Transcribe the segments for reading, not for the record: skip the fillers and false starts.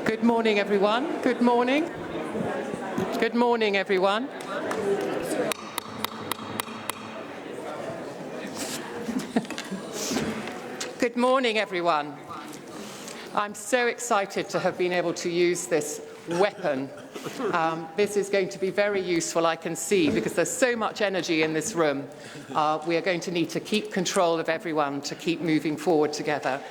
Good morning, everyone. Good morning. Good morning, everyone. Good morning, everyone. I'm so excited to have been able to use this weapon. This is going to be very useful, I can see, because there's so much energy in this room. We are going to need to keep control of everyone to keep moving forward together.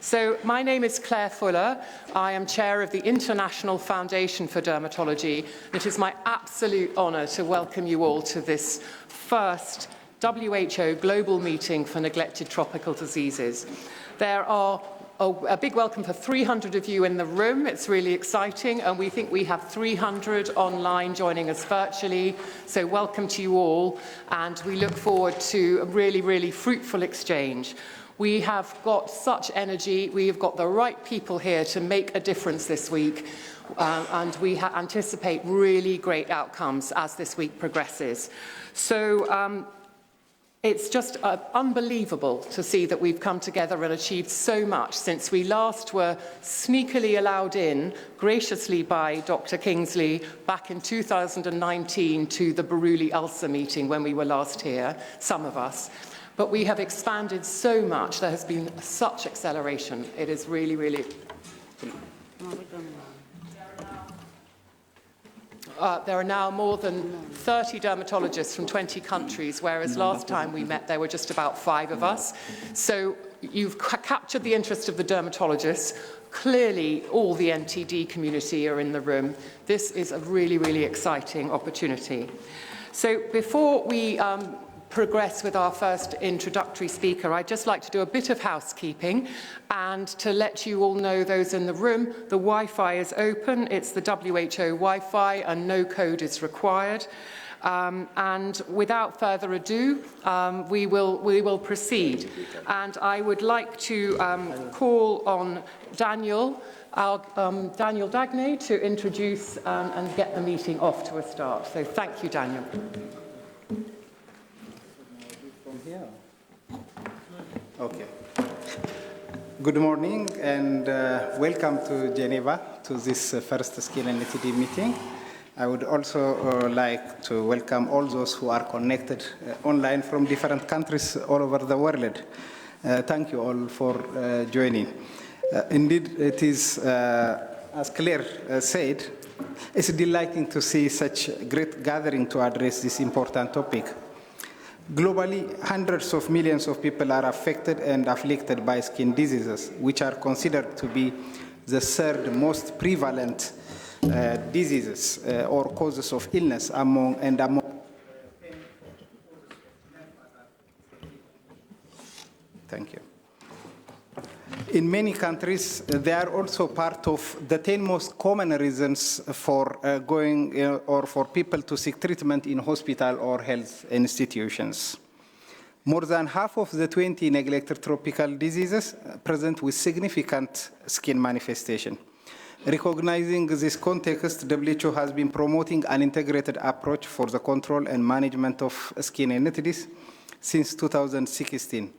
So my name is Claire Fuller. I am chair of the International Foundation for Dermatology. It is my absolute honour to welcome you all to this first WHO Global Meeting for Neglected Tropical Diseases. There are a big welcome for 300 of you in the room. It's really exciting, and we think we have 300 online joining us virtually. So welcome to you all, and we look forward to a really, really fruitful exchange. We have got such energy. We have got the right people here to make a difference this week, and we anticipate really great outcomes as this week progresses. So it's just unbelievable to see that we've come together and achieved so much since we last were sneakily allowed in, graciously by Dr. Kingsley, back in 2019 to the Buruli Ulcer meeting when we were last here, some of us. But we have expanded so much. There has been such acceleration. It is really, really... there are now more than 30 dermatologists from 20 countries, whereas last time we met there were just about 5 of us. So you've captured the interest of the dermatologists. Clearly, all the NTD community are in the room. This is a really, really exciting opportunity. So before we progress with our first introductory speaker, I'd just like to do a bit of housekeeping and to let you all know, those in the room, the Wi-Fi is open. It's the WHO Wi-Fi and no code is required. And without further ado, we will proceed. And I would like to call on Daniel Dagnay to introduce and get the meeting off to a start. So thank you, Daniel. Okay. Good morning and welcome to Geneva to this first Skin and NTD meeting. I would also like to welcome all those who are connected online from different countries all over the world. Thank you all for joining. Indeed, it is, as Claire said, it's delighting to see such a great gathering to address this important topic. Globally, hundreds of millions of people are affected and afflicted by skin diseases, which are considered to be the third most prevalent diseases or causes of illness among. Thank you. In many countries, they are also part of the 10 most common reasons for going or for people to seek treatment in hospital or health institutions. More than half of the 20 neglected tropical diseases present with significant skin manifestation. Recognizing this context, WHO has been promoting an integrated approach for the control and management of skin NTDs since 2016.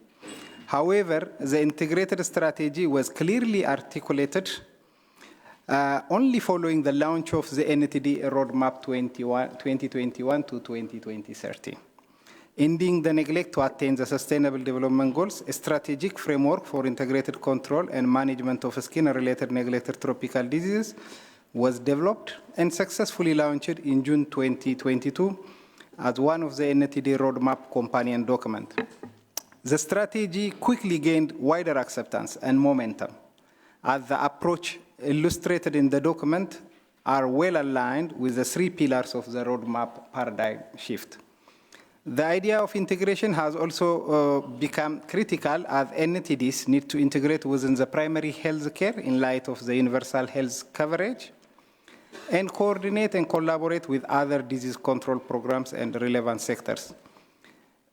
However, the integrated strategy was clearly articulated only following the launch of the NTD Roadmap 2021 to 2030. Ending the neglect to attain the Sustainable Development Goals, a strategic framework for integrated control and management of skin-related neglected tropical diseases was developed and successfully launched in June 2022 as one of the NTD Roadmap companion documents. The strategy quickly gained wider acceptance and momentum, as the approach illustrated in the document are well aligned with the 3 pillars of the roadmap paradigm shift. The idea of integration has also become critical, as NTDs need to integrate within the primary health care in light of the universal health coverage, and coordinate and collaborate with other disease control programs and relevant sectors.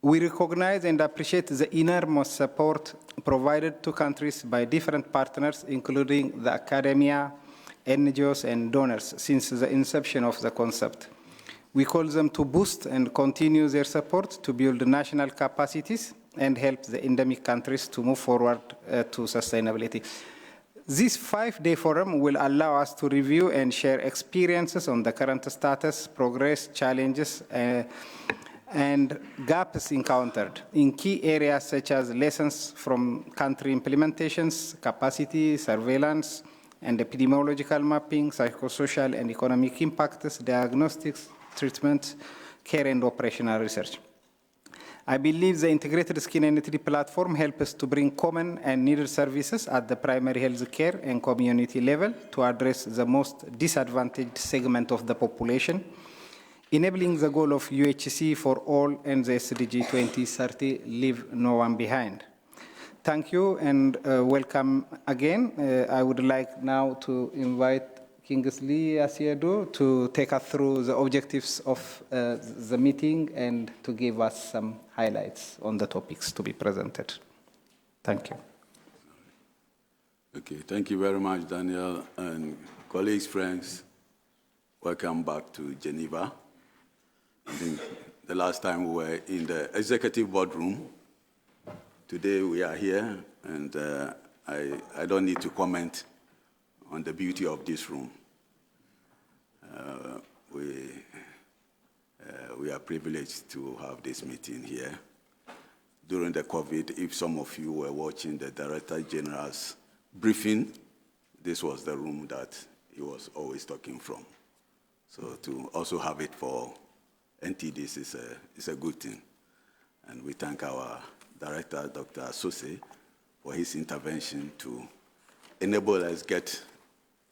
We recognize and appreciate the enormous support provided to countries by different partners, including the academia, NGOs, and donors since the inception of the concept. We call them to boost and continue their support to build national capacities and help the endemic countries to move forward to sustainability. This 5-day forum will allow us to review and share experiences on the current status, progress, challenges, and gaps encountered in key areas such as lessons from country implementations, capacity, surveillance, and epidemiological mapping, psychosocial and economic impacts, diagnostics, treatment, care, and operational research. I believe the integrated skin and NTD platform helps us to bring common and needed services at the primary health care and community level to address the most disadvantaged segment of the population, enabling the goal of UHC for all and the SDG 2030, leave no one behind. Thank you and welcome again. I would like now to invite Kingsley Asiedu to take us through the objectives of the meeting and to give us some highlights on the topics to be presented. Thank you. Okay, thank you very much, Daniel, and colleagues, friends. Welcome back to Geneva. I think the last time we were in the executive boardroom. Today we are here, and I don't need to comment on the beauty of this room. We are privileged to have this meeting here. During the COVID, if some of you were watching the Director General's briefing, this was the room that he was always talking from. So to also have it for NTD is a good thing. And we thank our Director, Dr. Asose, for his intervention to enable us get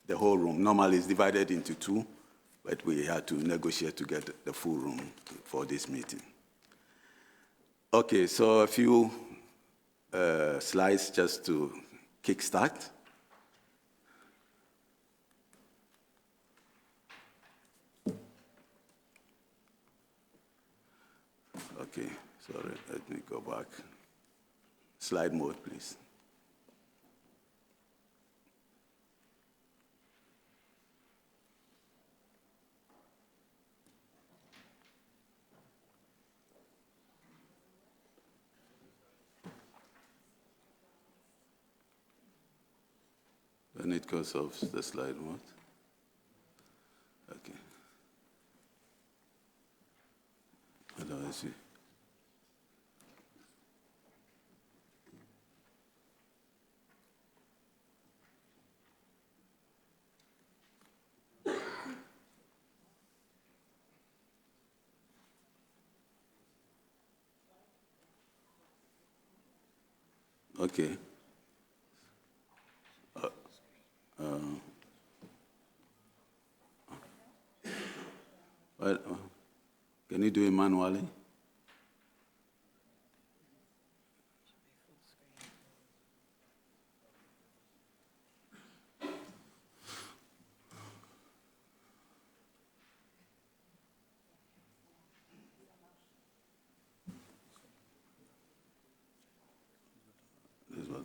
the whole room. Normally it's divided into two, but we had to negotiate to get the full room for this meeting. Okay, so a few slides just to kickstart. Okay, sorry, let me go back. Slide mode, please. When it goes off the slide mode. Okay. Hello, I see. Okay. Well, can you do it manually?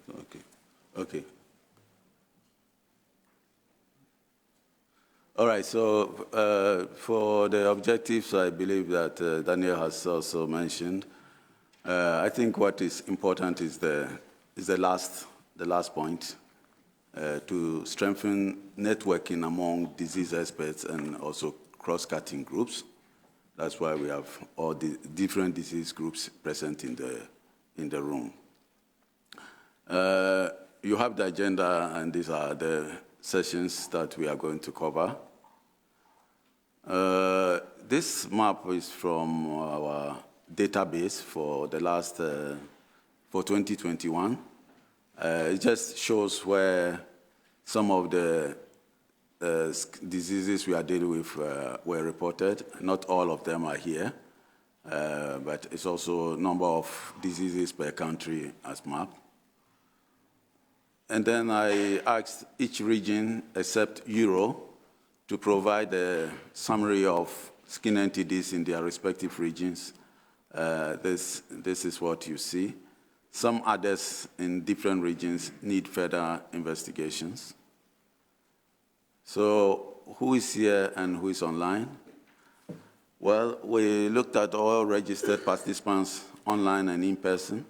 Okay. Okay. All right, so for the objectives, I believe that Daniel has also mentioned. I think what is important is the last point, to strengthen networking among disease experts and also cross-cutting groups. That's why we have all the different disease groups present in the room. You have the agenda, and these are the sessions that we are going to cover. This map is from our database for the last, for 2021. It just shows where some of the diseases we are dealing with were reported. Not all of them are here, but it's also number of diseases per country as mapped. And then I asked each region except Euro to provide a summary of skin NTDs in their respective regions. This is what you see. Some others in different regions need further investigations. So who is here and who is online? Well, we looked at all registered participants online and in person,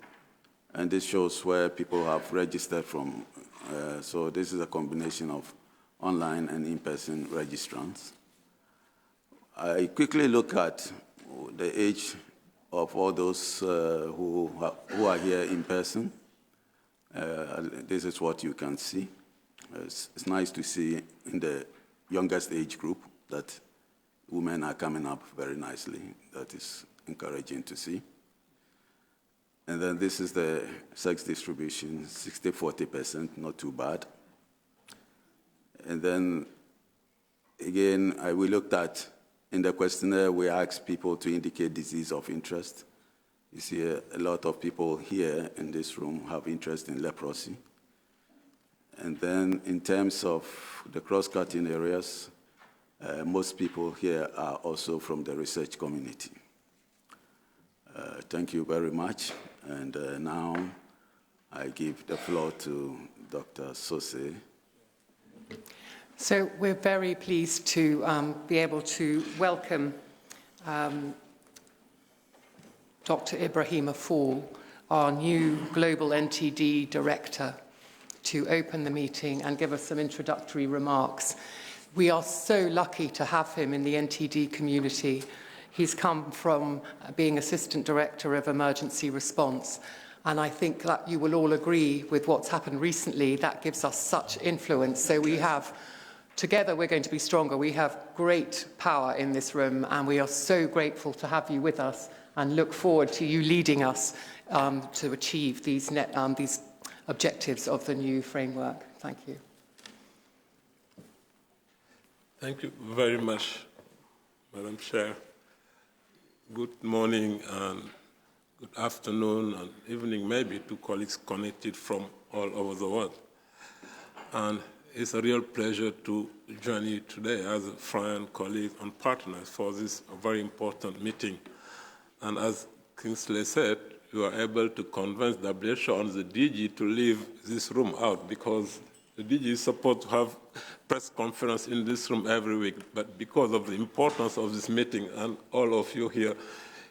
and this shows where people have registered from So this is a combination of online and in-person registrants. I quickly look at the age of all those who are here in person. This is what you can see. It's nice to see in the youngest age group that women are coming up very nicely. That is encouraging to see. And then this is the sex distribution, 60-40%, not too bad. And then, again, we looked at, in the questionnaire, we asked people to indicate disease of interest. You see a lot of people here in this room have interest in leprosy. And then in terms of the cross-cutting areas, most people here are also from the research community. Thank you very much. And now I give the floor to Dr. Sose. So we're very pleased to be able to welcome Dr. Ibrahima Fall, our new Global NTD Director, to open the meeting and give us some introductory remarks. We are so lucky to have him in the NTD community. He's come from being Assistant Director of Emergency Response, and I think that you will all agree with what's happened recently. That gives us such influence. So we have, together we're going to be stronger. We have great power in this room, and we are so grateful to have you with us and look forward to you leading us to achieve these objectives of the new framework. Thank you. Thank you very much, Madam Chair. Good morning and good afternoon and evening maybe to colleagues connected from all over the world. And it's a real pleasure to join you today as a friend, colleague, and partner for this very important meeting. And as Kingsley said, you are able to convince WHO and the DG to leave this room out because the DG is supposed to have press conference in this room every week, but because of the importance of this meeting and all of you here,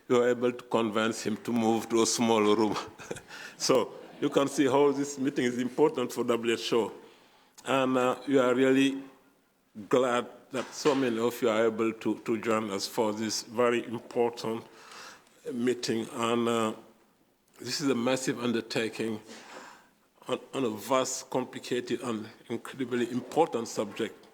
you are able to convince him to move to a smaller room. So you can see how this meeting is important for WHO. And we are really glad that so many of you are able to join us for this very important meeting. And this is a massive undertaking on a vast, complicated, and incredibly important subject.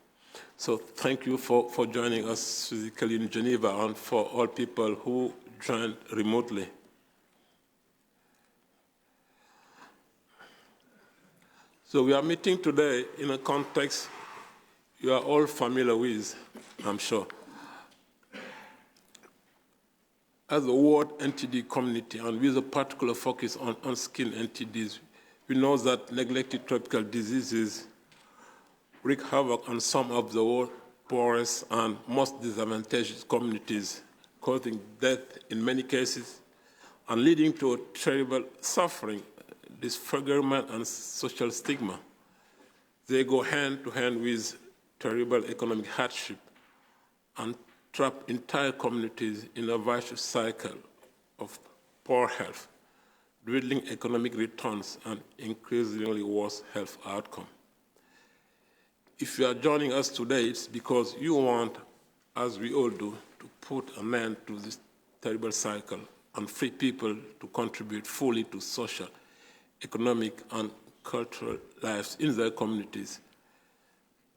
So thank you for joining us physically in Geneva and for all people who joined remotely. So we are meeting today in a context you are all familiar with, I'm sure. As a world NTD community, and with a particular focus on skin NTDs, we know that neglected tropical diseases wreak havoc on some of the world's poorest and most disadvantaged communities, causing death in many cases and leading to a terrible suffering, disfigurement, and social stigma. They go hand to hand with terrible economic hardship and trap entire communities in a vicious cycle of poor health, dwindling economic returns, and increasingly worse health outcomes. If you are joining us today, it's because you want, as we all do, to put an end to this terrible cycle and free people to contribute fully to social, economic, and cultural lives in their communities.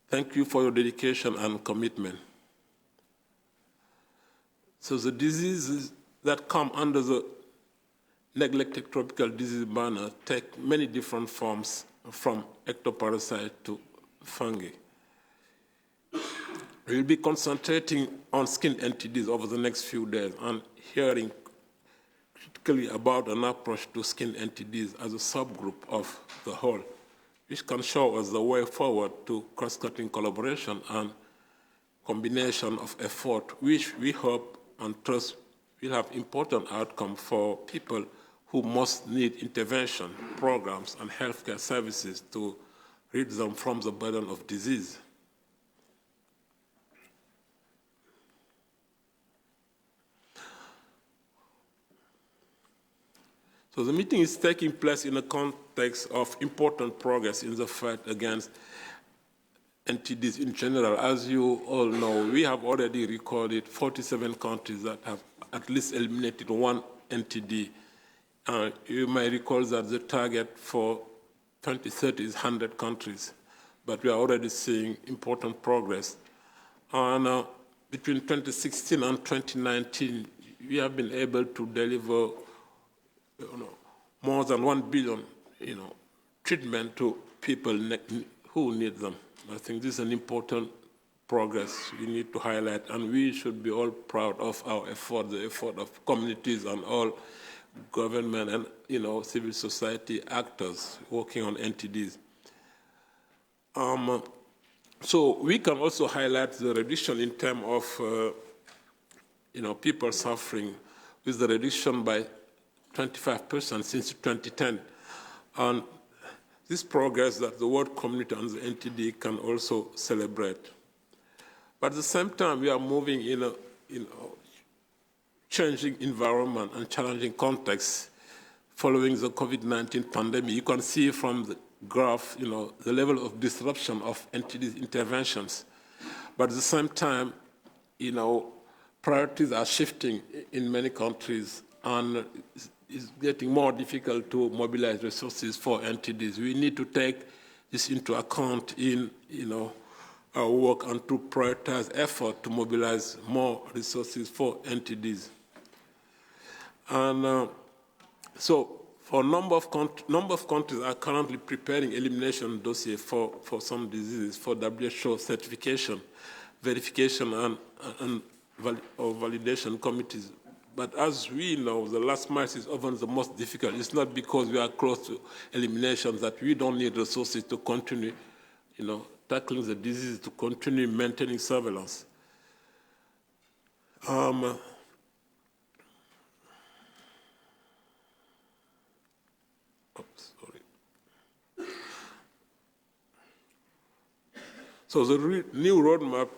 Thank you for your dedication and commitment. So the diseases that come under the neglected tropical disease banner take many different forms, from ectoparasite to fungi. We'll be concentrating on skin NTDs over the next few days and hearing critically about an approach to skin NTDs as a subgroup of the whole, which can show us the way forward to cross-cutting collaboration and combination of effort, which we hope and trust will have important outcome for people who most need intervention, programs, and healthcare services to rid them from the burden of disease. So the meeting is taking place in the context of important progress in the fight against NTDs in general. As you all know, we have already recorded 47 countries that have at least eliminated one NTD. You may recall that the target for 2030 is 100 countries, but we are already seeing important progress. And between 2016 and 2019, we have been able to deliver more than 1 billion treatment to people who need them. I think this is an important progress we need to highlight, and we should be all proud of our effort, the effort of communities and all government and civil society actors working on NTDs. So we can also highlight the reduction in terms of people suffering, with the reduction by 25% since 2010. And this progress that the world community and the NTD can also celebrate. But at the same time, we are moving in a changing environment and challenging context following the COVID-19 pandemic. You can see from the graph, the level of disruption of NTD interventions. But at the same time, priorities are shifting in many countries, and it's getting more difficult to mobilize resources for NTDs. We need to take this into account in, our work and to prioritize effort to mobilize more resources for NTDs. And so for a number of countries are currently preparing elimination dossiers for some diseases for WHO certification, verification, and validation committees. But as we know, the last mile is often the most difficult. It's not because we are close to elimination that we don't need resources to continue, tackling the disease, to continue maintaining surveillance. So the new roadmap,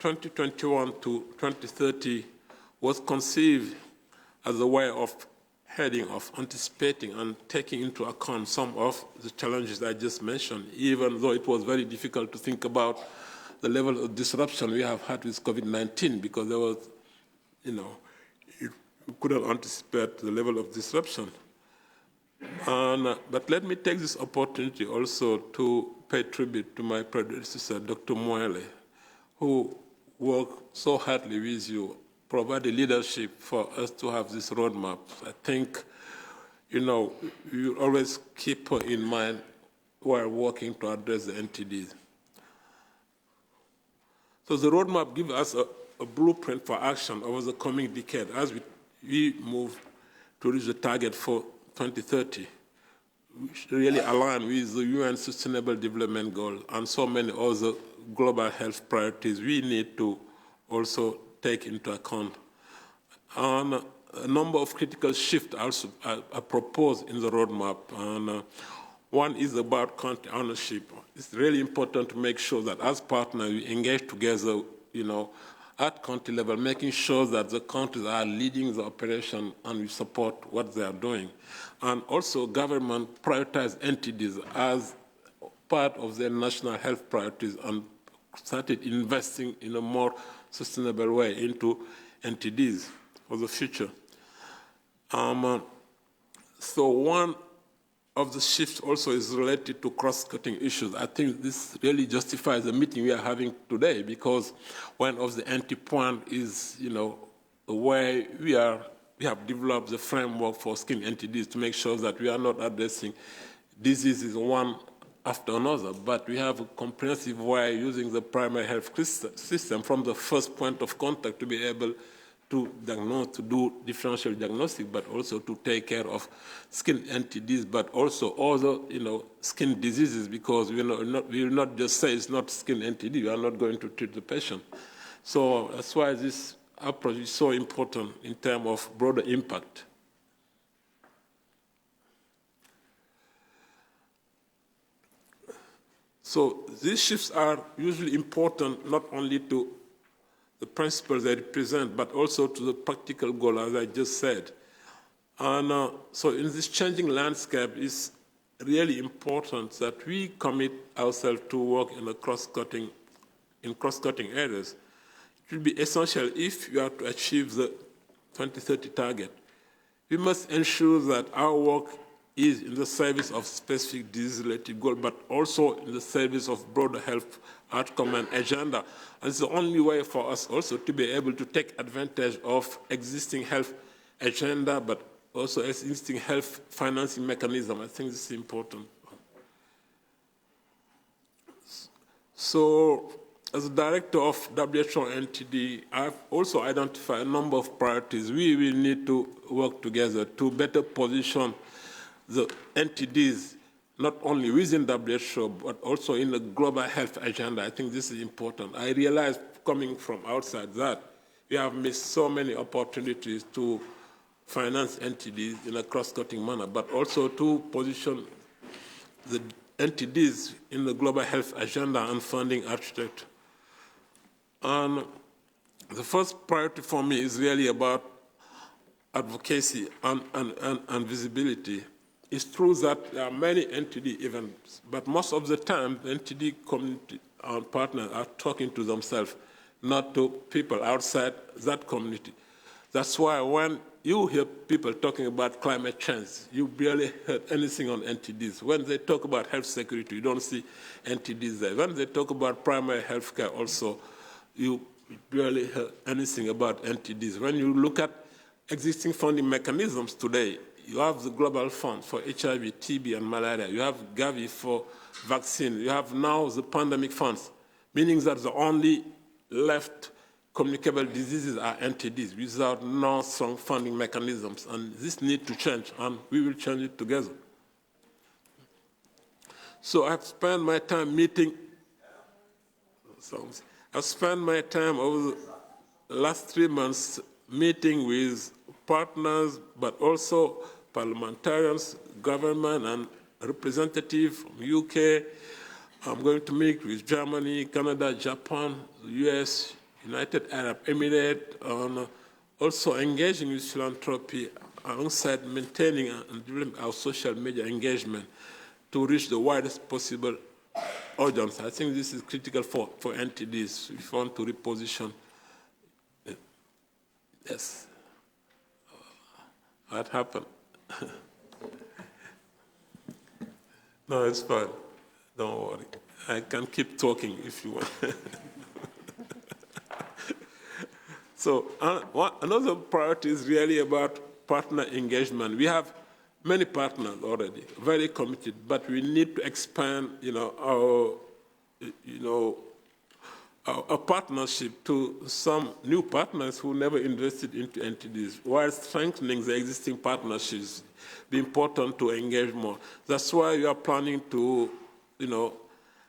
2021 to 2030, was conceived as a way of anticipating and taking into account some of the challenges I just mentioned, even though it was very difficult to think about the level of disruption we have had with COVID-19, because there was, you couldn't anticipate the level of disruption. But let me take this opportunity also to pay tribute to my predecessor, Dr. Moele, who worked so hardly with you, provided leadership for us to have this roadmap. I think, you always keep her in mind while working to address the NTDs. So the roadmap gives us a blueprint for action over the coming decade as we move to reach the target for 2030, which really align with the UN Sustainable Development Goal and so many other global health priorities we need to also take into account. And a number of critical shifts also are proposed in the roadmap. And one is about country ownership. It's really important to make sure that as partners we engage together, at country level, making sure that the countries are leading the operation and we support what they are doing. And also government prioritize NTDs as part of their national health priorities and started investing in a more sustainable way into NTDs for the future. So one of the shifts also is related to cross-cutting issues. I think this really justifies the meeting we are having today, because one of the entry point is, the way we have developed the framework for skin NTDs to make sure that we are not addressing diseases one after another, but we have a comprehensive way using the primary health system from the first point of contact to be able to diagnose, to do differential diagnostic, but also to take care of skin NTDs, but also other, skin diseases, because we will not just say it's not skin NTD, we are not going to treat the patient. So that's why this approach is so important in terms of broader impact. So these shifts are usually important not only to the principles they represent, but also to the practical goal, as I just said. And so in this changing landscape, it's really important that we commit ourselves to work in cross-cutting areas. It will be essential if we are to achieve the 2030 target. We must ensure that our work is in the service of specific disease-related goals, but also in the service of broader health outcome and agenda. And it's the only way for us also to be able to take advantage of existing health agenda, but also existing health financing mechanism. I think this is important. So, as a director of WHO NTD, I've also identified a number of priorities. We will need to work together to better position the NTDs, not only within WHO, but also in the global health agenda. I think this is important. I realize, coming from outside, that we have missed so many opportunities to finance NTDs in a cross-cutting manner, but also to position the NTDs in the global health agenda and funding architecture. And the first priority for me is really about advocacy and visibility. It's true that there are many NTD events, but most of the time, the NTD community and partners are talking to themselves, not to people outside that community. That's why when you hear people talking about climate change, you barely heard anything on NTDs. When they talk about health security, you don't see NTDs there. When they talk about primary health care also, you barely heard anything about NTDs. When you look at existing funding mechanisms today, you have the Global Fund for HIV, TB, and malaria. You have Gavi for vaccine. You have now the pandemic funds, meaning that the only left communicable diseases are NTDs without no strong funding mechanisms. And this needs to change, and we will change it together. So I've spent my time meeting, I've spent my time over the last 3 months meeting with partners, but also parliamentarians, government, and representatives from UK. I'm going to meet with Germany, Canada, Japan, the US, United Arab Emirates, and also engaging with philanthropy alongside maintaining and developing our social media engagement to reach the widest possible audience. I think this is critical for NTDs if we want to reposition. Yes. What happened? No, it's fine. Don't worry. I can keep talking if you want. So another priority is really about partner engagement. We have many partners already, very committed, but we need to expand, our partnership to some new partners who never invested into entities, while strengthening the existing partnerships. Be important to engage more. That's why we are planning to,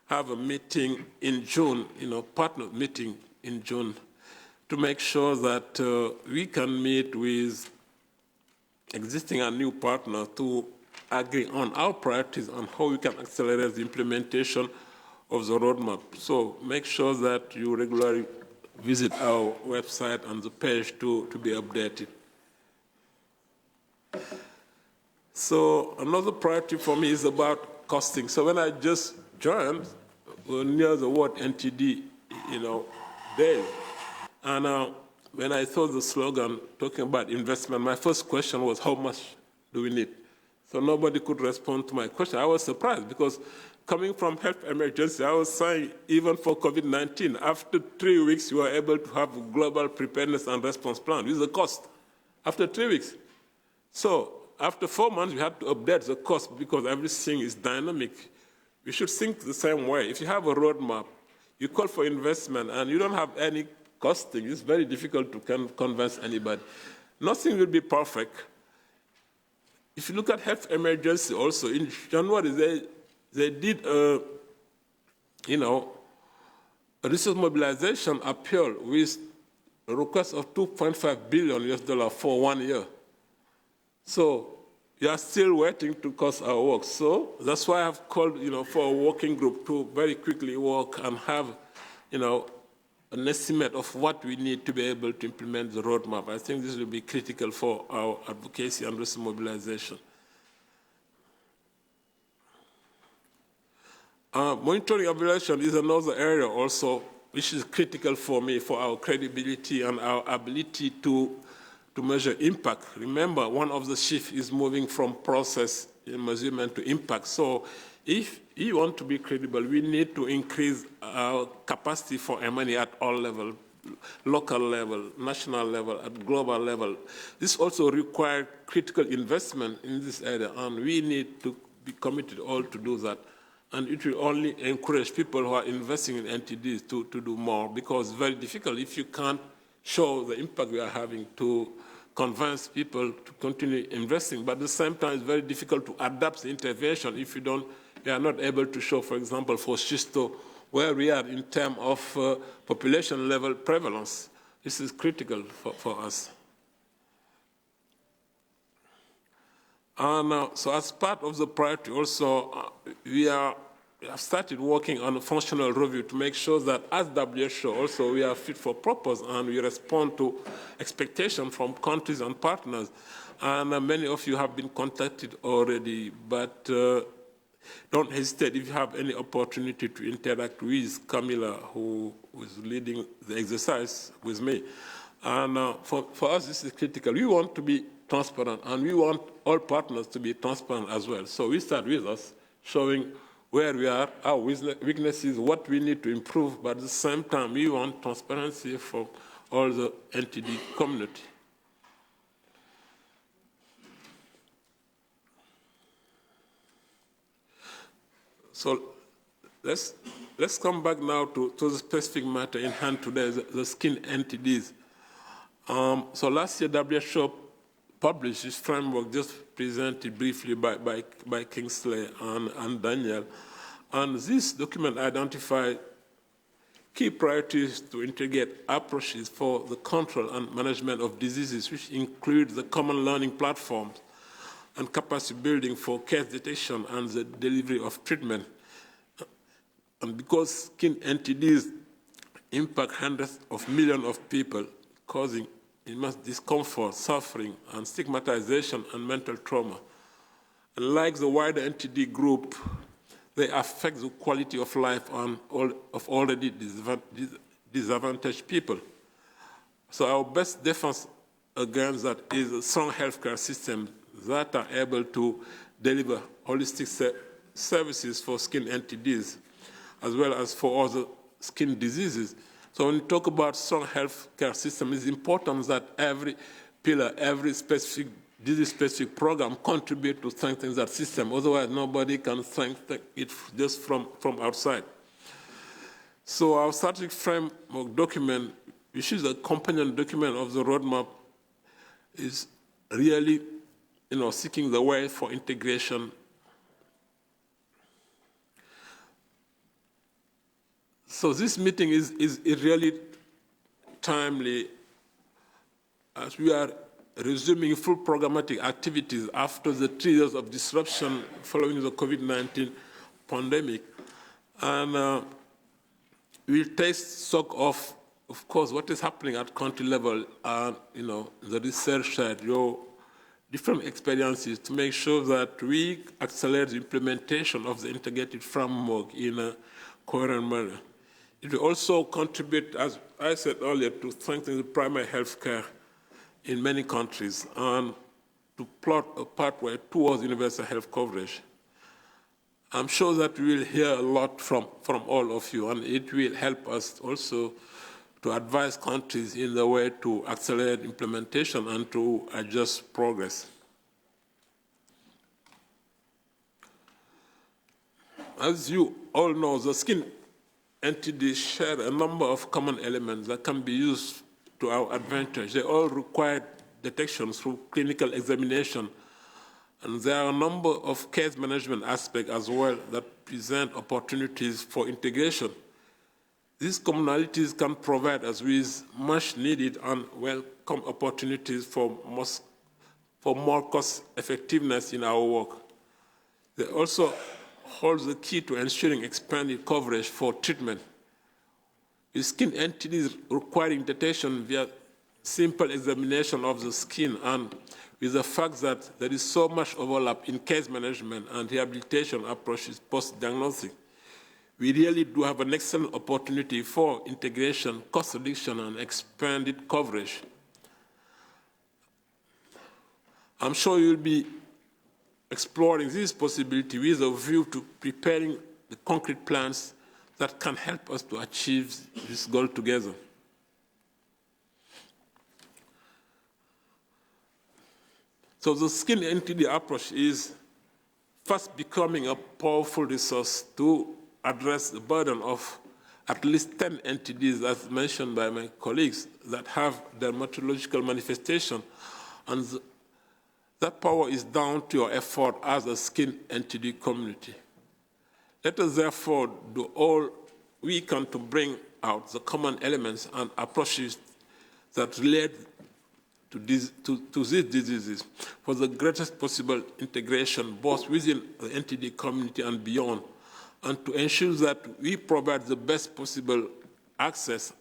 have a meeting in June, partner meeting in June, to make sure that we can meet with existing and new partners to agree on our priorities on how we can accelerate the implementation of the roadmap. So make sure that you regularly visit our website and the page to be updated. So another priority for me is about costing. So when I just joined, we were near the word NTD, day. And when I saw the slogan talking about investment, my first question was, how much do we need? So nobody could respond to my question. I was surprised because coming from health emergency, I was saying even for COVID-19, after 3 weeks, you were able to have a global preparedness and response plan with the cost after 3 weeks. So after 4 months, we had to update the cost because everything is dynamic. We should think the same way. If you have a roadmap, you call for investment, and you don't have any costing, it's very difficult to convince anybody. Nothing will be perfect. If you look at health emergency also, in January, they did a resource mobilization appeal with a request of $2.5 billion for 1 year. So we are still waiting to cost our work. So that's why I've called, for a working group to very quickly work and have, an estimate of what we need to be able to implement the roadmap. I think this will be critical for our advocacy and resource mobilization. Monitoring evaluation is another area also which is critical for me for our credibility and our ability to measure impact. Remember, one of the shifts is moving from process measurement to impact. So if you want to be credible, we need to increase our capacity for M&E at all levels, local level, national level, at global level. This also requires critical investment in this area, and we need to be committed all to do that. And it will only encourage people who are investing in NTDs to do more, because it's very difficult if you can't show the impact we are having to convince people to continue investing. But at the same time, it's very difficult to adapt the intervention if you are not able to show, for example, for Schisto, where we are in terms of population level prevalence. This is critical for us. And so as part of the priority also, we have started working on a functional review to make sure that as WHO also we are fit for purpose and we respond to expectations from countries and partners. And many of you have been contacted already, but don't hesitate if you have any opportunity to interact with Camilla, who is leading the exercise with me. And for us, this is critical. We want to be transparent, and we want all partners to be transparent as well. So we start with us, showing where we are, our weaknesses, what we need to improve, but at the same time, we want transparency from all the NTD community. So let's come back now to the specific matter in hand today, the skin NTDs. So last year, WHO published this framework, just presented briefly by Kingsley and Daniel. And this document identified key priorities to integrate approaches for the control and management of diseases, which include the common learning platforms and capacity building for case detection and the delivery of treatment. And because skin NTDs impact hundreds of millions of people, causing immense discomfort, suffering, and stigmatization and mental trauma. And like the wider NTD group, they affect the quality of life of already disadvantaged people. So our best defense against that is a strong healthcare system that are able to deliver holistic services for skin NTDs, as well as for other skin diseases. So when we talk about strong healthcare system, it's important that every pillar, every specific disease-specific program contribute to strengthening that system. Otherwise, nobody can strengthen it just from outside. So our strategic framework document, which is a companion document of the roadmap, is really, seeking the way for integration. So this meeting is really timely as we are resuming full programmatic activities after the 3 years of disruption following the COVID-19 pandemic. And we'll take stock of course, what is happening at country level and, the research side, your different experiences to make sure that we accelerate the implementation of the integrated framework in a coherent manner. It will also contribute, as I said earlier, to strengthen the primary health care in many countries and to plot a pathway towards universal health coverage. I'm sure that we will hear a lot from all of you, and it will help us also to advise countries in the way to accelerate implementation and to adjust progress. As you all know, the skin NTDs share a number of common elements that can be used to our advantage. They all require detection through clinical examination, and there are a number of case management aspects as well that present opportunities for integration. These commonalities can provide us with much needed and welcome opportunities for more cost effectiveness in our work. They also hold the key to ensuring expanded coverage for treatment. with skin NTDs requiring detection via simple examination of the skin, and with the fact that there is so much overlap in case management and rehabilitation approaches post-diagnostic, we really do have an excellent opportunity for integration, cost reduction, and expanded coverage. I'm sure you'll be exploring this possibility with a view to preparing the concrete plans that can help us to achieve this goal together. So the skin NTD approach is first becoming a powerful resource to address the burden of at least 10 NTDs, as mentioned by my colleagues, that have dermatological manifestation. And that power is down to your effort as a skin NTD community. Let us therefore do all we can to bring out the common elements and approaches that relate to these diseases for the greatest possible integration, both within the NTD community and beyond, and to ensure that we provide the best possible access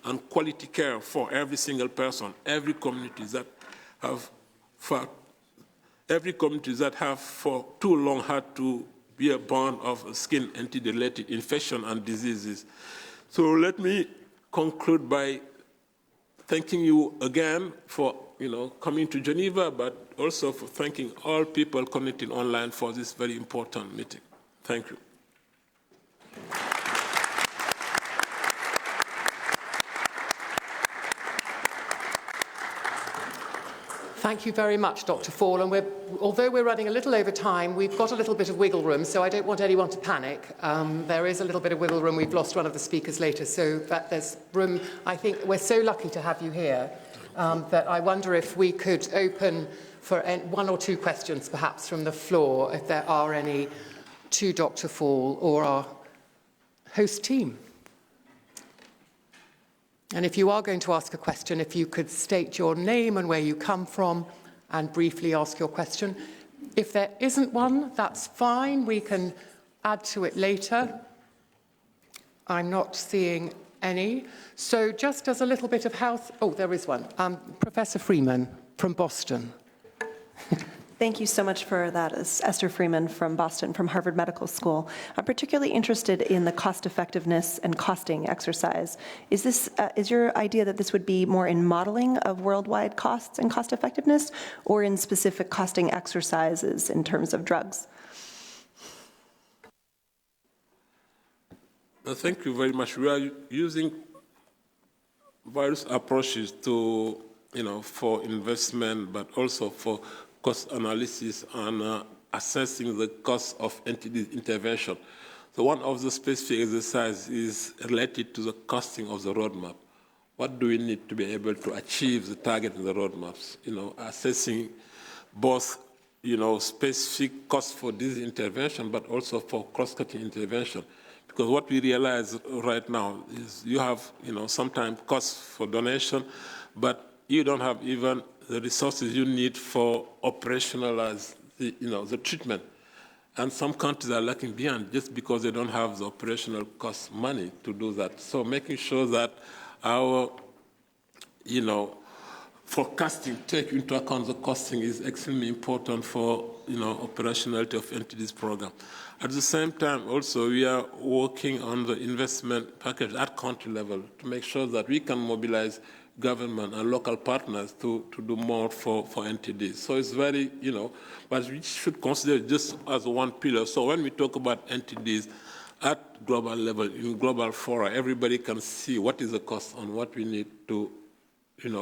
and quality care for every single person, every community that have for too long had to be a born of skin NTD-related infection and diseases. So let me conclude by thanking you again for coming to Geneva, but also for thanking all people connected online for this very important meeting. Thank you. Thank you very much, Dr. Fall. And although we're running a little over time, we've got a little bit of wiggle room, so I don't want anyone to panic. There is a little bit of wiggle room. We've lost one of the speakers later, so that there's room. I think we're so lucky to have you here that I wonder if we could open for one or two questions, perhaps, from the floor, if there are any, to Dr. Fall or our host team. And if you are going to ask a question, if you could state your name and where you come from and briefly ask your question. If there isn't one, that's fine. We can add to it later. I'm not seeing any. So just as a little bit of house... Oh, there is one. Professor Freeman from Boston. Thank you so much for that. It's Esther Freeman from Boston, from Harvard Medical School. I'm particularly interested in the cost effectiveness and costing exercise. Is your idea that this would be more in modeling of worldwide costs and cost effectiveness, or in specific costing exercises in terms of drugs? Thank you very much. We are using various approaches to, for investment, but also for cost analysis and assessing the cost of NTD intervention. So one of the specific exercises is related to the costing of the roadmap. What do we need to be able to achieve the target in the roadmaps? Assessing both, specific costs for this intervention, but also for cross-cutting intervention. Because what we realize right now is you have, sometimes costs for donation, but you don't have even the resources you need for operationalize the treatment. And some countries are lacking beyond just because they don't have the operational cost money to do that. So making sure that our, forecasting take into account the costing is extremely important for, operationality of NTD's program. At the same time, also, we are working on the investment package at country level to make sure that we can mobilize government and local partners to do more for NTDs. So it's very, but we should consider it just as one pillar. So when we talk about NTDs at global level, in global fora, everybody can see what is the cost and what we need to,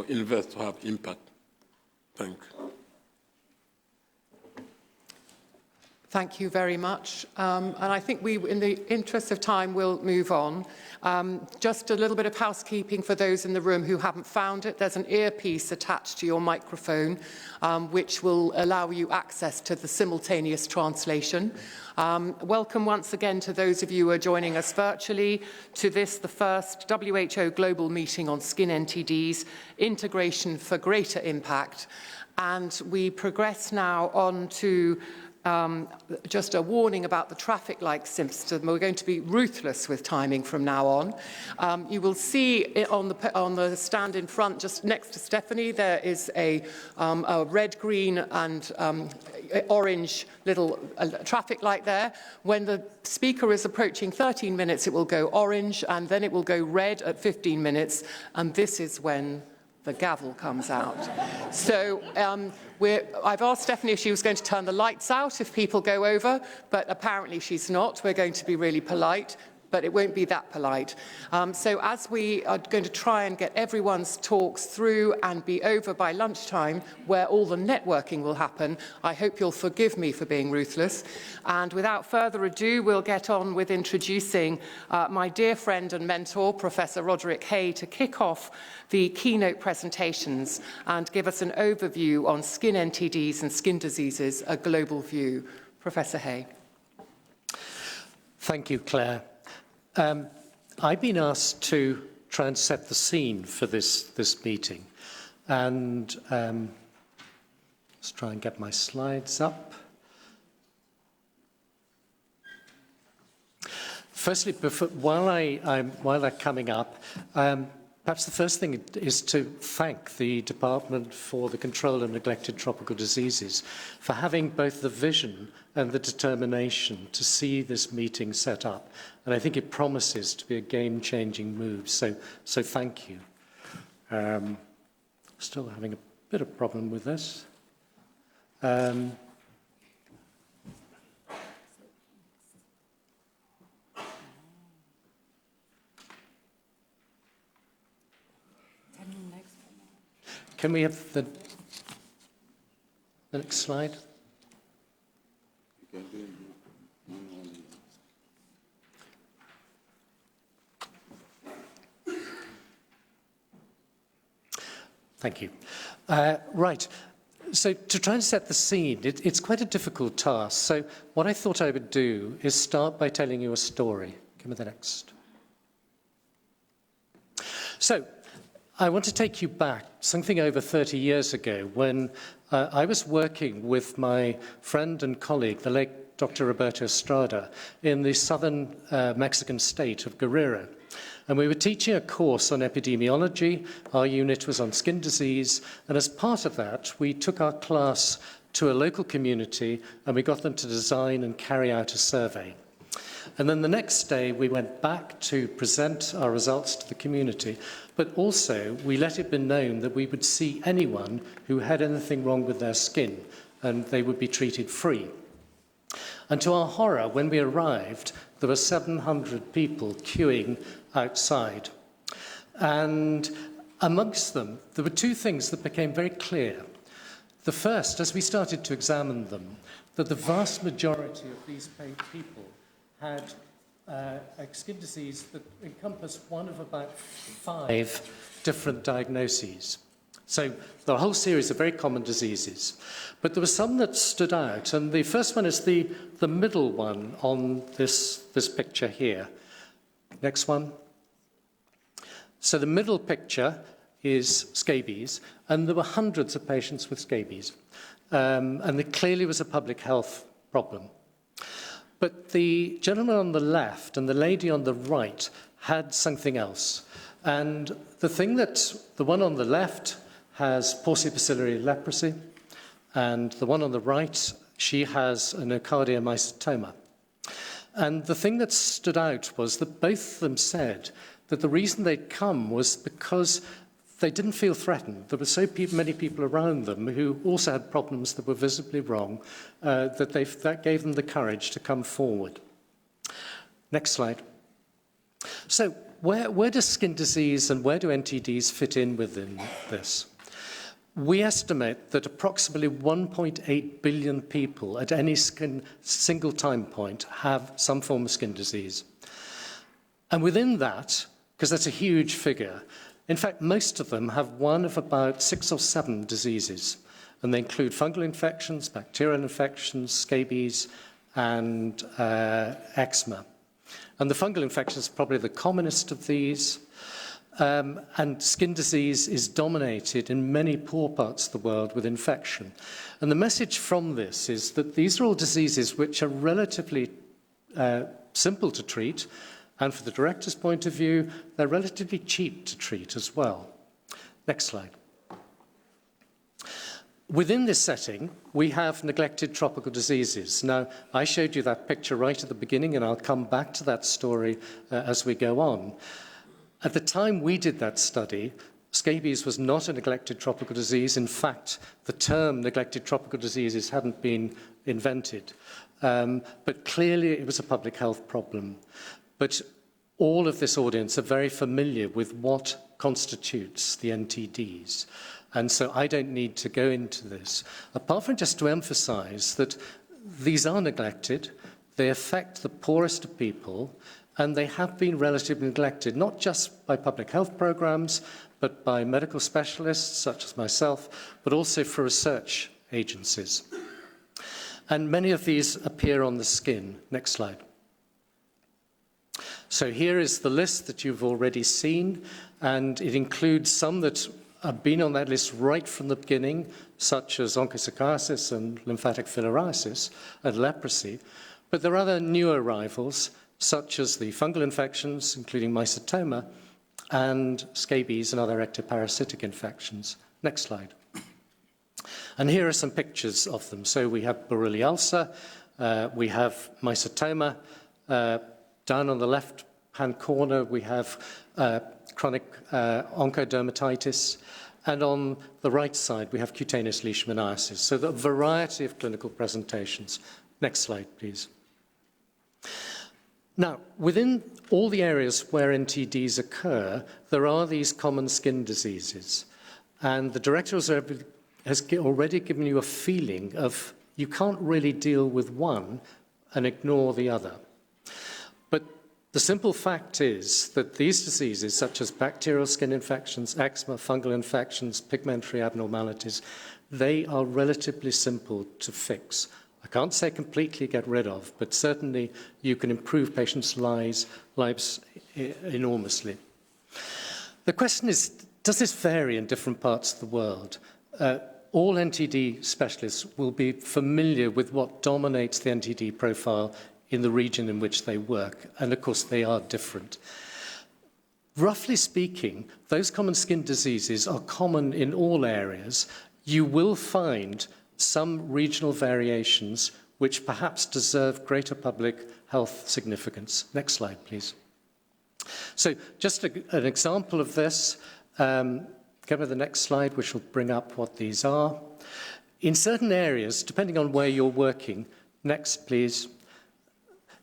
invest to have impact. Thank you. Thank you very much. And I think we, in the interest of time, will move on. Just a little bit of housekeeping for those in the room who haven't found it. There's an earpiece attached to your microphone, which will allow you access to the simultaneous translation. Welcome once again to those of you who are joining us virtually to this, the first WHO Global Meeting on Skin NTDs, Integration for Greater Impact. And we progress now on to just a warning about the traffic light system. We're going to be ruthless with timing from now on. You will see it on the stand in front, just next to Stephanie, there is a red, green and orange little traffic light there. When the speaker is approaching 13 minutes, it will go orange, and then it will go red at 15 minutes, and this is when the gavel comes out. So I've asked Stephanie if she was going to turn the lights out if people go over, but apparently she's not. We're going to be really polite, but it won't be that polite. So as we are going to try and get everyone's talks through and be over by lunchtime, where all the networking will happen, I hope you'll forgive me for being ruthless. And without further ado, we'll get on with introducing my dear friend and mentor, Professor Roderick Hay, to kick off the keynote presentations and give us an overview on skin NTDs and skin diseases, a global view. Professor Hay. Thank you, Claire. I've been asked to try and set the scene for this meeting, and let's try and get my slides up. Firstly, while they're coming up, perhaps the first thing is to thank the Department for the Control of Neglected Tropical Diseases for having both the vision and the determination to see this meeting set up. And I think it promises to be a game-changing move, so thank you. Still having a bit of problem with this. Can we have the next slide? Thank you. Right. So to try and set the scene, it's quite a difficult task. So what I thought I would do is start by telling you a story. Give me the next. So I want to take you back something over 30 years ago when I was working with my friend and colleague, the late Dr. Roberto Estrada, in the southern Mexican state of Guerrero. And we were teaching a course on epidemiology. Our unit was on skin disease. And as part of that, we took our class to a local community and we got them to design and carry out a survey. And then the next day, we went back to present our results to the community, but also we let it be known that we would see anyone who had anything wrong with their skin, and they would be treated free. And to our horror, when we arrived, there were 700 people queuing outside. And amongst them, there were two things that became very clear. The first, as we started to examine them, that the vast majority of these people had a skin disease that encompassed one of about 5 different diagnoses. So there are a whole series of very common diseases. But there were some that stood out, and the first one is the middle one on this picture here. Next one. So the middle picture is scabies, and there were hundreds of patients with scabies. And there clearly was a public health problem. But the gentleman on the left and the lady on the right had something else. And the one on the left has porcibacillary leprosy, and the one on the right, she has a nocardiomycetoma. And the thing that stood out was that both of them said that the reason they'd come was because they didn't feel threatened. There were so many people around them who also had problems that were visibly wrong that gave them the courage to come forward. Next slide. So where does skin disease and where do NTDs fit in within this? We estimate that approximately 1.8 billion people at any single time point have some form of skin disease. And within that, because that's a huge figure, in fact, most of them have one of about 6 or 7 diseases, and they include fungal infections, bacterial infections, scabies, and eczema. And the fungal infection is probably the commonest of these. And skin disease is dominated in many poor parts of the world with infection. And the message from this is that these are all diseases which are relatively simple to treat, and for the director's point of view, they're relatively cheap to treat as well. Next slide. Within this setting, we have neglected tropical diseases. Now, I showed you that picture right at the beginning, and I'll come back to that story as we go on. At the time we did that study, scabies was not a neglected tropical disease. In fact, the term neglected tropical diseases hadn't been invented. But clearly it was a public health problem. But all of this audience are very familiar with what constitutes the NTDs. And so I don't need to go into this, apart from just to emphasize that these are neglected, they affect the poorest of people, and they have been relatively neglected, not just by public health programs, but by medical specialists such as myself, but also for research agencies. And many of these appear on the skin. Next slide. So here is the list that you've already seen, and it includes some that have been on that list right from the beginning, such as onchocerciasis and lymphatic filariasis and leprosy. But there are other new arrivals, such as the fungal infections, including mycetoma, and scabies and other ectoparasitic infections. Next slide. And here are some pictures of them. So we have Buruli ulcer, we have mycetoma. Down on the left-hand corner, we have chronic onchodermatitis. And on the right side, we have cutaneous leishmaniasis. So the variety of clinical presentations. Next slide, please. Now, within all the areas where NTDs occur, there are these common skin diseases. And the director has already given you a feeling of you can't really deal with one and ignore the other. But the simple fact is that these diseases, such as bacterial skin infections, eczema, fungal infections, pigmentary abnormalities, they are relatively simple to fix. I can't say completely get rid of, but certainly you can improve patients' lives enormously. The question is, does this vary in different parts of the world? All NTD specialists will be familiar with what dominates the NTD profile in the region in which they work, and of course they are different. Roughly speaking, those common skin diseases are common in all areas. You will find some regional variations which perhaps deserve greater public health significance. Next slide, please. So just an example of this, go to the next slide, which will bring up what these are. In certain areas, depending on where you're working, next please,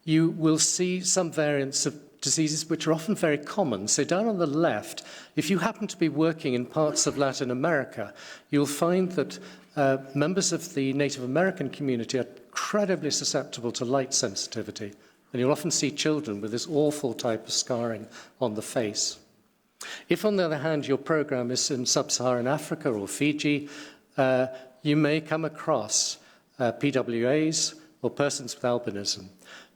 you will see some variants of diseases which are often very common. So down on the left, if you happen to be working in parts of Latin America, you'll find that members of the Native American community are incredibly susceptible to light sensitivity. And you'll often see children with this awful type of scarring on the face. If, on the other hand, your program is in sub-Saharan Africa or Fiji, you may come across PWAs or persons with albinism,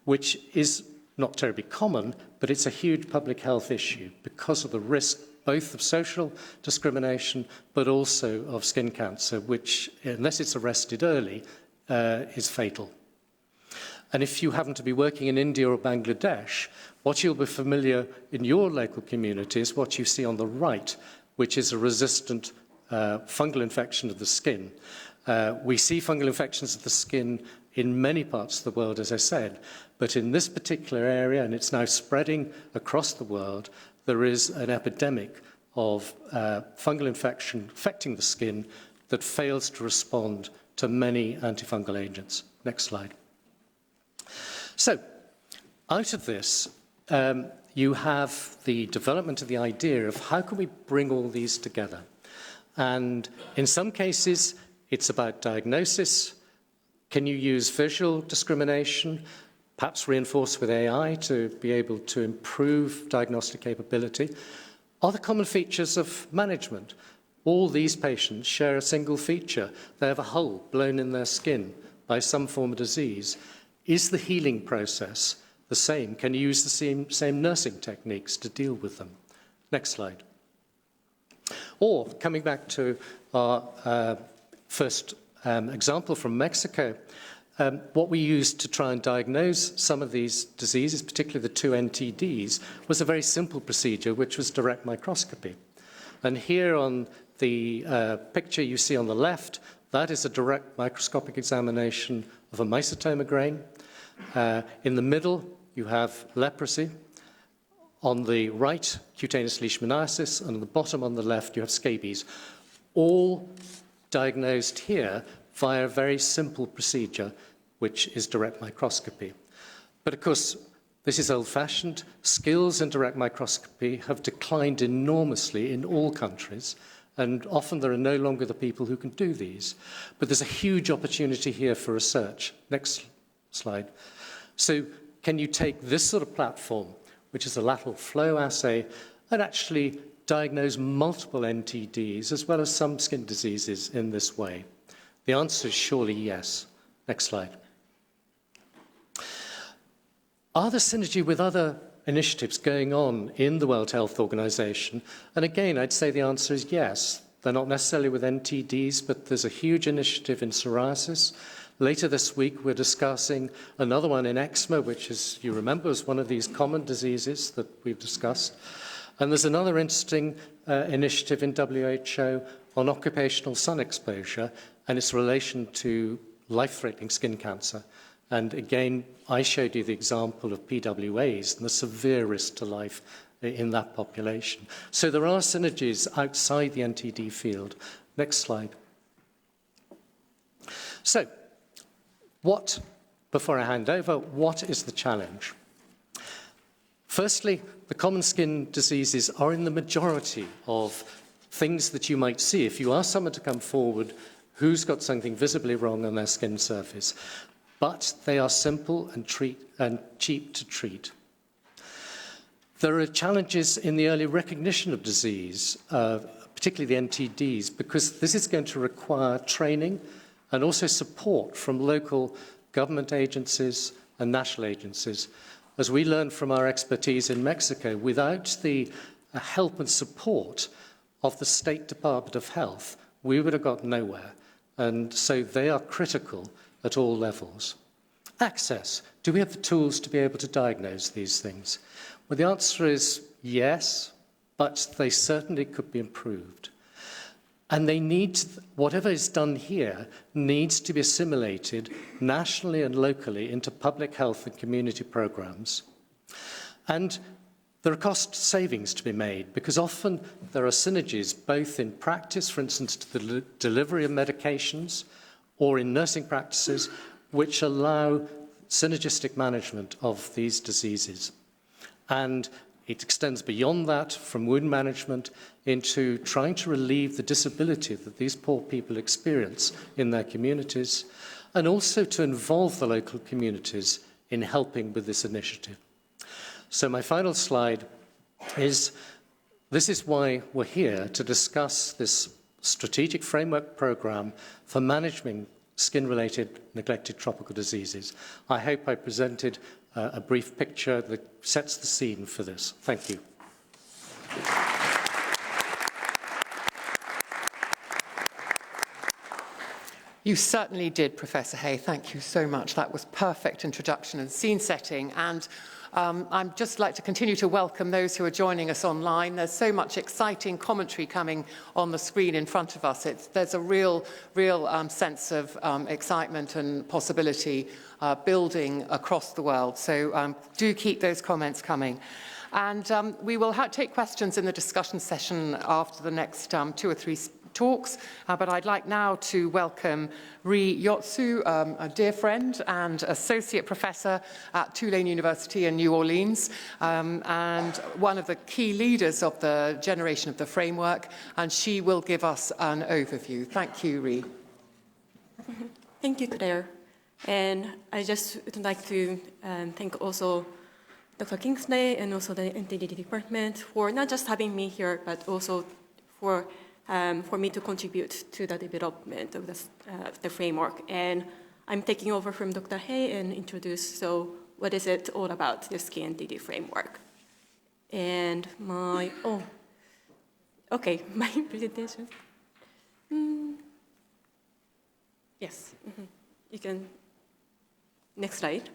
which is not terribly common, but it's a huge public health issue because of the risk both of social discrimination but also of skin cancer, which, unless it's arrested early, is fatal. And if you happen to be working in India or Bangladesh, what you'll be familiar in your local community is what you see on the right, which is a resistant fungal infection of the skin. We see fungal infections of the skin in many parts of the world, as I said, but in this particular area, and it's now spreading across the world, there is an epidemic of fungal infection affecting the skin that fails to respond to many antifungal agents. Next slide. So, out of this, you have the development of the idea of how can we bring all these together. And in some cases, it's about diagnosis. Can you use visual discrimination, perhaps reinforced with AI to be able to improve diagnostic capability? Are there common features of management? All these patients share a single feature. They have a hole blown in their skin by some form of disease. Is the healing process the same? Can you use the same nursing techniques to deal with them? Next slide. Or, coming back to our first example from Mexico, what we used to try and diagnose some of these diseases, particularly the 2 NTDs, was a very simple procedure, which was direct microscopy. And here on the picture you see on the left, that is a direct microscopic examination of a mycetoma grain. In the middle, you have leprosy. On the right, cutaneous leishmaniasis, and on the bottom on the left, you have scabies. All diagnosed here via a very simple procedure, which is direct microscopy. But of course, this is old-fashioned. Skills in direct microscopy have declined enormously in all countries, and often there are no longer the people who can do these. But there's a huge opportunity here for research. Next slide. So can you take this sort of platform, which is a lateral flow assay, and actually diagnose multiple NTDs as well as some skin diseases in this way? The answer is surely yes. Next slide. Are there synergy with other initiatives going on in the World Health Organization? And again, I'd say the answer is yes. They're not necessarily with NTDs, but there's a huge initiative in psoriasis. Later this week, we're discussing another one in eczema, which, as you remember, is one of these common diseases that we've discussed. And there's another interesting initiative in WHO on occupational sun exposure and its relation to life-threatening skin cancer. And again, I showed you the example of PWAs and the severe risk to life in that population. So there are synergies outside the NTD field. Next slide. So, before I hand over, what is the challenge? Firstly, the common skin diseases are in the majority of things that you might see. If you ask someone to come forward who's got something visibly wrong on their skin surface, but they are simple and cheap to treat. There are challenges in the early recognition of disease, particularly the NTDs, because this is going to require training and also support from local government agencies and national agencies. As we learned from our expertise in Mexico, without the help and support of the State Department of Health, we would have got nowhere. And so they are critical at all levels. Access. Do we have the tools to be able to diagnose these things? Well, the answer is yes, but they certainly could be improved. And they need, whatever is done here, needs to be assimilated nationally and locally into public health and community programs. And there are cost savings to be made, because often there are synergies, both in practice, for instance, to the delivery of medications, or in nursing practices, which allow synergistic management of these diseases. And it extends beyond that, from wound management into trying to relieve the disability that these poor people experience in their communities, and also to involve the local communities in helping with this initiative. So my final slide is, this is why we're here to discuss this strategic framework program for managing skin-related neglected tropical diseases. I hope I presented a brief picture that sets the scene for this. Thank you. You certainly did, Professor Hay. Thank you so much. That was perfect introduction and scene setting. And I'd just like to continue to welcome those who are joining us online. There's so much exciting commentary coming on the screen in front of us. There's a real sense of excitement and possibility building across the world. So do keep those comments coming. And we will take questions in the discussion session after the next 2 or 3 talks, but I'd like now to welcome Ri Yotsu, a dear friend and associate professor at Tulane University in New Orleans, and one of the key leaders of the generation of the framework, and she will give us an overview. Thank you, Ri. Thank you, Claire. And I just would like to thank also Dr. Kingsley and also the NTD department for not just having me here, but also for me to contribute to the development of the framework. And I'm taking over from Dr. Hay and introduce, so what is it all about, the NTD framework? And Okay, my presentation. Yes, you can, next slide,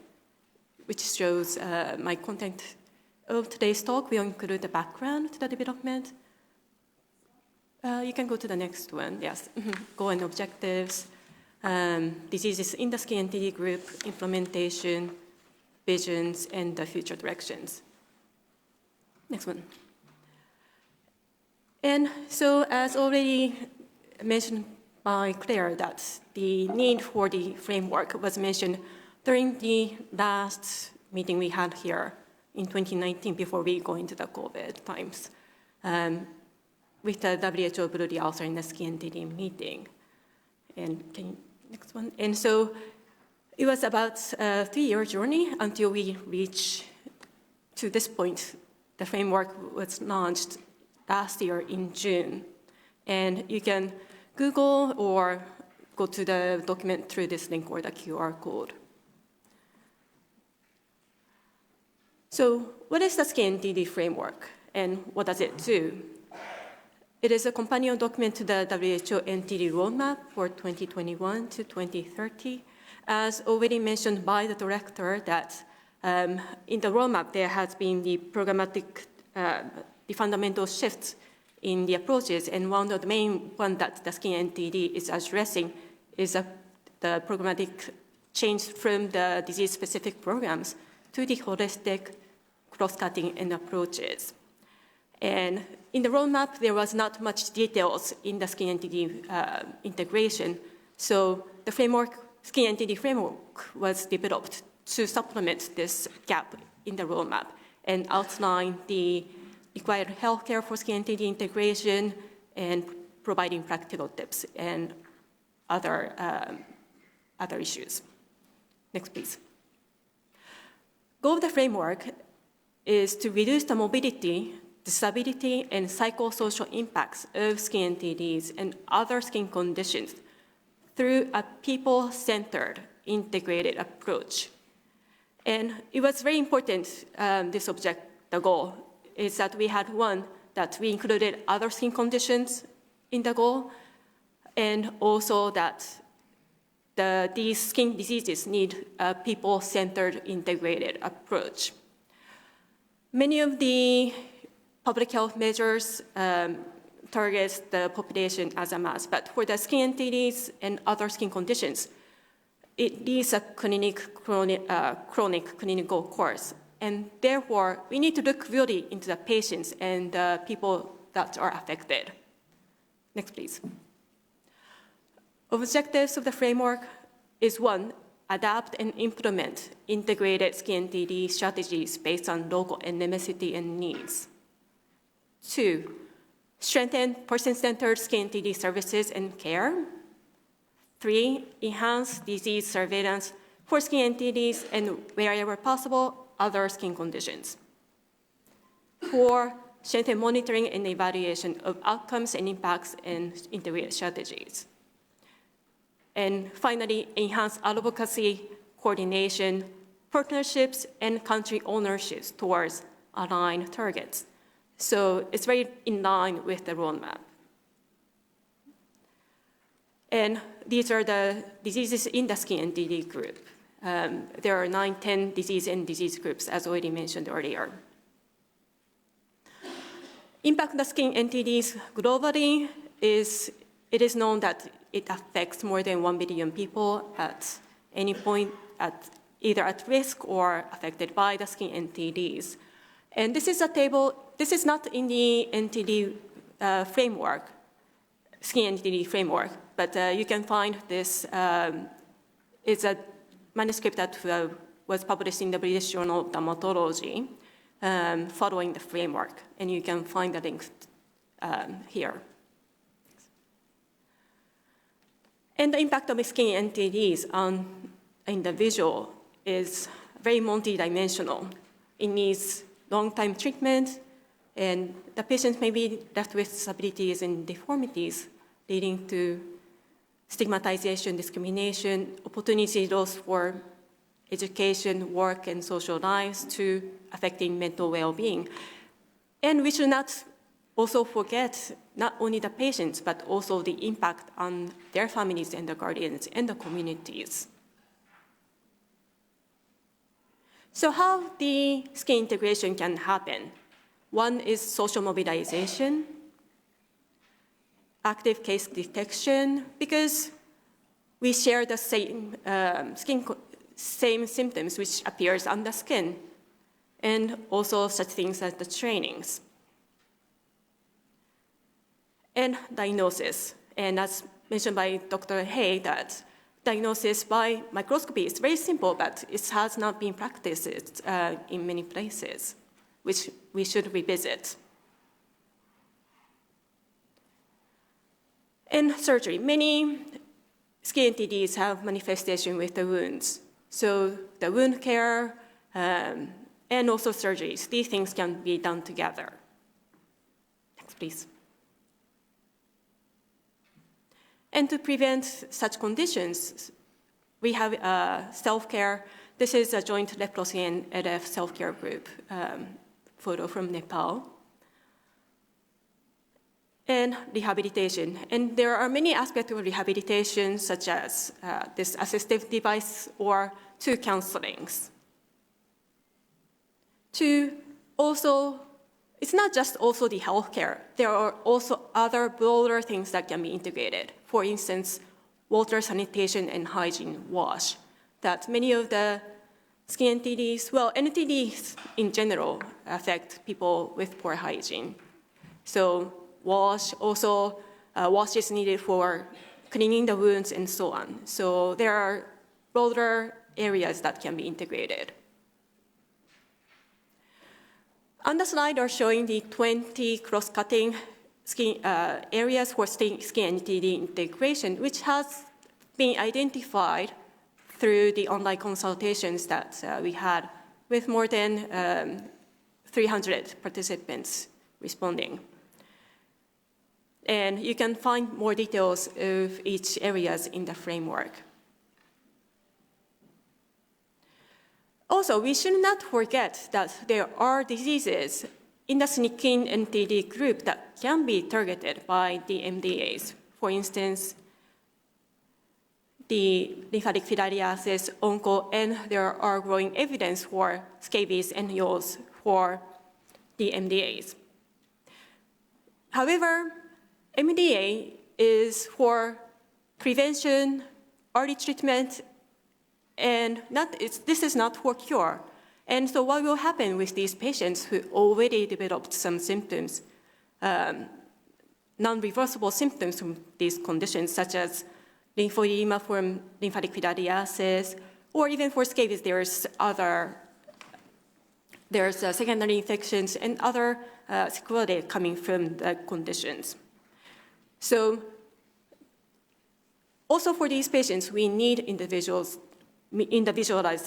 which shows my content of today's talk. We will include the background to the development. You can go to the next one, yes. Goal and objectives, diseases in the skin NTD group, implementation, visions, and the future directions. Next one. And so, as already mentioned by Claire, that the need for the framework was mentioned during the last meeting we had here in 2019 before we go into the COVID times. With the WHO Blue Author in the skin NTD meeting. And next one. And so it was about a 3-year journey until we reached to this point. The framework was launched last year in June. And you can Google or go to the document through this link or the QR code. So what is the skin NTD framework and what does it do? It is a companion document to the WHO NTD roadmap for 2021 to 2030. As already mentioned by the director, that in the roadmap there has been the programmatic, the fundamental shifts in the approaches, and one of the main ones that the skin NTD is addressing is the programmatic change from the disease-specific programs to the holistic cross-cutting and approaches. And in the roadmap, there was not much details in the skin NTD integration. So the framework, skin NTD framework was developed to supplement this gap in the roadmap and outline the required healthcare for skin NTD integration and providing practical tips and other issues. Next, please. Goal of the framework is to reduce the mobility, disability, and psychosocial impacts of skin NTDs and other skin conditions through a people-centered, integrated approach. And it was very important, this object, the goal, is that we had one, that we included other skin conditions in the goal, and also that these skin diseases need a people-centered, integrated approach. Many of the public health measures targets the population as a mass, but for the skin NTDs and other skin conditions, it needs a chronic clinical course. And therefore, we need to look really into the patients and the people that are affected. Next, please. Objectives of the framework is 1, adapt and implement integrated skin NTD strategies based on local endemicity and needs. 2, strengthen person-centered skin NTD services and care. 3, enhance disease surveillance for skin NTDs and, wherever possible, other skin conditions. 4, strengthen monitoring and evaluation of outcomes and impacts and integrated strategies. And finally, enhance advocacy, coordination, partnerships, and country ownerships towards aligned targets. So it's very in line with the roadmap. And these are the diseases in the skin NTD group. There are 9, 10 disease and disease groups, as already mentioned earlier. Impact of the skin NTDs globally is, it is known that it affects more than 1 billion people at any point, either at risk or affected by the skin NTDs. And this is a table, this is not in the NTD framework, skin NTD framework, but you can find this, it's a manuscript that was published in the British Journal of Dermatology following the framework, and you can find the link here. And the impact of skin NTDs on individual is very multidimensional. It needs long-time treatment, and the patient may be left with disabilities and deformities, leading to stigmatization, discrimination, opportunity loss for education, work, and social lives, to affecting mental well-being. And we should not also forget not only the patients, but also the impact on their families and the guardians and the communities. So how the skin integration can happen? One is social mobilization, active case detection, because we share the same same symptoms which appears on the skin, and also such things as the trainings. And diagnosis. And as mentioned by Dr. Hay, that diagnosis by microscopy is very simple, but it has not been practiced in many places, which we should revisit. In surgery, many skin NTDs have manifestation with the wounds. So the wound care and also surgeries, these things can be done together. Next, please. And to prevent such conditions, we have self-care. This is a joint leprosy and LF self-care group photo from Nepal. And rehabilitation. And there are many aspects of rehabilitation, such as this assistive device or two counselings. It's not just also the healthcare. There are also other broader things that can be integrated. For instance, water sanitation and hygiene wash. That many of the skin NTDs, well, NTDs in general affect people with poor hygiene. So wash, also wash is needed for cleaning the wounds and so on. So there are broader areas that can be integrated. On the slide are showing the 20 cross-cutting skin areas for skin NTD integration, which has been identified through the online consultations that we had with more than 300 participants responding. And you can find more details of each areas in the framework. Also, we should not forget that there are diseases in the skin NTD group that can be targeted by the MDAs. For instance, the lymphatic filariasis, onco, and there are growing evidence for scabies and yaws for the MDAs. However, MDA is for prevention, early treatment, and this is not for cure. And so what will happen with these patients who already developed some symptoms, non-reversible symptoms from these conditions, such as lymphoedema from lymphatic filariasis, or even for scabies, there's secondary infections and other sequelae coming from the conditions. So also for these patients, we need individualized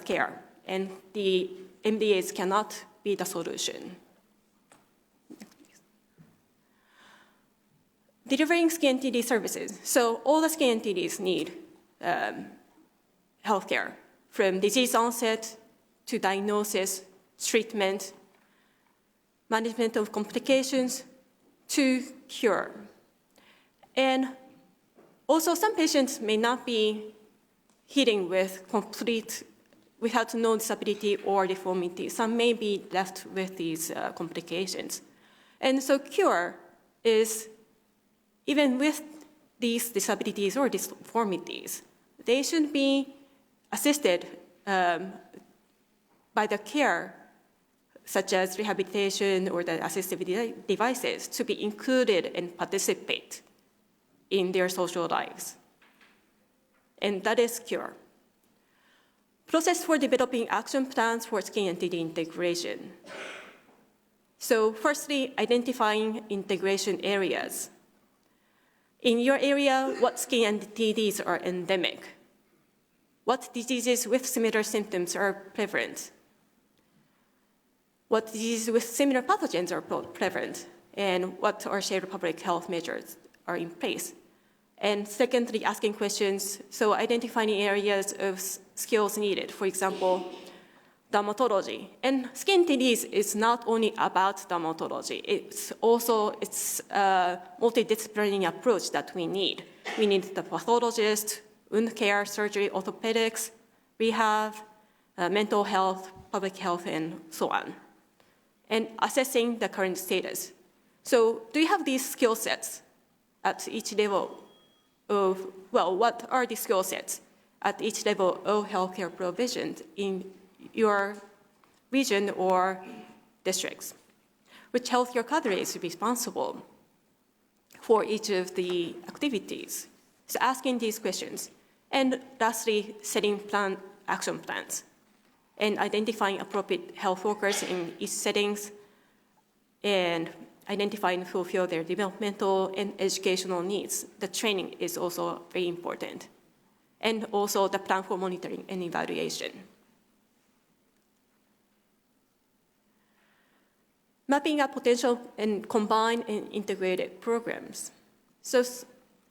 care, and the MDAs cannot be the solution. Delivering skin NTD services. So all the skin NTDs need healthcare, from disease onset to diagnosis, treatment, management of complications, to cure. And also some patients may not be hitting without no disability or deformity. Some may be left with these complications. And so cure is, even with these disabilities or deformities, they should be assisted by the care, such as rehabilitation or the assistive devices, to be included and participate in their social lives. And that is cure. Process for developing action plans for skin NTD integration. So firstly, identifying integration areas. In your area, what skin NTDs are endemic? What diseases with similar symptoms are prevalent? What diseases with similar pathogens are prevalent? And what are shared public health measures are in place? And secondly, asking questions, so identifying areas of skills needed. For example, dermatology. And skin NTDs is not only about dermatology, it's also a multidisciplinary approach that we need. We need the pathologist, wound care, surgery, orthopedics, rehab, mental health, public health, and so on. And assessing the current status. So do you have these skill sets at each level of, well, what are the skill sets at each level of healthcare provision in your region or districts? Which healthcare cadre is responsible for each of the activities? So asking these questions. And lastly, setting action plans and identifying appropriate health workers in each settings and identifying who fulfill their developmental and educational needs. The training is also very important. And also the plan for monitoring and evaluation. Mapping out potential and combined and integrated programs. So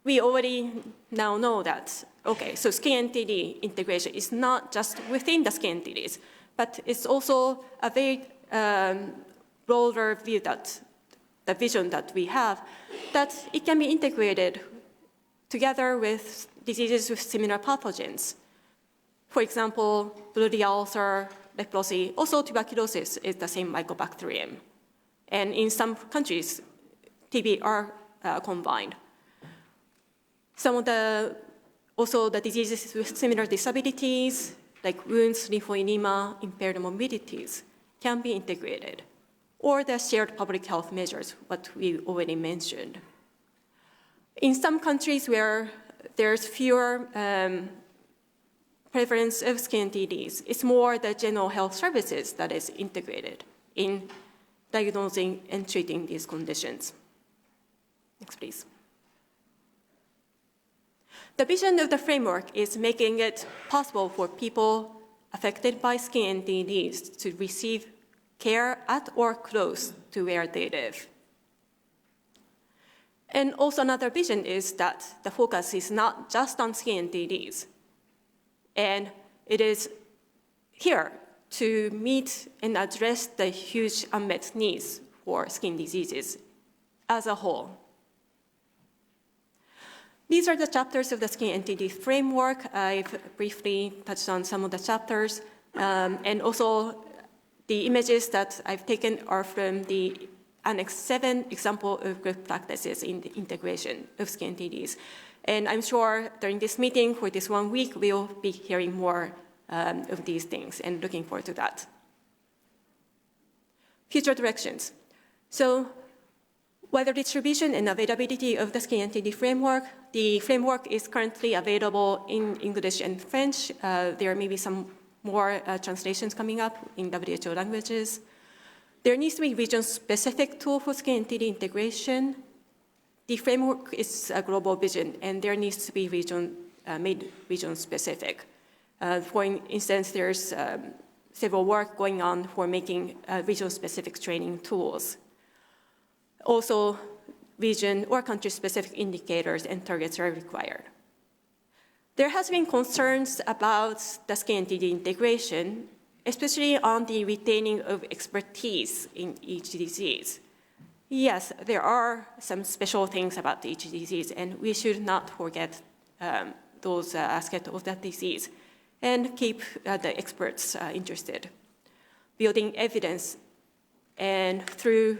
we already now know that, okay, so skin NTD integration is not just within the skin NTDs, but it's also a very broader view that the vision that we have, that it can be integrated together with diseases with similar pathogens. For example, bloody ulcer, leprosy, also tuberculosis is the same mycobacterium. And in some countries, TB are combined. Some of also the diseases with similar disabilities, like wounds, lymphoedema, impaired mobilities, can be integrated. Or the shared public health measures, what we already mentioned. In some countries where there's fewer prevalence of skin NTDs, it's more the general health services that is integrated in diagnosing and treating these conditions. Next, please. The vision of the framework is making it possible for people affected by skin NTDs to receive care at or close to where they live. And also another vision is that the focus is not just on skin NTDs. And it is here to meet and address the huge unmet needs for skin diseases as a whole. These are the chapters of the skin NTD framework. I've briefly touched on some of the chapters. And also the images that I've taken are from the Annex 7 example of good practices in the integration of skin NTDs. And I'm sure during this meeting for this 1 week, we'll be hearing more of these things and looking forward to that. Future directions. So while the distribution and availability of the skin NTD framework, the framework is currently available in English and French. There may be some more translations coming up in WHO languages. There needs to be region-specific tool for skin NTD integration. The framework is a global vision, and there needs to be made region-specific. For instance, there's several work going on for making region-specific training tools. Also, region or country-specific indicators and targets are required. There has been concerns about the skin NTD integration, especially on the retaining of expertise in each disease. Yes, there are some special things about each disease, and we should not forget those aspects of that disease and keep the experts interested. Building evidence and through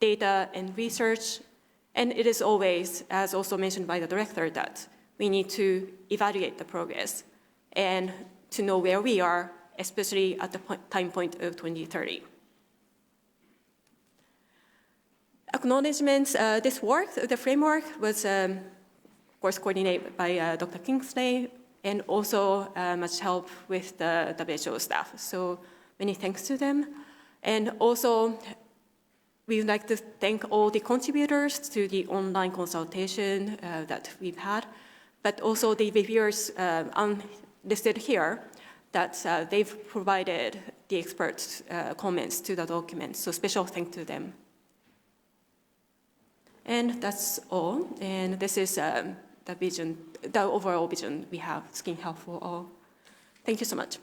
data and research, and it is always, as also mentioned by the director, that we need to evaluate the progress and to know where we are, especially at the time point of 2030. Acknowledgements, this work, the framework was, of course, coordinated by Dr. Kingsley, and also much help with the WHO staff. So many thanks to them. And also, we would like to thank all the contributors to the online consultation that we've had, but also the reviewers listed here that they've provided the experts' comments to the document. So special thanks to them. And that's all. And this is the vision, the overall vision we have, skin health for all. Thank you so much.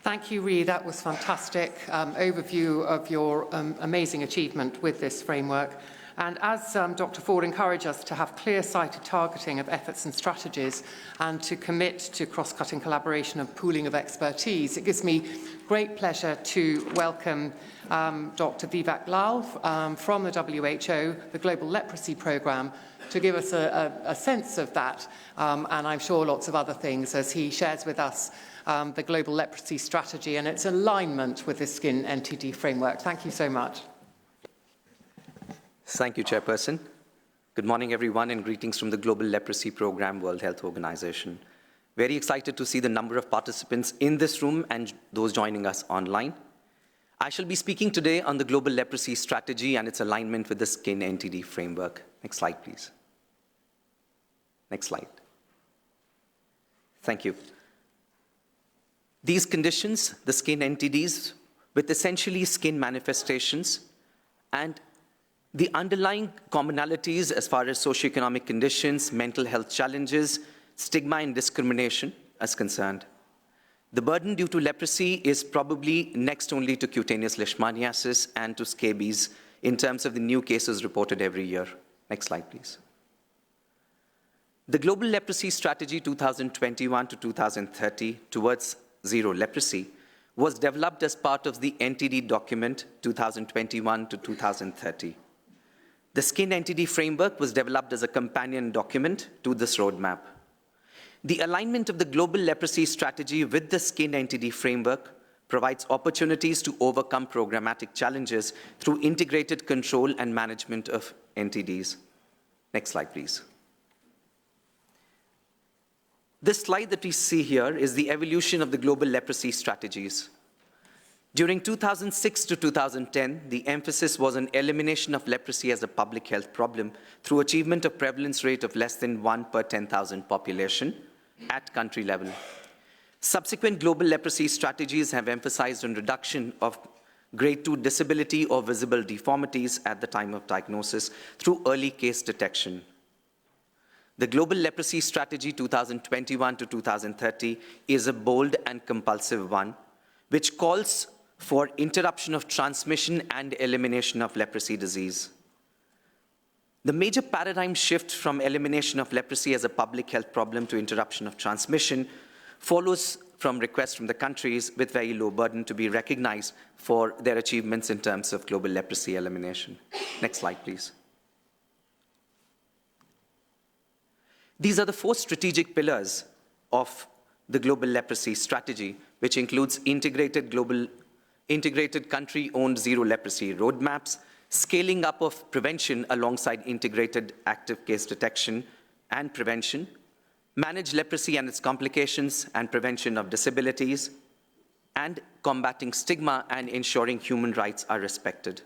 Thank you, Ree. That was fantastic overview of your amazing achievement with this framework. And as Dr. Ford encouraged us to have clear-sighted targeting of efforts and strategies and to commit to cross-cutting collaboration and pooling of expertise, it gives me great pleasure to welcome Dr. Vivek Lal from the WHO, the Global Leprosy Programme, to give us a sense of that, and I'm sure lots of other things, as he shares with us the Global Leprosy Strategy and its alignment with the Skin NTD framework. Thank you so much. Thank you, Chairperson. Good morning, everyone, and greetings from the Global Leprosy Program, World Health Organization. Very excited to see the number of participants in this room and those joining us online. I shall be speaking today on the Global Leprosy Strategy and its alignment with the Skin NTD framework. Next slide, please. Next slide. Thank you. These conditions, the skin NTDs, with essentially skin manifestations and the underlying commonalities as far as socioeconomic conditions, mental health challenges, stigma and discrimination is concerned. The burden due to leprosy is probably next only to cutaneous leishmaniasis and to scabies in terms of the new cases reported every year. Next slide, please. The Global Leprosy Strategy 2021 to 2030 towards zero leprosy was developed as part of the NTD document 2021 to 2030. The Skin NTD framework was developed as a companion document to this roadmap. The alignment of the Global Leprosy Strategy with the Skin NTD framework provides opportunities to overcome programmatic challenges through integrated control and management of NTDs. Next slide, please. This slide that we see here is the evolution of the global leprosy strategies. During 2006 to 2010, the emphasis was on elimination of leprosy as a public health problem through achievement of prevalence rate of less than 1 per 10,000 population at country level. Subsequent global leprosy strategies have emphasized on reduction of grade 2 disability or visible deformities at the time of diagnosis through early case detection. The Global Leprosy Strategy 2021 to 2030 is a bold and compulsive one, which calls for interruption of transmission and elimination of leprosy disease. The major paradigm shift from elimination of leprosy as a public health problem to interruption of transmission follows from requests from the countries with very low burden to be recognized for their achievements in terms of global leprosy elimination. Next slide, please. These are the 4 strategic pillars of the Global Leprosy Strategy, which includes integrated country-owned zero leprosy roadmaps, scaling up of prevention alongside integrated active case detection and prevention, manage leprosy and its complications and prevention of disabilities, and combating stigma and ensuring human rights are respected.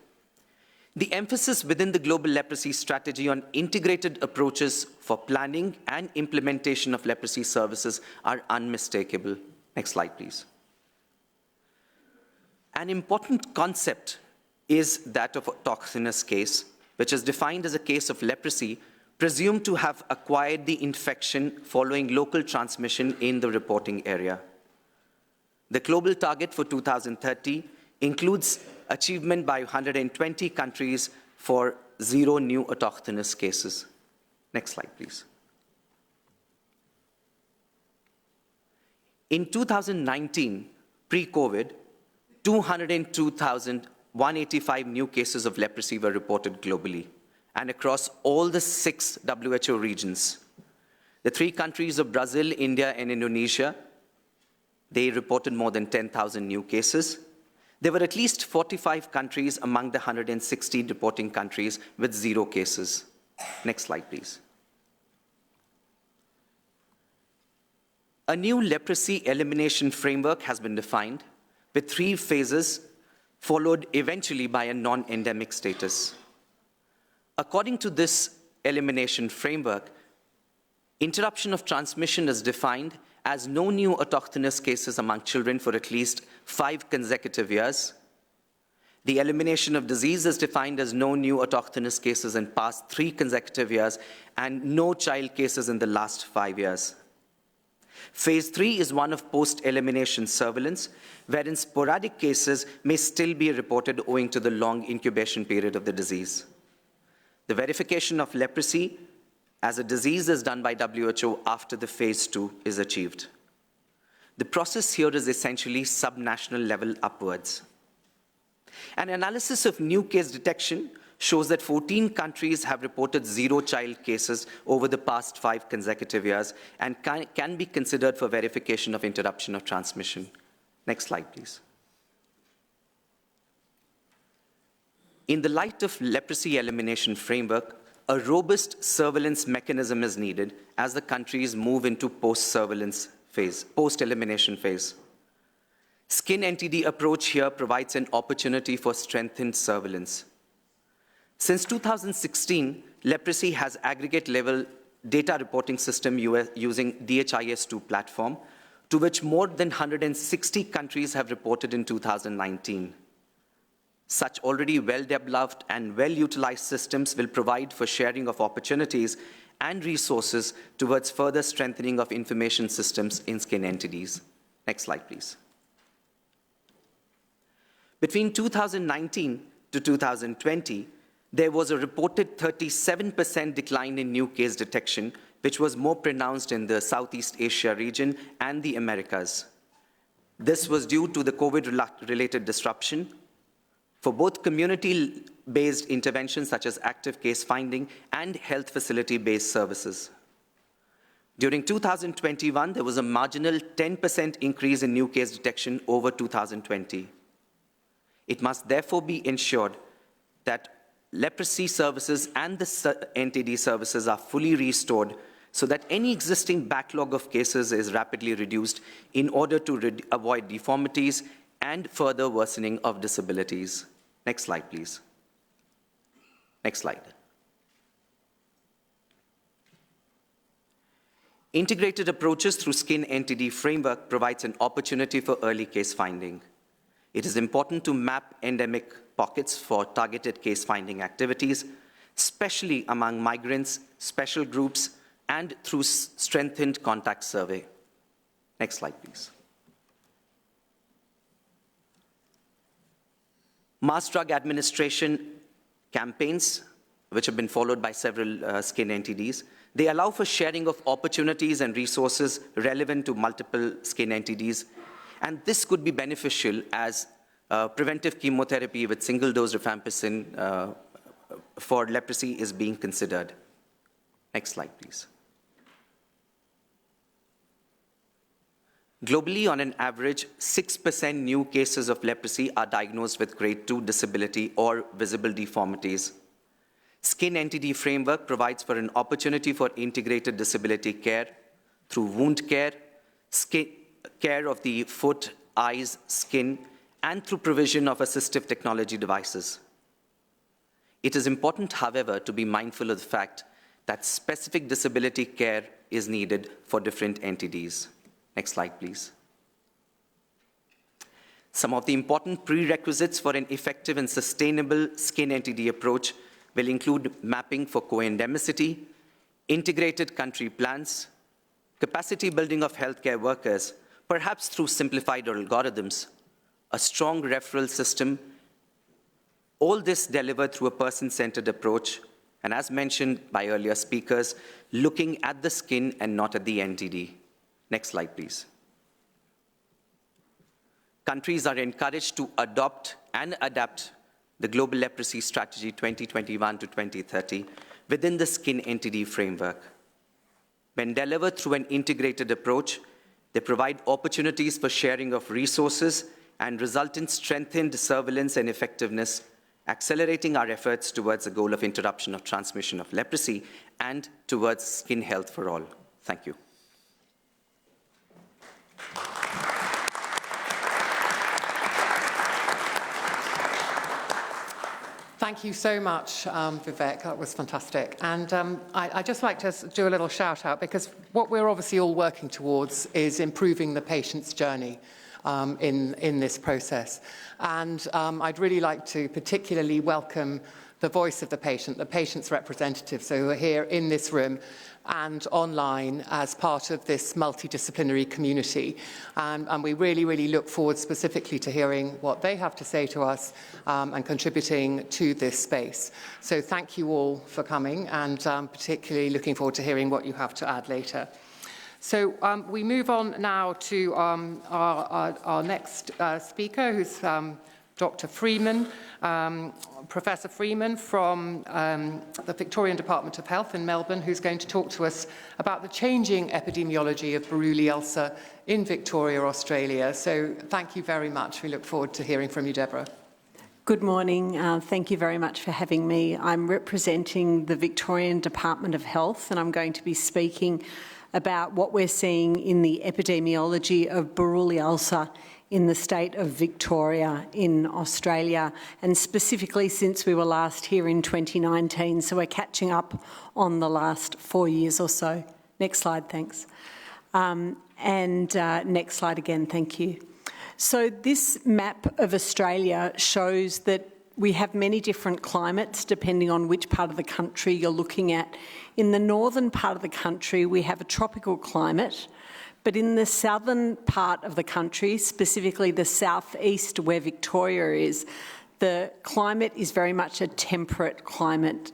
The emphasis within the Global Leprosy Strategy on integrated approaches for planning and implementation of leprosy services are unmistakable. Next slide, please. An important concept is that of autochthonous case, which is defined as a case of leprosy presumed to have acquired the infection following local transmission in the reporting area. The global target for 2030 includes achievement by 120 countries for zero new autochthonous cases. Next slide, please. In 2019, pre-COVID, 202,185 new cases of leprosy were reported globally and across all the 6 WHO regions. The 3 countries of Brazil, India, and Indonesia, they reported more than 10,000 new cases. There were at least 45 countries among the 160 reporting countries with 0 cases. Next slide, please. A new leprosy elimination framework has been defined with 3 phases, followed eventually by a non-endemic status. According to this elimination framework, interruption of transmission is defined as no new autochthonous cases among children for at least 5 consecutive years. The elimination of disease is defined as no new autochthonous cases in past 3 consecutive years and no child cases in the last 5 years. Phase 3 is one of post-elimination surveillance, wherein sporadic cases may still be reported owing to the long incubation period of the disease. The verification of leprosy as a disease is done by WHO after the phase 2 is achieved. The process here is essentially subnational level upwards. An analysis of new case detection shows that 14 countries have reported 0 child cases over the past 5 consecutive years and can be considered for verification of interruption of transmission. Next slide, please. In the light of leprosy elimination framework, a robust surveillance mechanism is needed as the countries move into post-surveillance phase, post-elimination phase. Skin NTD approach here provides an opportunity for strengthened surveillance. Since 2016, leprosy has aggregate-level data reporting system using DHIS2 platform, to which more than 160 countries have reported in 2019. Such already well-developed and well-utilized systems will provide for sharing of opportunities and resources towards further strengthening of information systems in skin entities. Next slide, please. Between 2019 to 2020, there was a reported 37% decline in new case detection, which was more pronounced in the Southeast Asia region and the Americas. This was due to the COVID-related disruption for both community-based interventions such as active case finding and health facility-based services. During 2021, there was a marginal 10% increase in new case detection over 2020. It must therefore be ensured that leprosy services and the NTD services are fully restored so that any existing backlog of cases is rapidly reduced in order to avoid deformities and further worsening of disabilities. Next slide, please. Next slide. Integrated approaches through skin NTD framework provides an opportunity for early case finding. It is important to map endemic pockets for targeted case finding activities, especially among migrants, special groups, and through strengthened contact survey. Next slide, please. Mass drug administration campaigns, which have been followed by several skin NTDs, they allow for sharing of opportunities and resources relevant to multiple skin NTDs, and this could be beneficial as preventive chemotherapy with single-dose rifampicin for leprosy is being considered. Next slide, please. Globally, on an average, 6% new cases of leprosy are diagnosed with grade 2 disability or visible deformities. Skin NTD framework provides for an opportunity for integrated disability care through wound care, care of the foot, eyes, skin, and through provision of assistive technology devices. It is important, however, to be mindful of the fact that specific disability care is needed for different entities. Next slide, please. Some of the important prerequisites for an effective and sustainable skin NTD approach will include mapping for co-endemicity, integrated country plans, capacity building of healthcare workers, perhaps through simplified algorithms, a strong referral system, all this delivered through a person-centered approach, and as mentioned by earlier speakers, looking at the skin and not at the NTD. Next slide, please. Countries are encouraged to adopt and adapt the Global Leprosy Strategy 2021 to 2030 within the skin NTD framework. When delivered through an integrated approach, they provide opportunities for sharing of resources and result in strengthened surveillance and effectiveness, accelerating our efforts towards the goal of interruption of transmission of leprosy and towards skin health for all. Thank you. Thank you so much, Vivek. That was fantastic. And I'd just like to do a little shout out because what we're obviously all working towards is improving the patient's journey in this process. And I'd really like to particularly welcome the voice of the patient's representatives. So who are here in this room and online as part of this multidisciplinary community. And we really, really look forward specifically to hearing what they have to say to us and contributing to this space. So thank you all for coming, and particularly looking forward to hearing what you have to add later. So we move on now to our next speaker, who's Dr. Freeman, Professor Freeman from the Victorian Department of Health in Melbourne, who's going to talk to us about the changing epidemiology of Buruli ulcer in Victoria, Australia. So thank you very much. We look forward to hearing from you, Deborah. Good morning. Thank you very much for having me. I'm representing the Victorian Department of Health, and I'm going to be speaking about what we're seeing in the epidemiology of Buruli ulcer in the state of Victoria in Australia, and specifically since we were last here in 2019, so we're catching up on the last 4 years or so. Next slide, thanks. Next slide again, thank you. So this map of Australia shows that we have many different climates depending on which part of the country you're looking at. In the northern part of the country, we have a tropical climate, but in the southern part of the country, specifically the southeast where Victoria is, the climate is very much a temperate climate.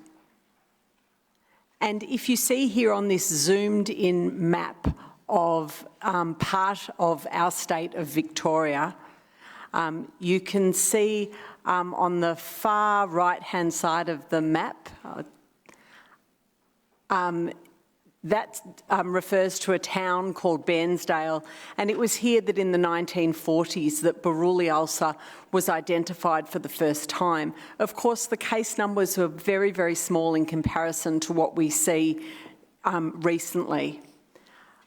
And if you see here on this zoomed in map of part of our state of Victoria, you can see on the far right-hand side of the map, that refers to a town called Bairnsdale, and it was here that in the 1940s that Buruli ulcer was identified for the first time. Of course, the case numbers were very, very small in comparison to what we see recently.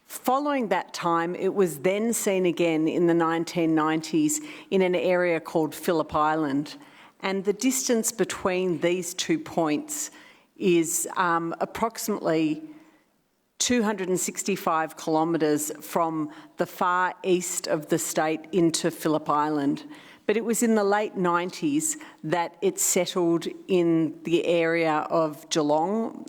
Following that time, it was then seen again in the 1990s in an area called Phillip Island, and the distance between these 2 points is approximately 265 kilometres from the far east of the state into Phillip Island. But it was in the late 90s that it settled in the area of Geelong,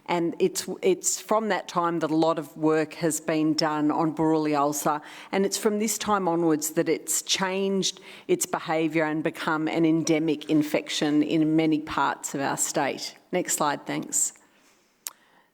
and it's from that time that a lot of work has been done on Buruli ulcer, and it's from this time onwards that it's changed its behaviour and become an endemic infection in many parts of our state. Next slide, thanks.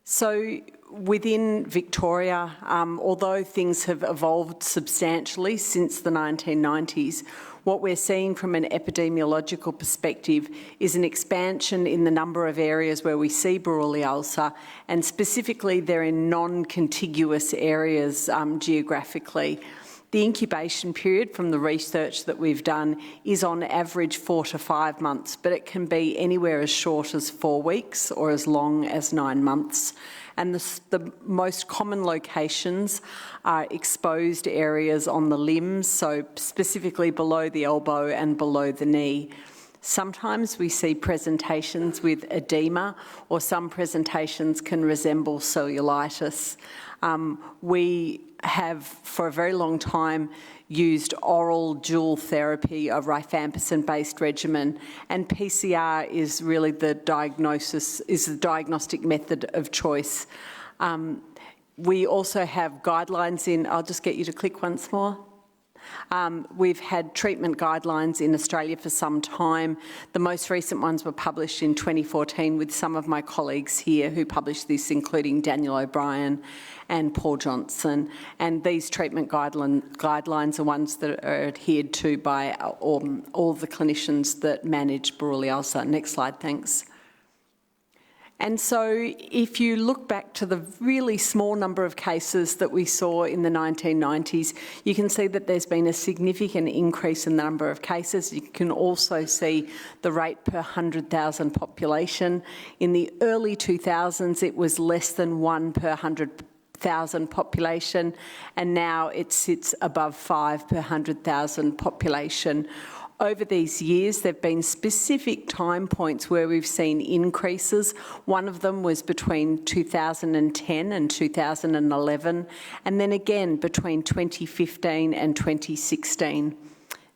So within Victoria, although things have evolved substantially since the 1990s, what we're seeing from an epidemiological perspective is an expansion in the number of areas where we see Buruli ulcer, and specifically they're in non-contiguous areas geographically. The incubation period from the research that we've done is on average 4 to 5 months, but it can be anywhere as short as 4 weeks or as long as 9 months. And the most common locations are exposed areas on the limbs, so specifically below the elbow and below the knee. Sometimes we see presentations with edema, or some presentations can resemble cellulitis. We have, for a very long time, used oral dual therapy, a rifampicin-based regimen, and PCR is really the diagnostic method of choice. We also have guidelines in, I'll just get you to click once more. We've had treatment guidelines in Australia for some time. The most recent ones were published in 2014 with some of my colleagues here who published this, including Daniel O'Brien and Paul Johnson. And these treatment guidelines are ones that are adhered to by all the clinicians that manage Buruli ulcer. Next slide, thanks. And so if you look back to the really small number of cases that we saw in the 1990s, you can see that there's been a significant increase in the number of cases. You can also see the rate per 100,000 population. In the early 2000s, it was less than 1 per 100,000 population, and now it sits above 5 per 100,000 population. Over these years, there have been specific time points where we've seen increases. One of them was between 2010 and 2011, and then again between 2015 and 2016.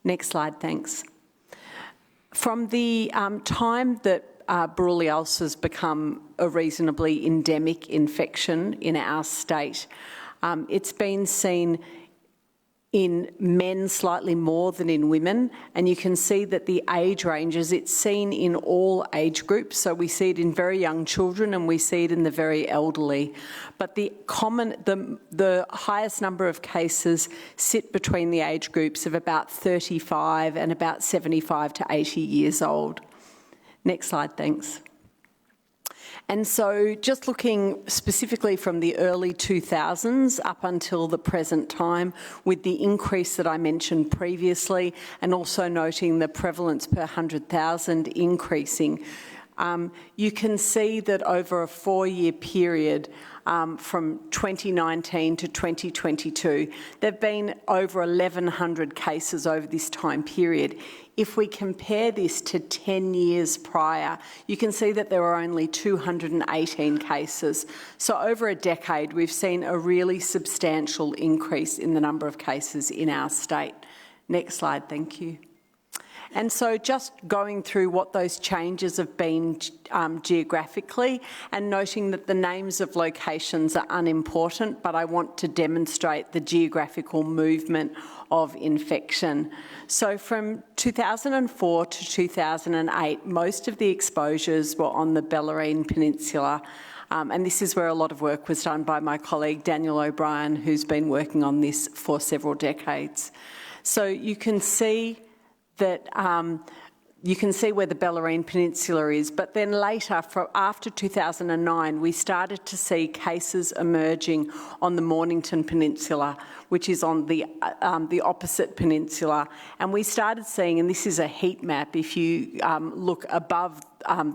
Next slide, thanks. From the time that Buruli ulcers become a reasonably endemic infection in our state. It's been seen in men slightly more than in women, and you can see that the age ranges, it's seen in all age groups. So we see it in very young children and we see it in the very elderly. But the highest number of cases sit between the age groups of about 35 and about 75 to 80 years old. Next slide, thanks. And so just looking specifically from the early 2000s up until the present time, with the increase that I mentioned previously, and also noting the prevalence per 100,000 increasing, you can see that over a 4-year period, from 2019 to 2022, there have been over 1,100 cases over this time period. If we compare this to 10 years prior, you can see that there were only 218 cases. So over a decade, we've seen a really substantial increase in the number of cases in our state. Next slide, thank you. And so just going through what those changes have been geographically, and noting that the names of locations are unimportant, but I want to demonstrate the geographical movement of infection. So from 2004 to 2008, most of the exposures were on the Bellarine Peninsula. And this is where a lot of work was done by my colleague Daniel O'Brien, who's been working on this for several decades. So you can see that you can see where the Bellarine Peninsula is, but then later, after 2009, we started to see cases emerging on the Mornington Peninsula, which is on the opposite peninsula. And we started seeing, and this is a heat map, if you look above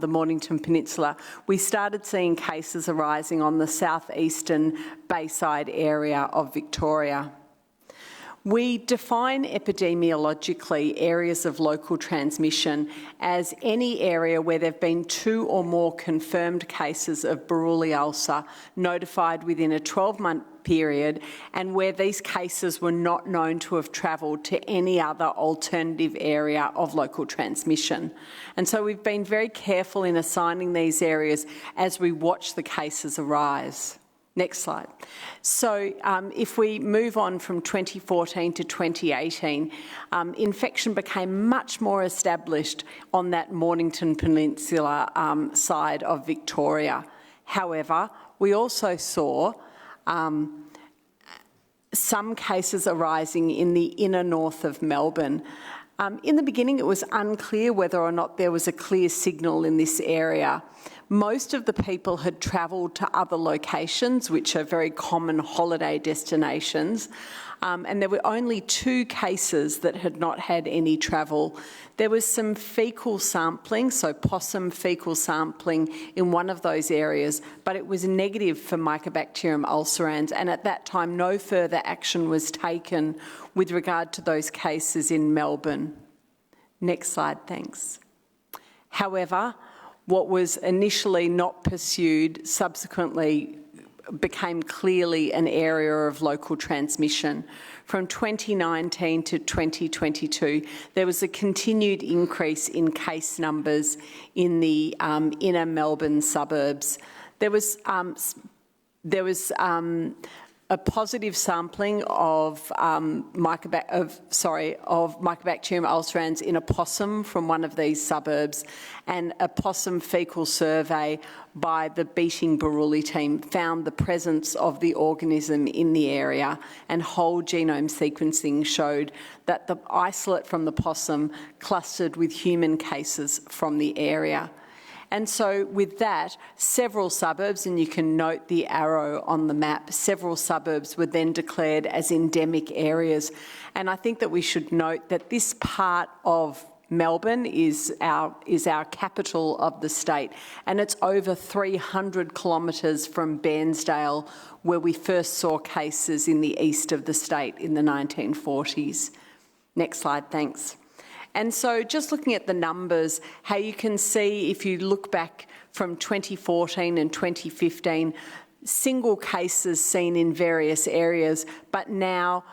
the Mornington Peninsula, we started seeing cases arising on the southeastern Bayside area of Victoria. We define epidemiologically areas of local transmission as any area where there have been 2 or more confirmed cases of Buruli ulcer notified within a 12-month period, and where these cases were not known to have travelled to any other alternative area of local transmission. And so we've been very careful in assigning these areas as we watch the cases arise. Next slide. So if we move on from 2014 to 2018, infection became much more established on that Mornington Peninsula side of Victoria. However, we also saw some cases arising in the inner north of Melbourne. In the beginning, it was unclear whether or not there was a clear signal in this area. Most of the people had travelled to other locations, which are very common holiday destinations, and there were only 2 cases that had not had any travel. There was some faecal sampling, so possum faecal sampling in one of those areas, but it was negative for Mycobacterium ulcerans, and at that time no further action was taken with regard to those cases in Melbourne. Next slide, thanks. However, what was initially not pursued subsequently became clearly an area of local transmission. From 2019 to 2022, there was a continued increase in case numbers in the inner Melbourne suburbs. There was a positive sampling of Mycobacterium ulcerans in a possum from one of these suburbs, and a possum faecal survey by the Beating Buruli team found the presence of the organism in the area, and whole genome sequencing showed that the isolate from the possum clustered with human cases from the area. And so with that, several suburbs, and you can note the arrow on the map, several suburbs were then declared as endemic areas. And I think that we should note that this part of Melbourne is our capital of the state, and it's over 300 kilometres from Bairnsdale, where we first saw cases in the east of the state in the 1940s. Next slide, thanks. And so just looking at the numbers, how you can see if you look back from 2014 and 2015, single cases seen in various areas, but now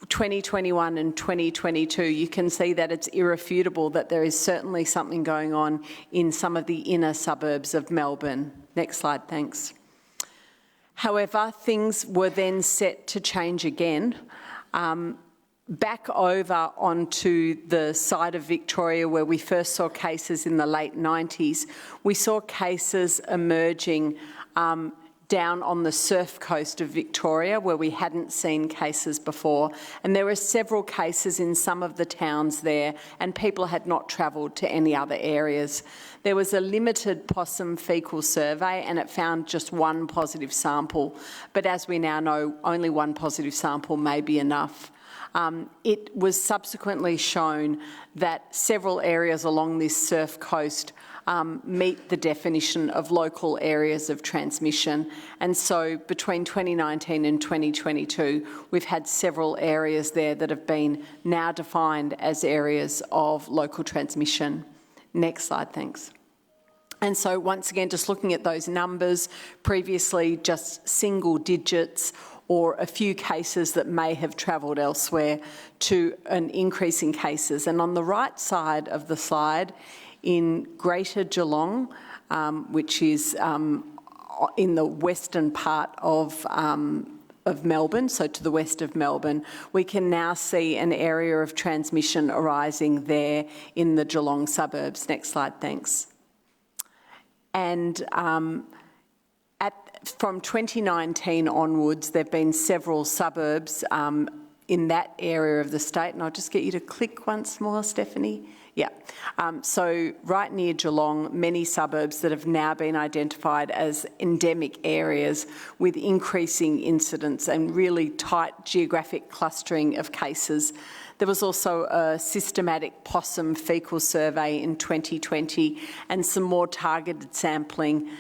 2021 and 2022, you can see that it's irrefutable that there is certainly something going on in some of the inner suburbs of Melbourne. Next slide, thanks. However, things were then set to change again. Back over onto the side of Victoria where we first saw cases in the late 90s, we saw cases emerging down on the surf coast of Victoria where we hadn't seen cases before. And there were several cases in some of the towns there and people had not travelled to any other areas. There was a limited possum fecal survey and it found just one positive sample. But as we now know, only one positive sample may be enough. It was subsequently shown that several areas along this surf coast meet the definition of local areas of transmission. And so between 2019 and 2022, we've had several areas there that have been now defined as areas of local transmission. Next slide, thanks. And so once again, just looking at those numbers, previously just single digits or a few cases that may have travelled elsewhere to an increase in cases. And on the right side of the slide, in Greater Geelong, which is in the western part of Melbourne, so to the west of Melbourne, we can now see an area of transmission arising there in the Geelong suburbs. Next slide, thanks. And from 2019 onwards, there have been several suburbs in that area of the state, and I'll just get you to click once more, Stephanie. Yeah, so right near Geelong, many suburbs that have now been identified as endemic areas with increasing incidence and really tight geographic clustering of cases. There was also a systematic possum fecal survey in 2020 and some more targeted sampling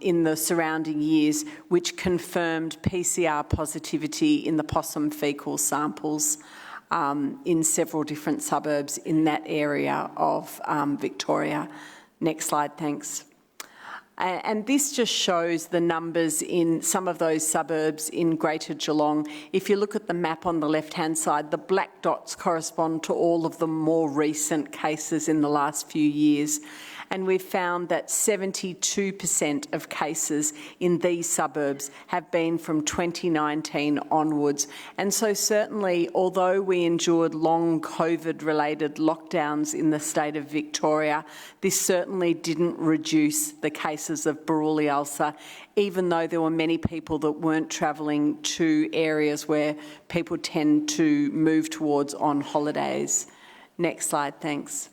in the surrounding years, which confirmed PCR positivity in the possum fecal samples in several different suburbs in that area of Victoria. Next slide, thanks. And this just shows the numbers in some of those suburbs in Greater Geelong. If you look at the map on the left-hand side, the black dots correspond to all of the more recent cases in the last few years. And we've found that 72% of cases in these suburbs have been from 2019 onwards. And so certainly, although we endured long COVID-related lockdowns in the state of Victoria, this certainly didn't reduce the cases of Buruli ulcer, even though there were many people that weren't travelling to areas where people tend to move towards on holidays. Next slide, thanks.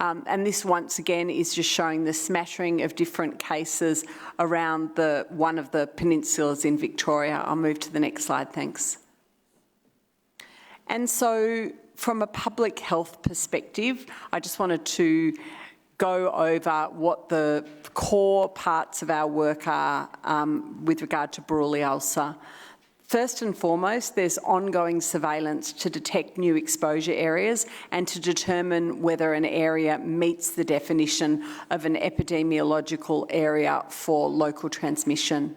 And this once again is just showing the smattering of different cases around one of the peninsulas in Victoria. I'll move to the next slide, thanks. And so from a public health perspective, I just wanted to go over what the core parts of our work are with regard to Buruli ulcer. First and foremost, there's ongoing surveillance to detect new exposure areas and to determine whether an area meets the definition of an epidemiological area for local transmission.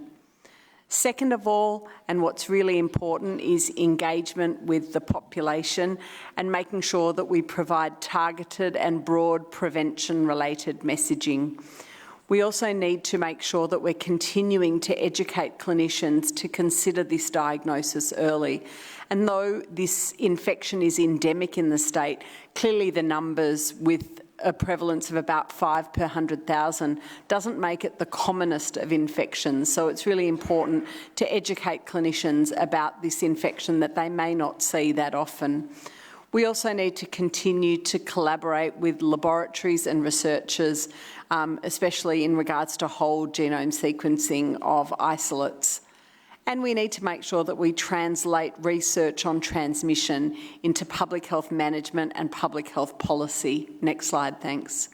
Second of all, and what's really important, is engagement with the population and making sure that we provide targeted and broad prevention-related messaging. We also need to make sure that we're continuing to educate clinicians to consider this diagnosis early. And though this infection is endemic in the state, clearly the numbers with a prevalence of about 5 per 100,000 doesn't make it the commonest of infections. So it's really important to educate clinicians about this infection that they may not see that often. We also need to continue to collaborate with laboratories and researchers, especially in regards to whole genome sequencing of isolates. And we need to make sure that we translate research on transmission into public health management and public health policy. Next slide, thanks.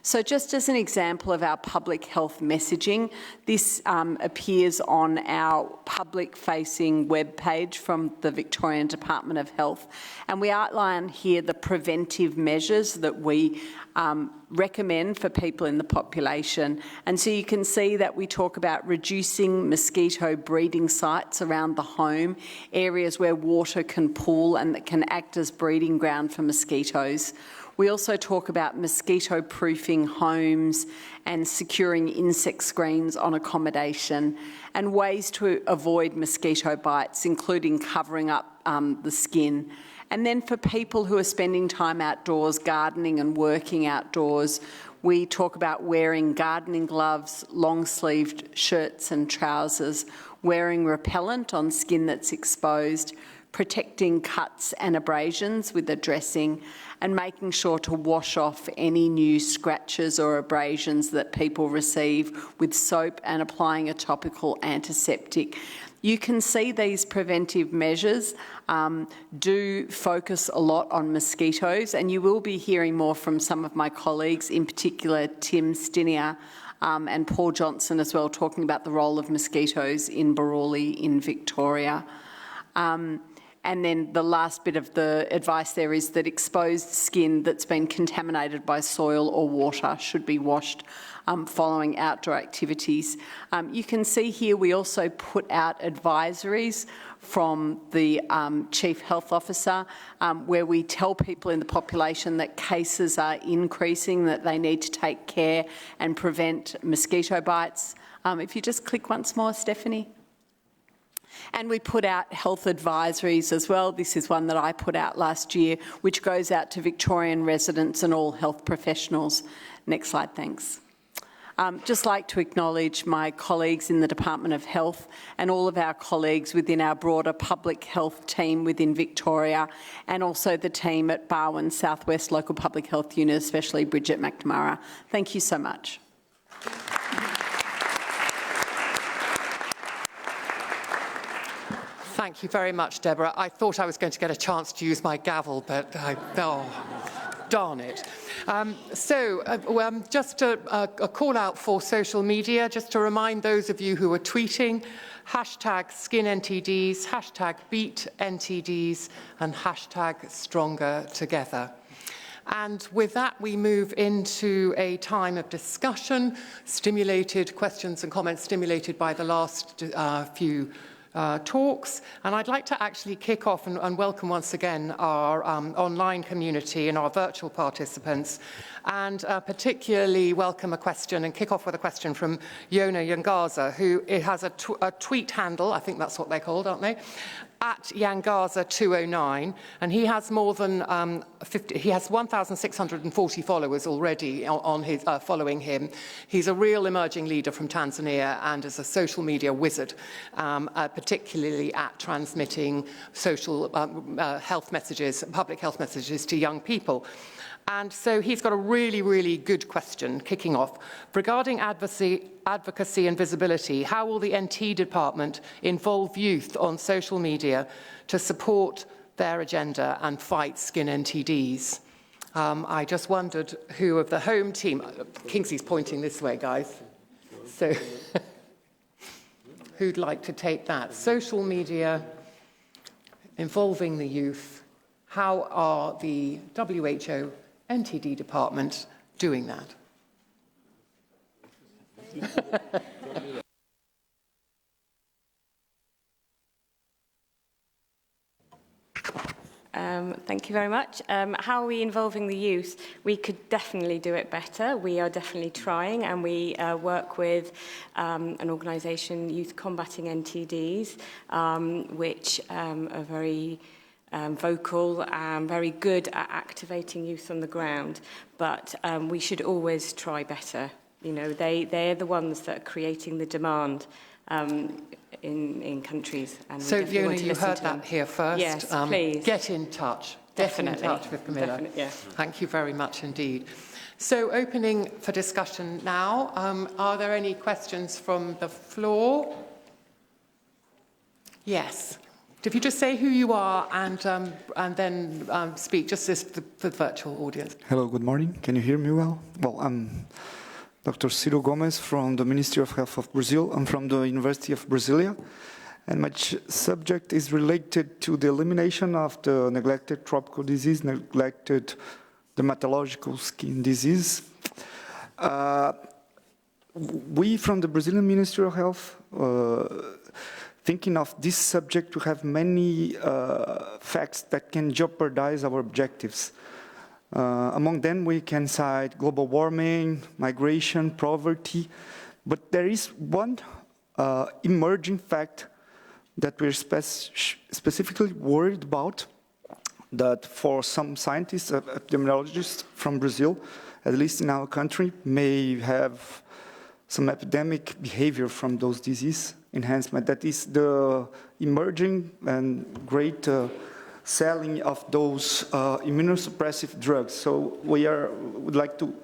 So just as an example of our public health messaging, this appears on our public-facing webpage from the Victorian Department of Health, and we outline here the preventive measures that we recommend for people in the population. And so you can see that we talk about reducing mosquito breeding sites around the home, areas where water can pool and that can act as breeding ground for mosquitoes. We also talk about mosquito-proofing homes and securing insect screens on accommodation and ways to avoid mosquito bites, including covering up the skin. And then for people who are spending time outdoors, gardening and working outdoors, we talk about wearing gardening gloves, long-sleeved shirts and trousers, wearing repellent on skin that's exposed, protecting cuts and abrasions with a dressing, and making sure to wash off any new scratches or abrasions that people receive with soap and applying a topical antiseptic. You can see these preventive measures do focus a lot on mosquitoes, and you will be hearing more from some of my colleagues, in particular Tim Stinier and Paul Johnson as well, talking about the role of mosquitoes in Barouli in Victoria. And then the last bit of the advice there is that exposed skin that's been contaminated by soil or water should be washed following outdoor activities. You can see here we also put out advisories from the Chief Health Officer where we tell people in the population that cases are increasing, that they need to take care and prevent mosquito bites. If you just click once more, Stephanie. And we put out health advisories as well. This is one that I put out last year, which goes out to Victorian residents and all health professionals. Next slide, thanks. Just like to acknowledge my colleagues in the Department of Health and all of our colleagues within our broader public health team within Victoria, and also the team at Barwon Southwest Local Public Health Unit, especially Bridget McNamara. Thank you so much. Thank you very much, Deborah. I thought I was going to get a chance to use my gavel, but oh, darn it. Just a call out for social media, just to remind those of you who are tweeting, hashtag SkinNTDs, hashtag BeatNTDs, and hashtag StrongerTogether. And with that, we move into a time of discussion, questions and comments stimulated by the last few talks, and I'd like to actually kick off and welcome once again our online community and our virtual participants, and particularly welcome a question and kick off with a question from Yona Yangaza, who has a tweet handle, I think that's what they're called, aren't they? At Yangaza209, and he has more than 1,640 followers already on his following him. He's a real emerging leader from Tanzania and is a social media wizard, particularly at transmitting social health messages, public health messages to young people. And so he's got a really, really good question kicking off. Regarding advocacy and visibility, how will the NT department involve youth on social media to support their agenda and fight skin NTDs? I just wondered who of the home team, Kingsley's pointing this way, guys. So who'd like to take that? Social media involving the youth. How are the WHO NTD department doing that? Thank you very much. How are we involving the youth? We could definitely do it better. We are definitely trying, and we work with an organisation, Youth Combating NTDs, which are very vocal and very good at activating youth on the ground. But we should always try better. You know, they're the ones that are creating the demand in countries. And so, Yona, you heard that here first. Yes, please. Get in touch. Definitely. Get in touch with Camilla. Yeah. Thank you very much indeed. So, opening for discussion now. Are there any questions from the floor? Yes. If you just say who you are and then speak, just this for the virtual audience. Hello, good morning. Can you hear me well? Well, I'm Dr. Ciro Gomes from the Ministry of Health of Brazil. I'm from the University of Brasilia. And my subject is related to the elimination of the neglected tropical disease, neglected dermatological skin disease. We from the Brazilian Ministry of Health, thinking of this subject, we have many facts that can jeopardize our objectives. Among them, we can cite global warming, migration, poverty, but there is one emerging fact that we're specifically worried about, that for some scientists, epidemiologists from Brazil, at least in our country, may have some epidemic behavior from those disease enhancement. That is the emerging and great selling of those immunosuppressive drugs. So we would like to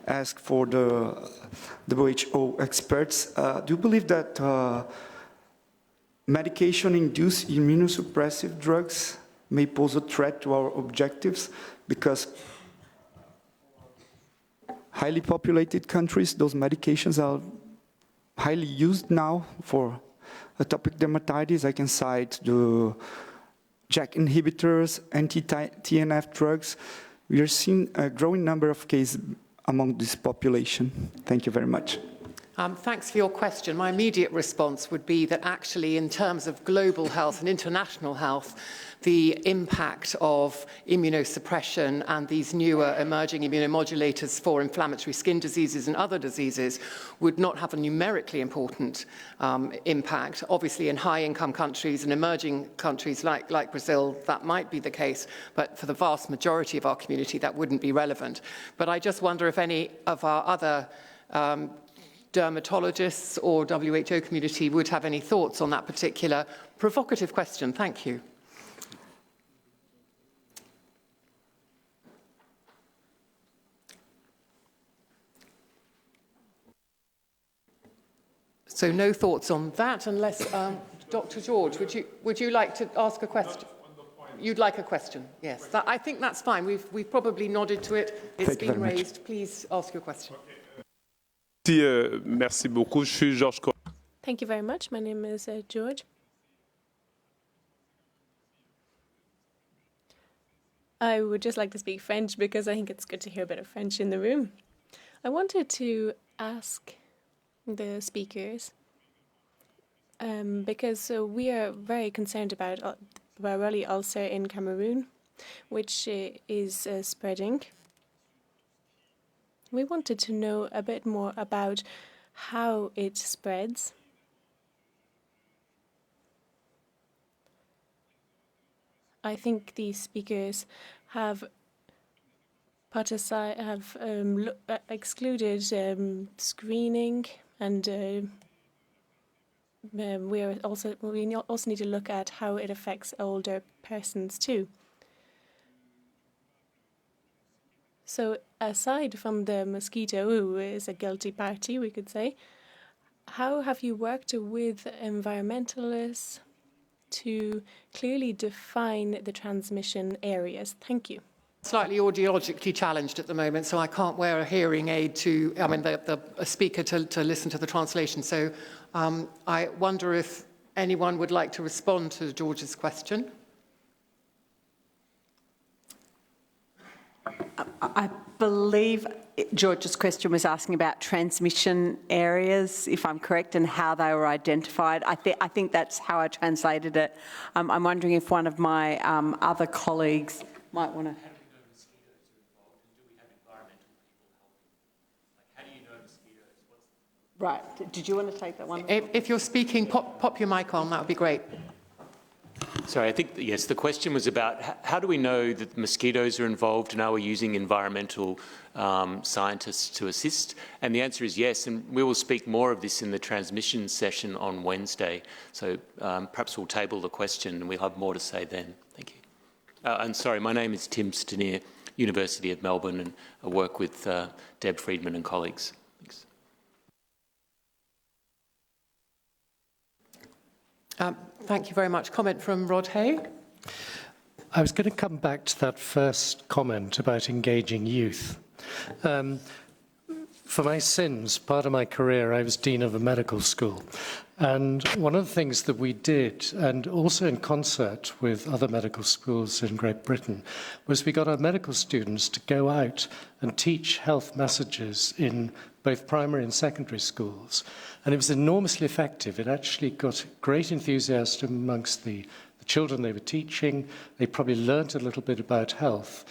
ask for the WHO experts, do you believe that medication-induced immunosuppressive drugs may pose a threat to our objectives? Because highly populated countries, those medications are highly used now for atopic dermatitis. I can cite the JAK inhibitors, anti-TNF drugs. We are seeing a growing number of cases among this population. Thank you very much. Thanks for your question. My immediate response would be that actually, in terms of global health and international health, the impact of immunosuppression and these newer emerging immunomodulators for inflammatory skin diseases and other diseases would not have a numerically important impact. Obviously, in high-income countries and emerging countries like Brazil, that might be the case, but for the vast majority of our community, that wouldn't be relevant. But I just wonder if any of our other dermatologists or WHO community would have any thoughts on that particular provocative question. Thank you. So no thoughts on that, unless Dr. George, would you like to ask a question? You'd like a question, yes. I think that's fine. We've probably nodded to it. It's been raised. Please ask your question. Merci beaucoup. Je suis Georges. Thank you very much. My name is George. I would just like to speak French because I think it's good to hear a bit of French in the room. I wanted to ask the speakers because we are very concerned about Baroli ulcer in Cameroon, which is spreading. We wanted to know a bit more about how it spreads. I think the speakers have excluded screening, and we also need to look at how it affects older persons too. So aside from the mosquito, who is a guilty party, we could say, how have you worked with environmentalists to clearly define the transmission areas? Thank you. Slightly audiologically challenged at the moment, so I can't wear a hearing aid a speaker to listen to the translation. So I wonder if anyone would like to respond to George's question. I believe George's question was asking about transmission areas, if I'm correct, and how they were identified. I think that's how I translated it. I'm wondering if one of my other colleagues might want to... Right. Did you want to take that one? If you're speaking, pop your mic on. That would be great. Sorry, I think, yes, the question was about how do we know that mosquitoes are involved and are we using environmental scientists to assist? And the answer is yes, and we will speak more of this in the transmission session on Wednesday. So perhaps we'll table the question and we'll have more to say then. Thank you. And sorry, my name is Tim Stenier, University of Melbourne, and I work with Deb Friedman and colleagues. Thanks. Thank you very much. Comment from Rod Hay. I was going to come back to that first comment about engaging youth. For my sins, part of my career, I was dean of a medical school. And one of the things that we did, and also in concert with other medical schools in Great Britain, was we got our medical students to go out and teach health messages in both primary and secondary schools. And it was enormously effective. It actually got great enthusiasm amongst the children they were teaching. They probably learned a little bit about health.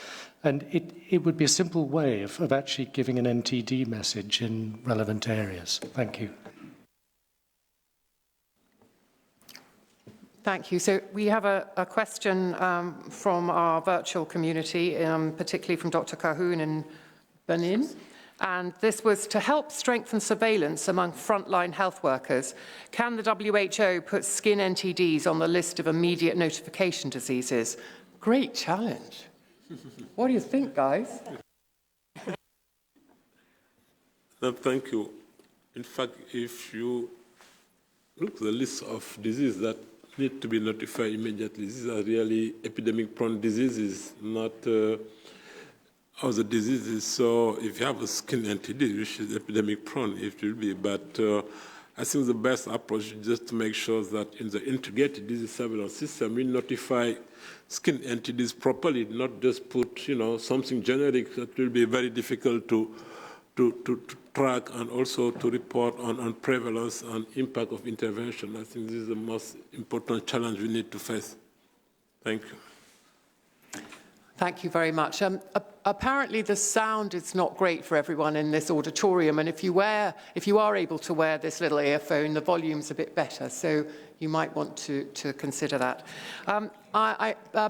And it would be a simple way of actually giving an NTD message in relevant areas. Thank you. Thank you. So we have a question from our virtual community, particularly from Dr. Cahoon in Benin. And this was to help strengthen surveillance among frontline health workers. Can the WHO put skin NTDs on the list of immediate notification diseases? Great challenge. What do you think, guys? Thank you. In fact, if you look at the list of diseases that need to be notified immediately, these are really epidemic-prone diseases, not other diseases. So if you have a skin NTD, which is epidemic-prone, it will be. But I think the best approach is just to make sure that in the integrated disease surveillance system, we notify skin NTDs properly, not just put, something generic that will be very difficult to track and also to report on prevalence and impact of intervention. I think this is the most important challenge we need to face. Thank you. Thank you very much. Apparently the sound is not great for everyone in this auditorium, and if you are able to wear this little earphone, the volume's a bit better, so you might want to consider that.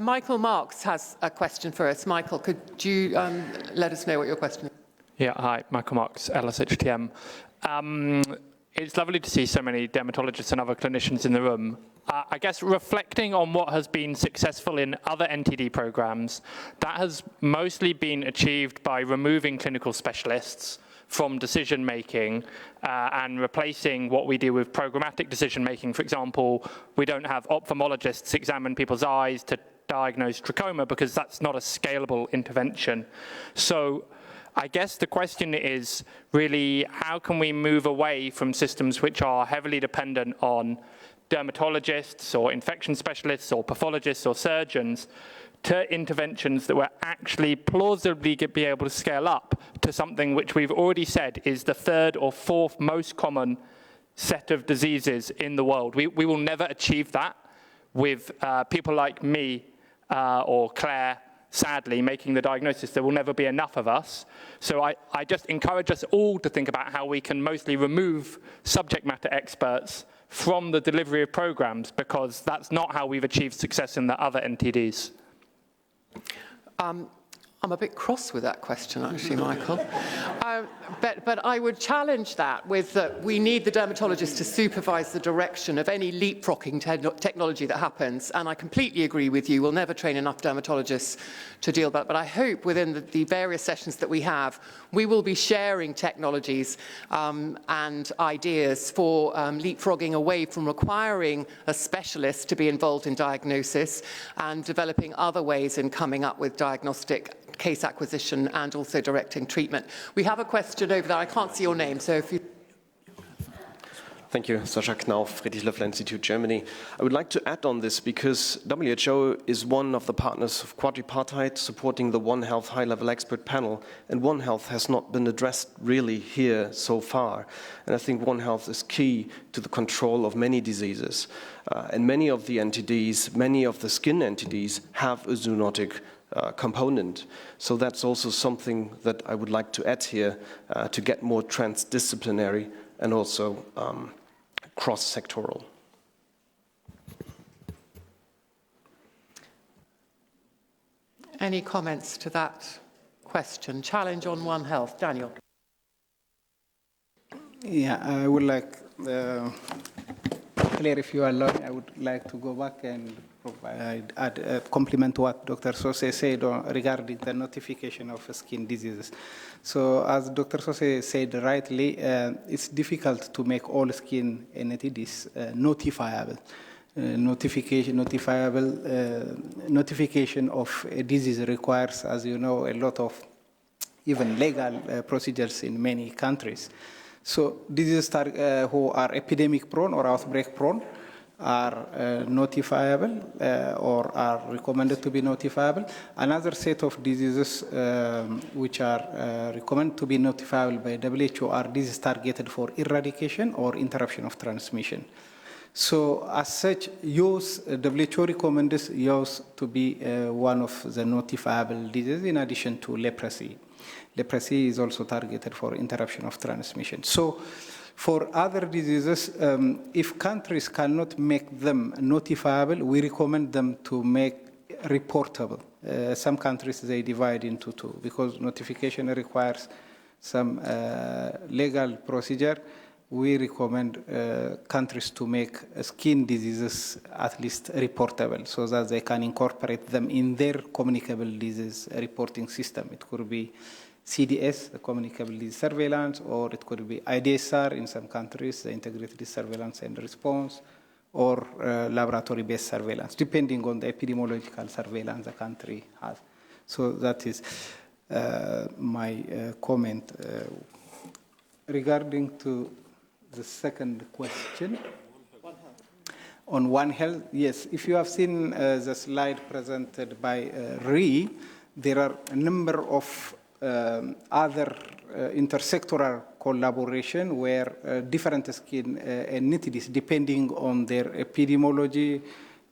Michael Marks has a question for us. Michael, could you let us know what your question is? Yeah, hi, Michael Marks, LSHTM. It's lovely to see so many dermatologists and other clinicians in the room. I guess reflecting on what has been successful in other NTD programs, that has mostly been achieved by removing clinical specialists from decision-making and replacing what we do with programmatic decision-making. For example, we don't have ophthalmologists examine people's eyes to diagnose trachoma because that's not a scalable intervention. So I guess the question is really, how can we move away from systems which are heavily dependent on dermatologists or infection specialists or pathologists or surgeons to interventions that will actually plausibly be able to scale up to something which we've already said is the third or fourth most common set of diseases in the world. We will never achieve that with people like me or Claire, sadly, making the diagnosis. There will never be enough of us. So I just encourage us all to think about how we can mostly remove subject matter experts from the delivery of programs, because that's not how we've achieved success in the other NTDs. I'm a bit cross with that question, actually, Michael. But I would challenge that with that we need the dermatologist to supervise the direction of any leapfrogging technology that happens. And I completely agree with you. We'll never train enough dermatologists to deal with that. But I hope within the various sessions that we have, we will be sharing technologies and ideas for leapfrogging away from requiring a specialist to be involved in diagnosis and developing other ways in coming up with diagnostic case acquisition and also directing treatment. We have a question over there. I can't see your name, so if you... Thank you. Sascha Knauf, Friedrich-Loeffler Institute, Germany. I would like to add on this because WHO is one of the partners of quadripartite supporting the One Health high-level expert panel, and One Health has not been addressed really here so far. And I think One Health is key to the control of many diseases. And many of the NTDs, many of the skin NTDs have a zoonotic component. So that's also something that I would like to add here to get more transdisciplinary and also cross-sectoral. Any comments to that question? Challenge on One Health. Daniel. Yeah, I would like, Claire, if you allow me, I would like to go back and add a compliment to what Dr. Sose said regarding the notification of skin diseases. So as Dr. Sose said rightly, it's difficult to make all skin NTDs notifiable. notification of a disease requires, as you know, a lot of even legal procedures in many countries. So diseases who are epidemic prone or outbreak prone are notifiable or are recommended to be notifiable. Another set of diseases which are recommended to be notifiable by WHO are diseases targeted for eradication or interruption of transmission. So as such, WHO recommends use to be one of the notifiable diseases in addition to leprosy. Leprosy is also targeted for interruption of transmission. So for other diseases, if countries cannot make them notifiable, we recommend them to make reportable. Some countries, they divide into two because notification requires some legal procedure. We recommend countries to make skin diseases at least reportable so that they can incorporate them in their communicable disease reporting system. It could be CDS, the communicable disease surveillance, or it could be IDSR in some countries, the integrated surveillance and response, or laboratory-based surveillance, depending on the epidemiological surveillance the country has. So that is my comment. Regarding to the second question, on One Health, yes, if you have seen the slide presented by Ree, there are a number of other intersectoral collaboration where different skin entities, depending on their epidemiology,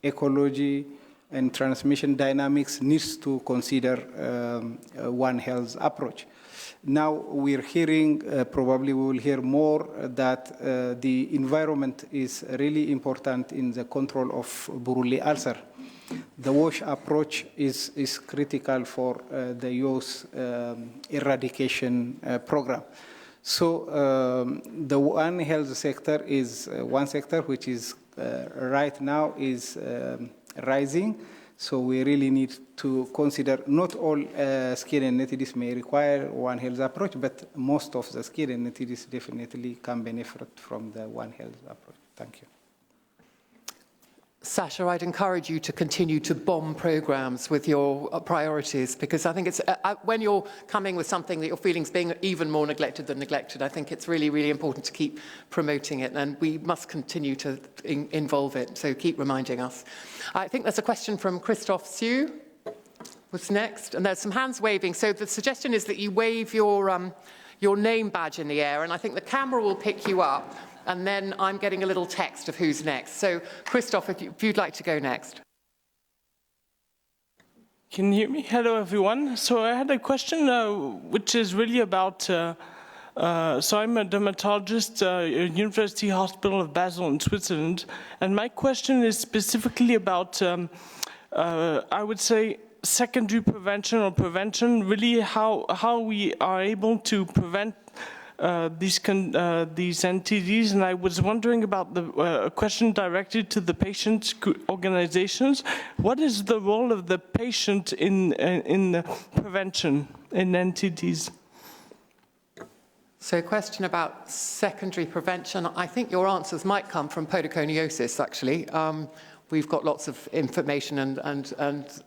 ecology, and transmission dynamics, needs to consider One Health approach. Now we're hearing, probably we will hear more, that the environment is really important in the control of Buruli ulcer. The WASH approach is critical for the youth eradication program. So the One Health sector is one sector which is right now is rising. So we really need to consider not all skin entities may require One Health approach, but most of the skin entities definitely can benefit from the One Health approach. Thank you. Sasha, I'd encourage you to continue to bomb programs with your priorities, because I think it's when you're coming with something that you're feeling is being even more neglected than neglected, I think it's really, really important to keep promoting it, and we must continue to involve it, so keep reminding us. I think there's a question from Christophe Siu. What's next? And there's some hands waving, so the suggestion is that you wave your name badge in the air, and I think the camera will pick you up. And then I'm getting a little text of who's next. So, Christoph, if you'd like to go next. Can you hear me? Hello, everyone. So I had a question which is really about, so I'm a dermatologist at University Hospital of Basel in Switzerland. And my question is specifically about, I would say, secondary prevention or prevention, really how we are able to prevent these NTDs, and I was wondering about the question directed to the patient organizations. What is the role of the patient in the prevention in NTDs? So a question about secondary prevention. I think your answers might come from podoconiosis, actually. We've got lots of information and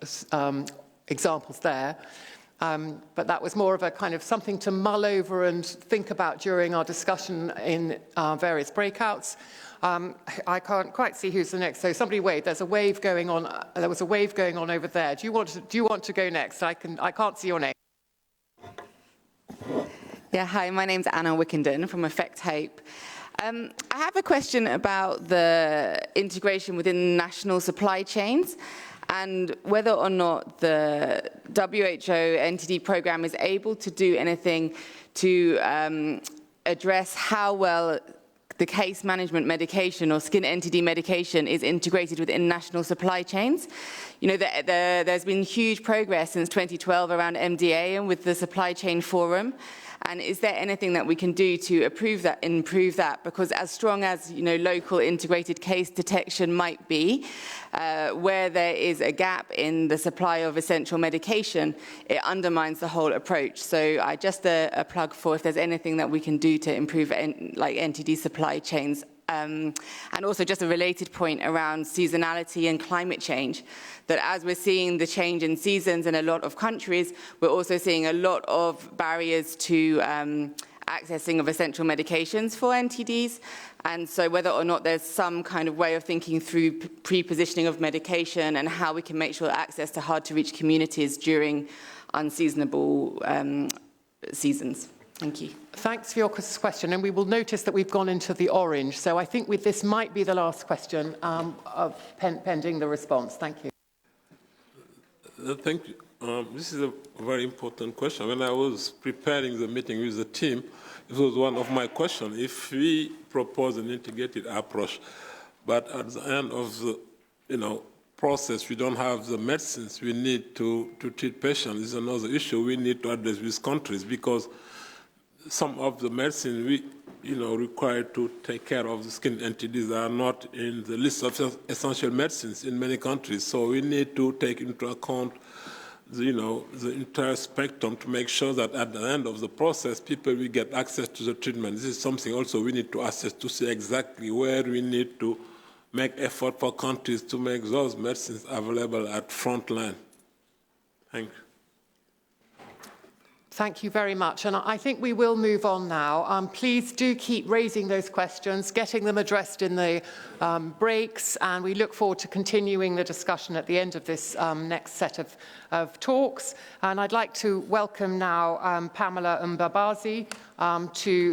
examples there. But that was more of a kind of something to mull over and think about during our discussion in various breakouts. I can't quite see who's the next. So somebody wave. There's a wave going on. There was a wave going on over there. Do you want to go next? I can't see your name. Yeah. Hi. My name's Anna Wickenden from Effect Hope. I have a question about the integration within national supply chains, and whether or not the WHO NTD program is able to do anything to address how well the case management medication or skin NTD medication is integrated within national supply chains. You know, there's been huge progress since 2012 around MDA and with the Supply Chain Forum. And is there anything that we can do to improve that? Because as strong as, you know, local integrated case detection might be, where there is a gap in the supply of essential medication, it undermines the whole approach. So just a plug for if there's anything that we can do to improve like NTD supply chains And also just a related point around seasonality and climate change, that as we're seeing the change in seasons in a lot of countries, we're also seeing a lot of barriers to accessing of essential medications for NTDs. And so whether or not there's some kind of way of thinking through pre-positioning of medication and how we can make sure access to hard-to-reach communities during unseasonable seasons. Thank you. Thanks for your question, and we will notice that we've gone into the orange, so I think this might be the last question pending the response. Thank you. Thank you. This is a very important question. When I was preparing the meeting with the team, it was one of my questions. If we propose an integrated approach, but at the end of the process, we don't have the medicines we need to treat patients, is another issue we need to address with countries, because some of the medicines we required to take care of the skin NTDs are not in the list of essential medicines in many countries. So we need to take into account the entire spectrum to make sure that at the end of the process, people will get access to the treatment. This is something also we need to assess to see exactly where we need to make effort for countries to make those medicines available at front line. Thank you. Thank you very much. And I think we will move on now. Please do keep raising those questions, getting them addressed in the breaks, and we look forward to continuing the discussion at the end of this next set of talks. And I'd like to welcome now Pamela Mbabazi,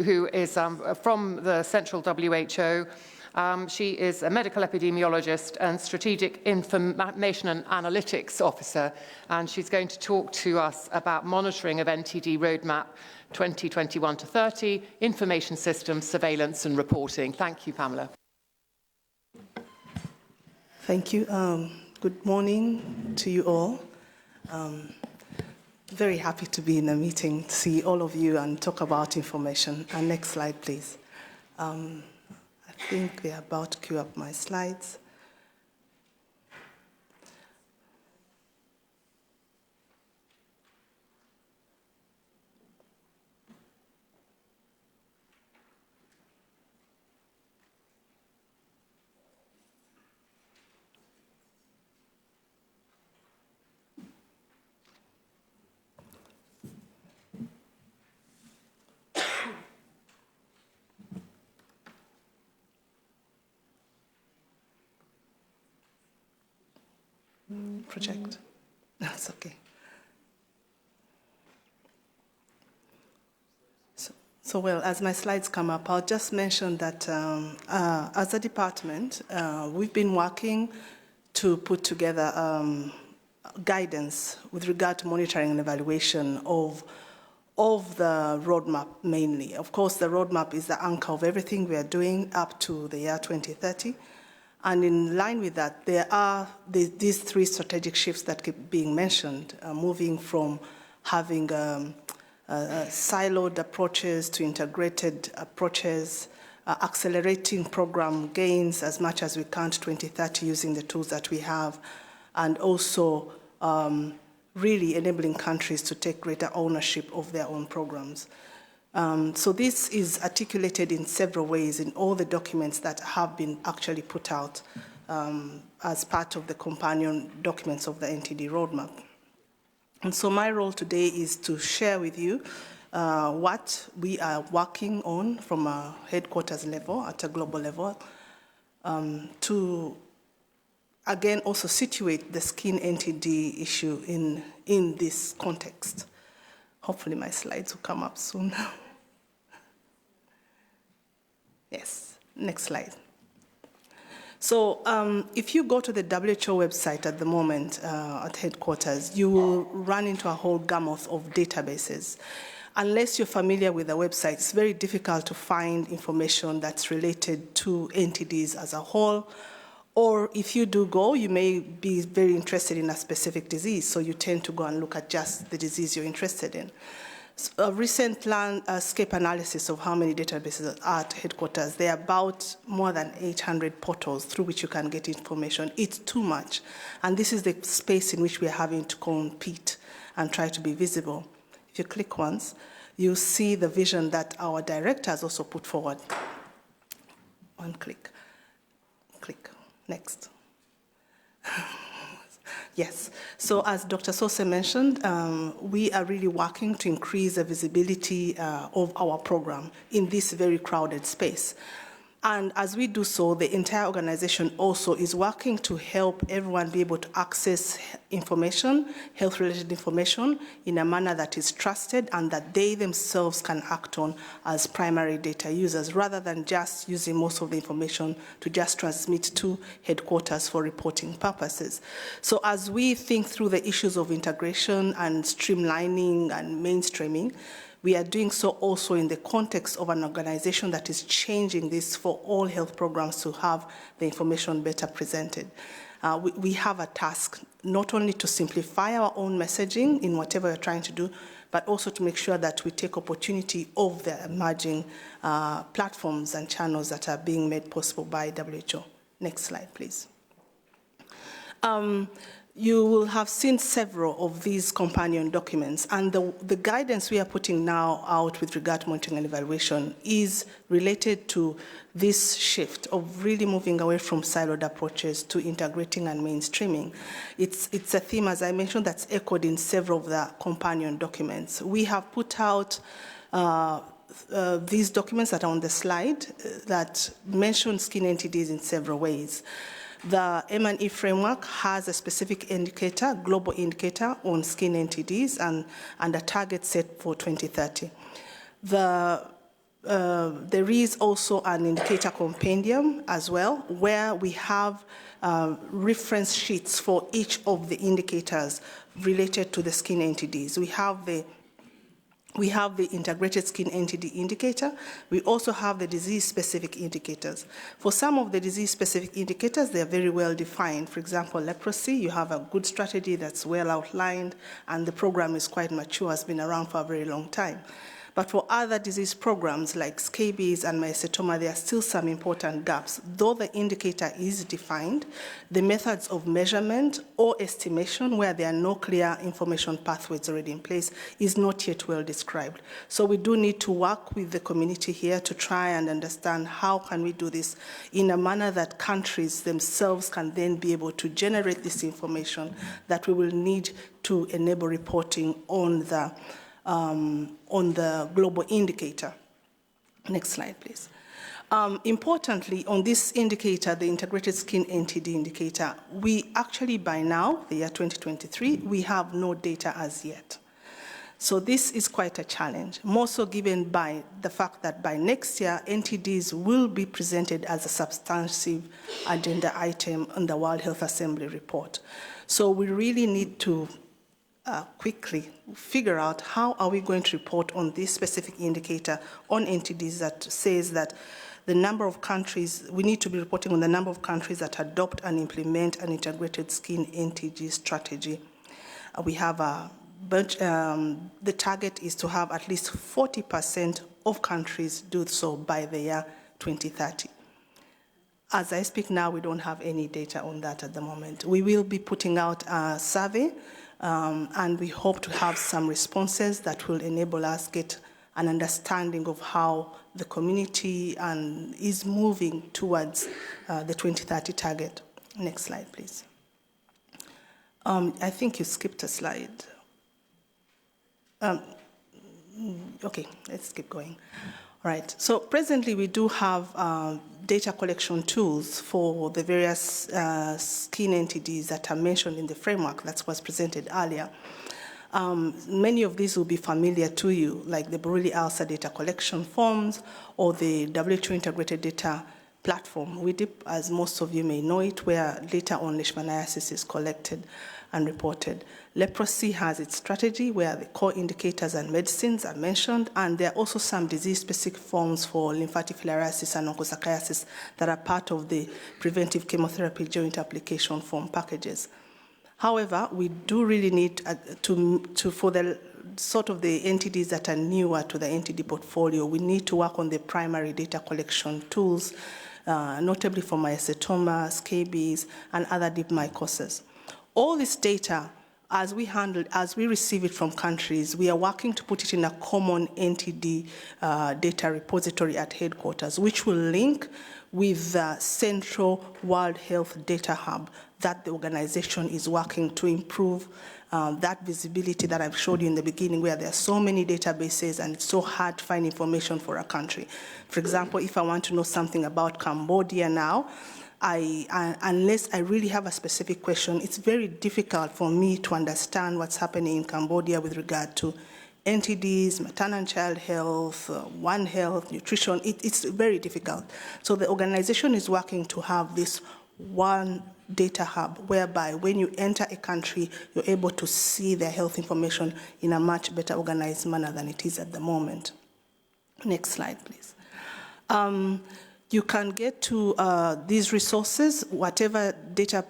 who is from the Central WHO. She is a medical epidemiologist and strategic information and analytics officer, and she's going to talk to us about monitoring of NTD roadmap 2021 to 30, information systems, surveillance and reporting. Thank you, Pamela. Thank you. Good morning to you all. Very happy to be in a meeting, to see all of you and talk about information. And next slide, please. I think they're about to queue up my slides. Project. That's okay. So well, as my slides come up, I'll just mention that as a department, we've been working to put together guidance with regard to monitoring and evaluation of the roadmap mainly. Of course, the roadmap is the anchor of everything we are doing up to the year 2030. And in line with that, there are these three strategic shifts that keep being mentioned, moving from having siloed approaches to integrated approaches, accelerating program gains as much as we can to 2030 using the tools that we have, and also really enabling countries to take greater ownership of their own programs. So this is articulated in several ways in all the documents that have been actually put out as part of the companion documents of the NTD roadmap. And so my role today is to share with you what we are working on from a headquarters level, at a global level, to again also situate the skin NTD issue in this context. Hopefully my slides will come up soon. Yes, next slide. So if you go to the WHO website at the moment at headquarters, you will run into a whole gamut of databases. Unless you're familiar with the website, it's very difficult to find information that's related to NTDs as a whole. Or if you do go, you may be very interested in a specific disease, so you tend to go and look at just the disease you're interested in. So a recent landscape analysis of how many databases are at headquarters, there are about more than 800 portals through which you can get information. It's too much. And this is the space in which we are having to compete and try to be visible. If you click once, you'll see the vision that our directors also put forward. One click. Click. Next. Yes. So as Dr. Sose mentioned, we are really working to increase the visibility of our program in this very crowded space. And as we do so, the entire organization also is working to help everyone be able to access information, health-related information, in a manner that is trusted and that they themselves can act on as primary data users, rather than just using most of the information to just transmit to headquarters for reporting purposes. So as we think through the issues of integration and streamlining and mainstreaming, we are doing so also in the context of an organization that is changing this for all health programs to have the information better presented. We have a task not only to simplify our own messaging in whatever we're trying to do, but also to make sure that we take opportunity of the emerging platforms and channels that are being made possible by WHO. Next slide, please. You will have seen several of these companion documents, and the guidance we are putting now out with regard to monitoring and evaluation is related to this shift of really moving away from siloed approaches to integrating and mainstreaming. It's a theme, as I mentioned, that's echoed in several of the companion documents. We have put out these documents that are on the slide that mention skin NTDs in several ways. The M&E framework has a specific indicator, global indicator on skin NTDs and a target set for 2030. There is also an indicator compendium as well, where we have reference sheets for each of the indicators related to the skin NTDs. We have the integrated skin NTD indicator. We also have the disease-specific indicators. For some of the disease-specific indicators, they're very well defined. For example, leprosy, you have a good strategy that's well outlined, and the program is quite mature, has been around for a very long time. But for other disease programs like scabies and mycetoma, there are still some important gaps. Though the indicator is defined, the methods of measurement or estimation, where there are no clear information pathways already in place, is not yet well described. So we do need to work with the community here to try and understand how can we do this in a manner that countries themselves can then be able to generate this information that we will need to enable reporting on the global indicator. Next slide, please. Importantly, on this indicator, the integrated skin NTD indicator, we actually by now, the year 2023, we have no data as yet. So this is quite a challenge, more so given by the fact that by next year, NTDs will be presented as a substantive agenda item on the World Health Assembly report. So we really need to quickly figure out how are we going to report on this specific indicator on NTDs that says that the number of countries, we need to be reporting on the number of countries that adopt and implement an integrated skin NTD strategy. We have the target is to have at least 40% of countries do so by the year 2030. As I speak now, we don't have any data on that at the moment. We will be putting out a survey and we hope to have some responses that will enable us get an understanding of how the community is moving towards the 2030 target. Next slide, please. I think you skipped a slide. Okay, let's keep going. All right, so presently we do have data collection tools for the various skin NTDs that are mentioned in the framework that was presented earlier. Many of these will be familiar to you, like the Buruli ulcer data collection forms or the WHO integrated data platform, WIDIP, as most of you may know it, where data on leishmaniasis is collected and reported. Leprosy has its strategy where the core indicators and medicines are mentioned, and there are also some disease-specific forms for lymphatic filariasis and onchocerciasis that are part of the preventive chemotherapy joint application form packages. However, we do really need for the sort of the entities that are newer to the NTD portfolio, we need to work on the primary data collection tools, notably for mycetoma, scabies, and other deep mycosis. All this data as we receive it from countries, we are working to put it in a common NTD data repository at headquarters, which will link with the central World Health Data Hub that the organization is working to improve that visibility that I've showed you in the beginning, where there are so many databases and it's so hard to find information for a country. For example, if I want to know something about Cambodia now, unless I really have a specific question, it's very difficult for me to understand what's happening in Cambodia with regard to NTDs, maternal and child health, One Health, nutrition. It's very difficult. So the organization is working to have this one data hub whereby when you enter a country, you're able to see their health information in a much better organized manner than it is at the moment. Next slide, please. You can get to these resources. Whatever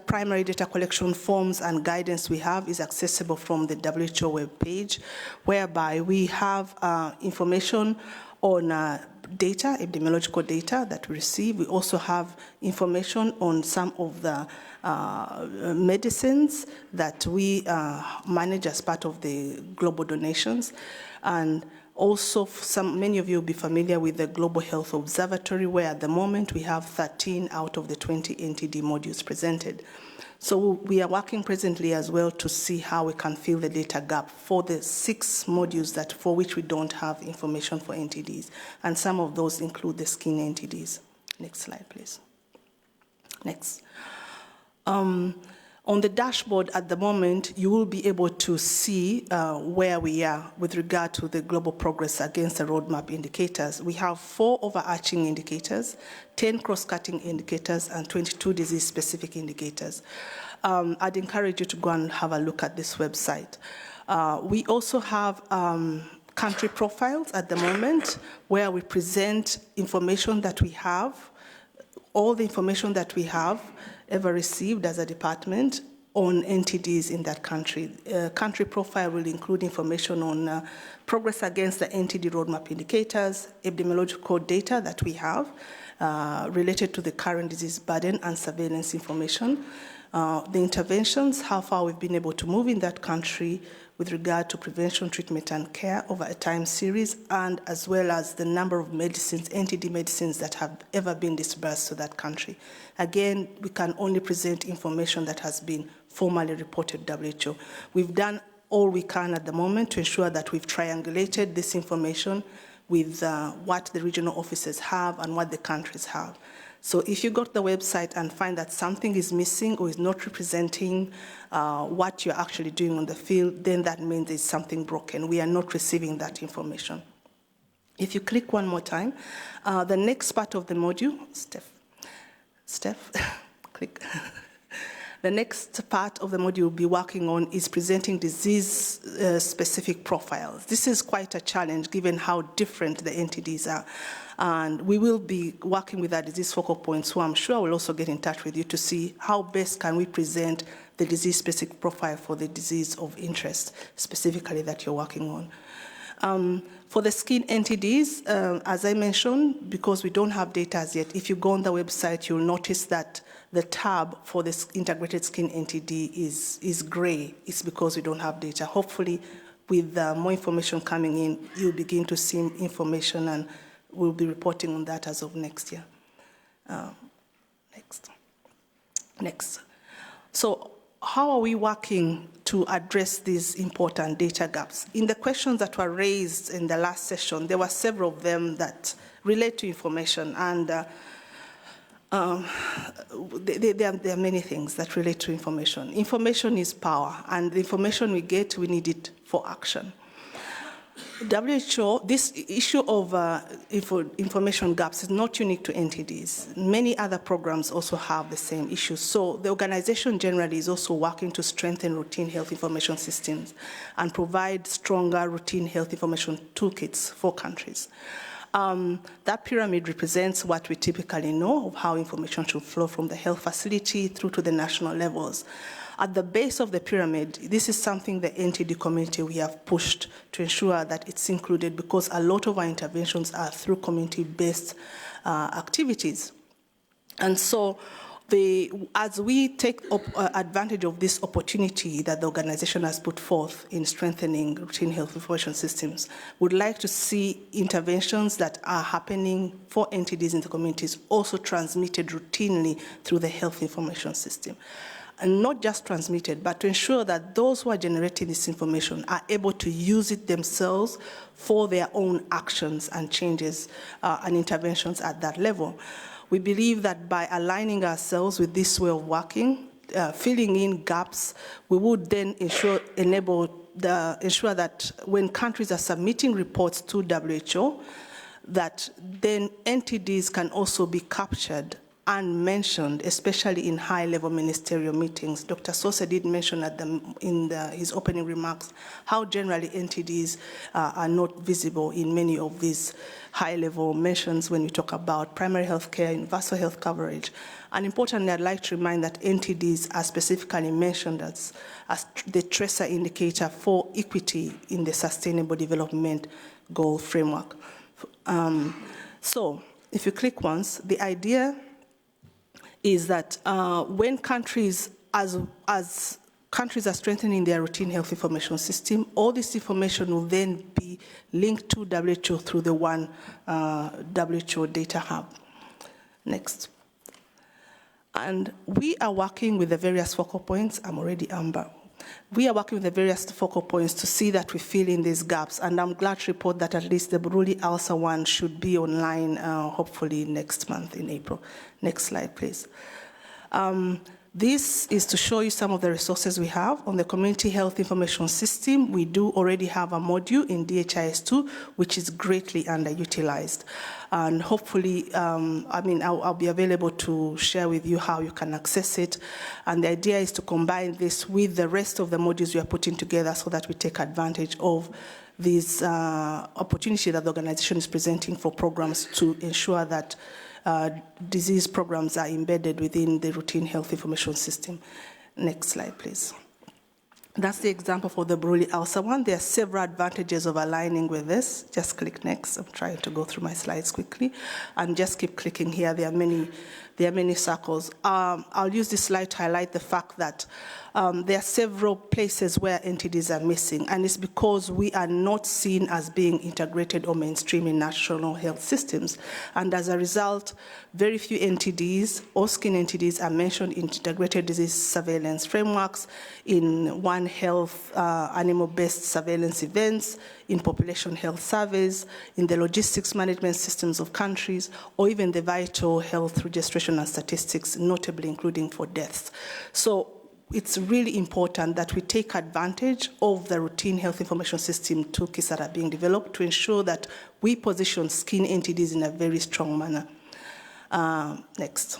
primary data collection forms and guidance we have is accessible from the WHO webpage, whereby we have information on data, epidemiological data that we receive. We also have information on some of the medicines that we manage as part of the global donations. And also, many of you will be familiar with the Global Health Observatory, where at the moment we have 13 out of the 20 NTD modules presented. So we are working presently as well to see how we can fill the data gap for the 6 modules for which we don't have information for NTDs. And some of those include the skin NTDs. Next slide, please. Next. On the dashboard at the moment, you will be able to see where we are with regard to the global progress against the roadmap indicators. We have 4 overarching indicators, 10 cross-cutting indicators, and 22 disease-specific indicators. I'd encourage you to go and have a look at this website. We also have country profiles at the moment where we present information that we have, all the information that we have ever received as a department on NTDs in that country. Country profile will include information on progress against the NTD roadmap indicators, epidemiological data that we have related to the current disease burden and surveillance information, the interventions, how far we've been able to move in that country with regard to prevention, treatment, and care over a time series, and as well as the number of medicines, NTD medicines that have ever been disbursed to that country. Again, we can only present information that has been formally reported to WHO. We've done all we can at the moment to ensure that we've triangulated this information with what the regional offices have and what the countries have. So if you go to the website and find that something is missing or is not representing what you're actually doing on the field, then that means there's something broken. We are not receiving that information. If you click one more time, the next part of the module, Steph, click. The next part of the module we'll be working on is presenting disease-specific profiles. This is quite a challenge given how different the NTDs are. And we will be working with our disease focal points, who I'm sure will also get in touch with you to see how best can we present the disease-specific profile for the disease of interest, specifically that you're working on. For the skin NTDs, as I mentioned, because we don't have data as yet, if you go on the website, you'll notice that the tab for this integrated skin NTD is gray. It's because we don't have data. Hopefully, with more information coming in, you'll begin to see information, and we'll be reporting on that as of next year. Next. So how are we working to address these important data gaps? In the questions that were raised in the last session, there were several of them that relate to information, and there are many things that relate to information. Information is power, and the information we get, we need it for action. WHO, this issue of information gaps is not unique to NTDs. Many other programs also have the same issues. So the organization generally is also working to strengthen routine health information systems and provide stronger routine health information toolkits for countries. That pyramid represents what we typically know of how information should flow from the health facility through to the national levels. At the base of the pyramid, this is something the NTD community we have pushed to ensure that it's included, because a lot of our interventions are through community-based activities. And so as we take advantage of this opportunity that the organization has put forth in strengthening routine health information systems, we'd like to see interventions that are happening for NTDs in the communities also transmitted routinely through the health information system. And not just transmitted, but to ensure that those who are generating this information are able to use it themselves for their own actions and changes and interventions at that level. We believe that by aligning ourselves with this way of working, filling in gaps, we would then ensure that when countries are submitting reports to WHO, that then NTDs can also be captured and mentioned, especially in high-level ministerial meetings. Dr. Sosa did mention his opening remarks how generally NTDs are not visible in many of these high-level mentions when we talk about primary health care, universal health coverage. And importantly, I'd like to remind that NTDs are specifically mentioned as the tracer indicator for equity in the Sustainable Development Goal framework. So if you click once, the idea is that when countries, as countries are strengthening their routine health information system, all this information will then be linked to WHO through the one WHO data hub. Next. And we are working with the various focal points. I'm already Amber. We are working with the various focal points to see that we fill in these gaps, and I'm glad to report that at least the Buruli ALSA one should be online hopefully next month in April. Next slide, please. This is to show you some of the resources we have on the Community Health Information System. We do already have a module in DHIS2, which is greatly underutilized. And hopefully, I'll be available to share with you how you can access it. And the idea is to combine this with the rest of the modules we are putting together so that we take advantage of this opportunity that the organization is presenting for programs to ensure that disease programs are embedded within the routine health information system. Next slide, please. That's the example for the Buruli ALSA one. There are several advantages of aligning with this. Just click next. I'm trying to go through my slides quickly. And just keep clicking here. There are many circles. I'll use this slide to highlight the fact that there are several places where NTDs are missing, and it's because we are not seen as being integrated or mainstream in national health systems. And as a result, very few NTDs or skin NTDs are mentioned in integrated disease surveillance frameworks, in One Health animal-based surveillance events, in population health surveys, in the logistics management systems of countries, or even the vital health registration and statistics, notably including for deaths. So it's really important that we take advantage of the routine health information system toolkits that are being developed to ensure that we position skin NTDs in a very strong manner. Next.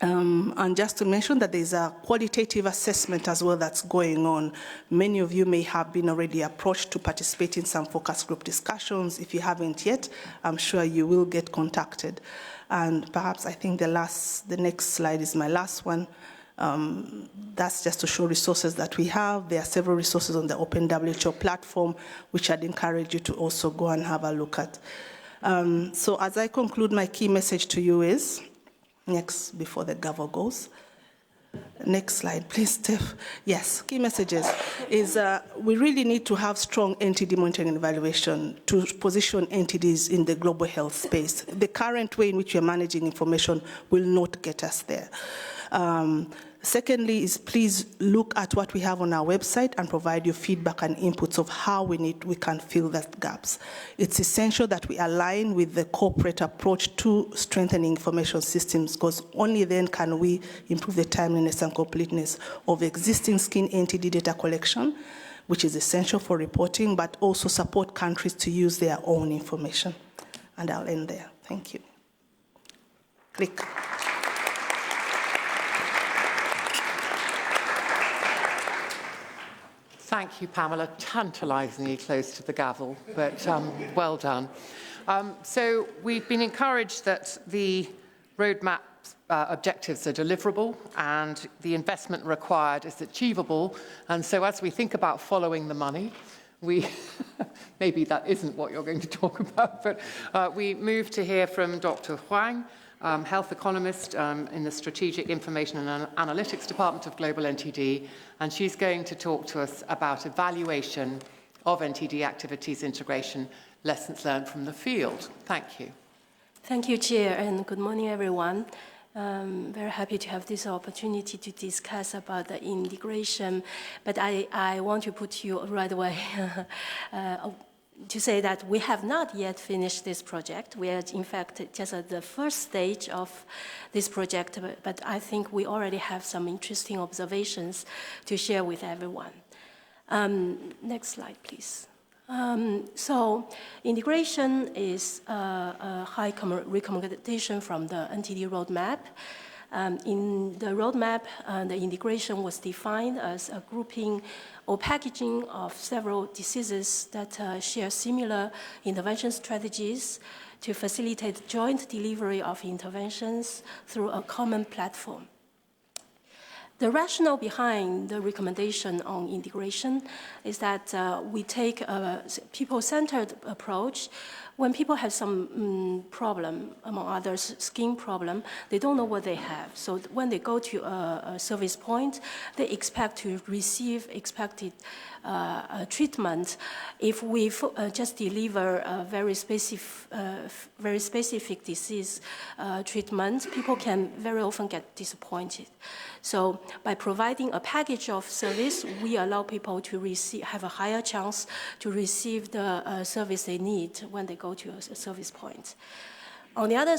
And just to mention that there's a qualitative assessment as well that's going on. Many of you may have been already approached to participate in some focus group discussions. If you haven't yet, I'm sure you will get contacted. And perhaps I think the next slide is my last one. That's just to show resources that we have. There are several resources on the Open WHO platform, which I'd encourage you to also go and have a look at. So as I conclude, my key message to you is, next, before the gavel goes. Next slide, please, Steph. Yes, key messages is we really need to have strong NTD monitoring and evaluation to position NTDs in the global health space. The current way in which we are managing information will not get us there. Secondly is please look at what we have on our website and provide your feedback and inputs of how we can fill that gaps. It's essential that we align with the corporate approach to strengthening information systems, because only then can we improve the timeliness and completeness of existing skin NTD data collection, which is essential for reporting, but also support countries to use their own information. And I'll end there. Thank you. Click. Thank you, Pamela. Tantalisingly close to the gavel, but well done. So we've been encouraged that the roadmap objectives are deliverable and the investment required is achievable. And so as we think about following the money, maybe that isn't what you're going to talk about, but we move to hear from Dr. Huang, health economist in the Strategic Information and Analytics Department of Global NTD, and she's going to talk to us about evaluation of NTD activities integration, lessons learned from the field. Thank you. Thank you, Chair, and good morning, everyone. Very happy to have this opportunity to discuss about the integration, but I want to put you right away to say that we have not yet finished this project. We are, in fact, just at the first stage of this project, but I think we already have some interesting observations to share with everyone. Next slide, please. So integration is a high recommendation from the NTD roadmap. In the roadmap, the integration was defined as a grouping or packaging of several diseases that share similar intervention strategies to facilitate joint delivery of interventions through a common platform. The rationale behind the recommendation on integration is that we take a people-centered approach. When people have some problem, among others, skin problem, they don't know what they have. So when they go to a service point, they expect to receive expected treatment. If we just deliver a very specific disease treatment, people can very often get disappointed. So by providing a package of service, we allow people to have a higher chance to receive the service they need when they go to a service point. On the other,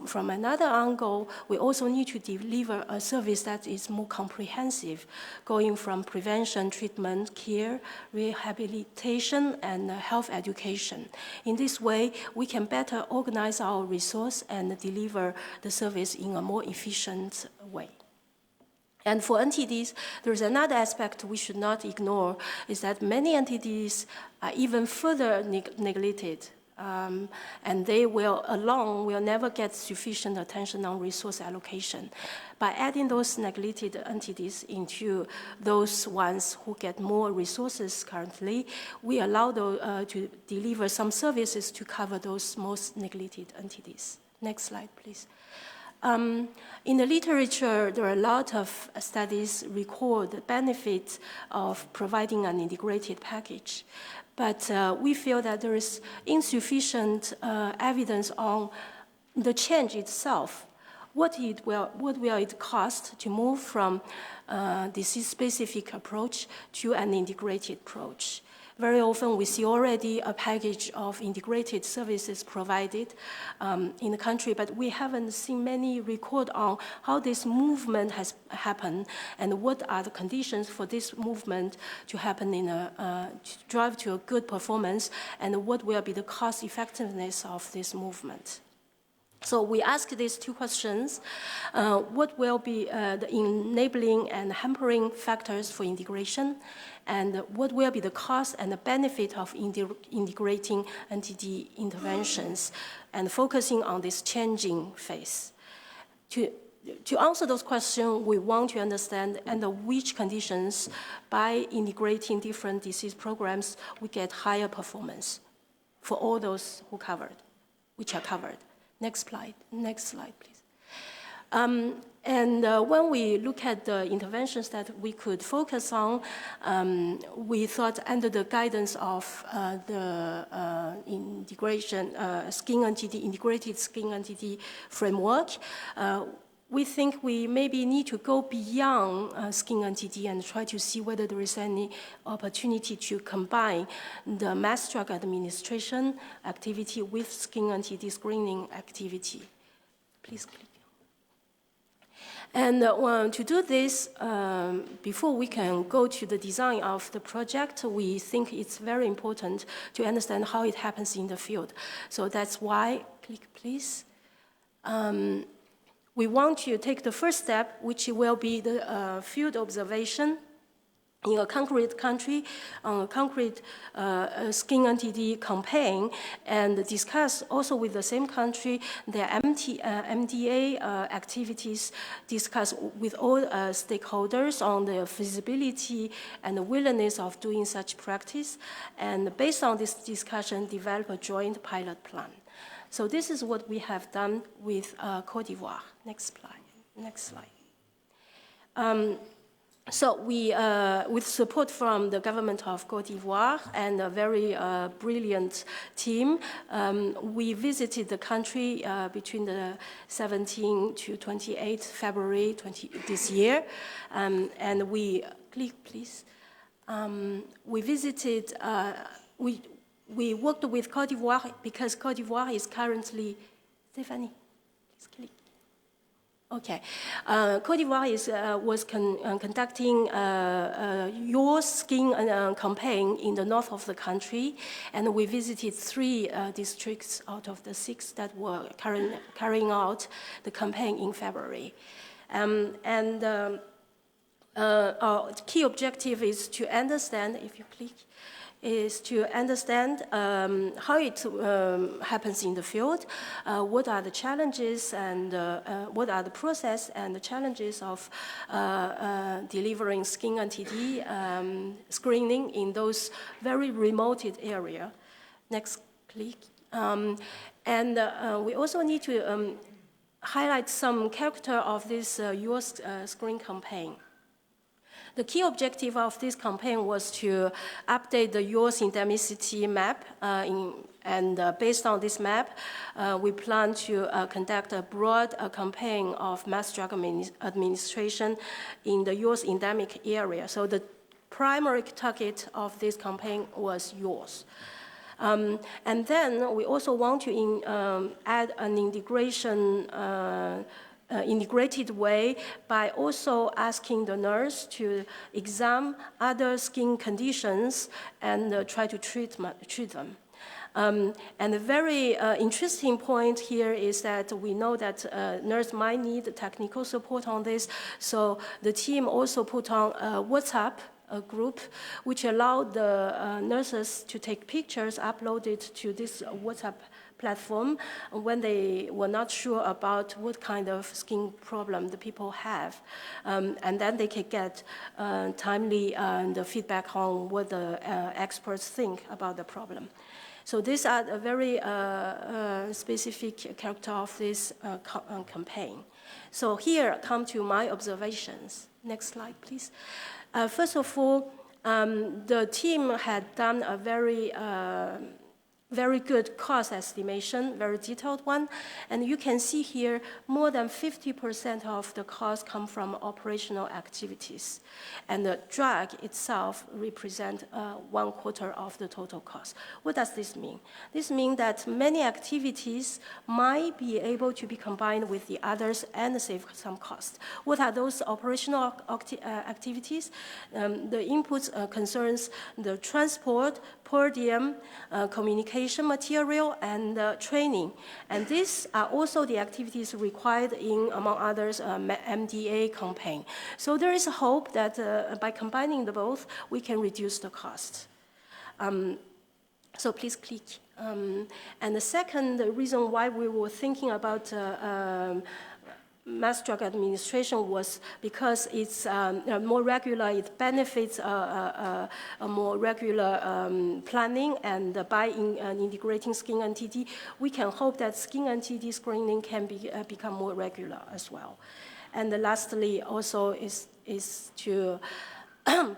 from another angle, we also need to deliver a service that is more comprehensive, going from prevention, treatment, care, rehabilitation, and health education. In this way, we can better organize our resource and deliver the service in a more efficient way. And for NTDs, there's another aspect we should not ignore, is that many NTDs are even further neglected. And they will never get sufficient attention on resource allocation. By adding those neglected entities into those ones who get more resources currently, we allow to deliver some services to cover those most neglected entities. Next slide, please. In the literature, there are a lot of studies record the benefits of providing an integrated package. But we feel that there is insufficient evidence on the change itself. What will it cost to move from disease-specific approach to an integrated approach? Very often we see already a package of integrated services provided in the country, but we haven't seen many record on how this movement has happened and what are the conditions for this movement to happen to drive to a good performance, and what will be the cost effectiveness of this movement. So we ask these two questions. What will be the enabling and hampering factors for integration? And what will be the cost and the benefit of integrating NTD interventions and focusing on this changing phase? To answer those questions, we want to understand under which conditions, by integrating different disease programs, we get higher performance for all those which are covered. Next slide, please. When we look at the interventions that we could focus on, we thought under the guidance of the integration integrated skin NTD framework, we think we maybe need to go beyond skin NTD and try to see whether there is any opportunity to combine the mass drug administration activity with skin NTD screening activity. Please click. And to do this, before we can go to the design of the project, we think it's very important to understand how it happens in the field. So that's why, click please. We want to take the first step, which will be the field observation in a concrete country, on a concrete skin NTD campaign, and discuss also with the same country their MDA activities, discuss with all stakeholders on the feasibility and the willingness of doing such practice, and based on this discussion, develop a joint pilot plan. So this is what we have done with Côte d'Ivoire. Next slide. So we, with support from the government of Côte d'Ivoire and a very brilliant team, we visited the country between the 17th to 28th February this year. And we, click please. We visited, we worked with Côte d'Ivoire because Côte d'Ivoire is currently, Stephanie, please click. Okay, Côte d'Ivoire was conducting Your Skin campaign in the north of the country, and we visited 3 districts out of the 6 that were carrying out the campaign in February. Our key objective is to understand, if you click, is to understand how it happens in the field, what are the challenges and what are the process and the challenges of delivering skin NTD screening in those very remote areas. Next click. We also need to highlight some character of this Your Screen campaign. The key objective of this campaign was to update the youth endemicity map, and based on this map, we plan to conduct a broad campaign of mass drug administration in the youth endemic area. So the primary target of this campaign was youth. And then we also want to add an integrated way by also asking the nurse to examine other skin conditions and try to treat them. And a very interesting point here is that we know that nurse might need technical support on this, so the team also put on a WhatsApp group, which allowed the nurses to take pictures uploaded to this WhatsApp platform when they were not sure about what kind of skin problem the people have. And then they can get timely feedback on what the experts think about the problem. So these are a very specific character of this campaign. So here come to my observations. Next slide, please. First of all, the team had done a very good cost estimation, very detailed one. And you can see here, more than 50% of the cost come from operational activities. And the drug itself represents 1/4 of the total cost. What does this mean? This means that many activities might be able to be combined with the others and save some cost. What are those operational activities? The inputs concerns the transport, per diem, communication material, and training. And these are also the activities required in, among others, MDA campaign. So there is a hope that by combining the both, we can reduce the cost. So please click. And the second reason why we were thinking about mass drug administration was because it's more regular, it benefits a more regular planning, and by integrating skin NTD, we can hope that skin NTD screening can become more regular as well. And lastly, also is to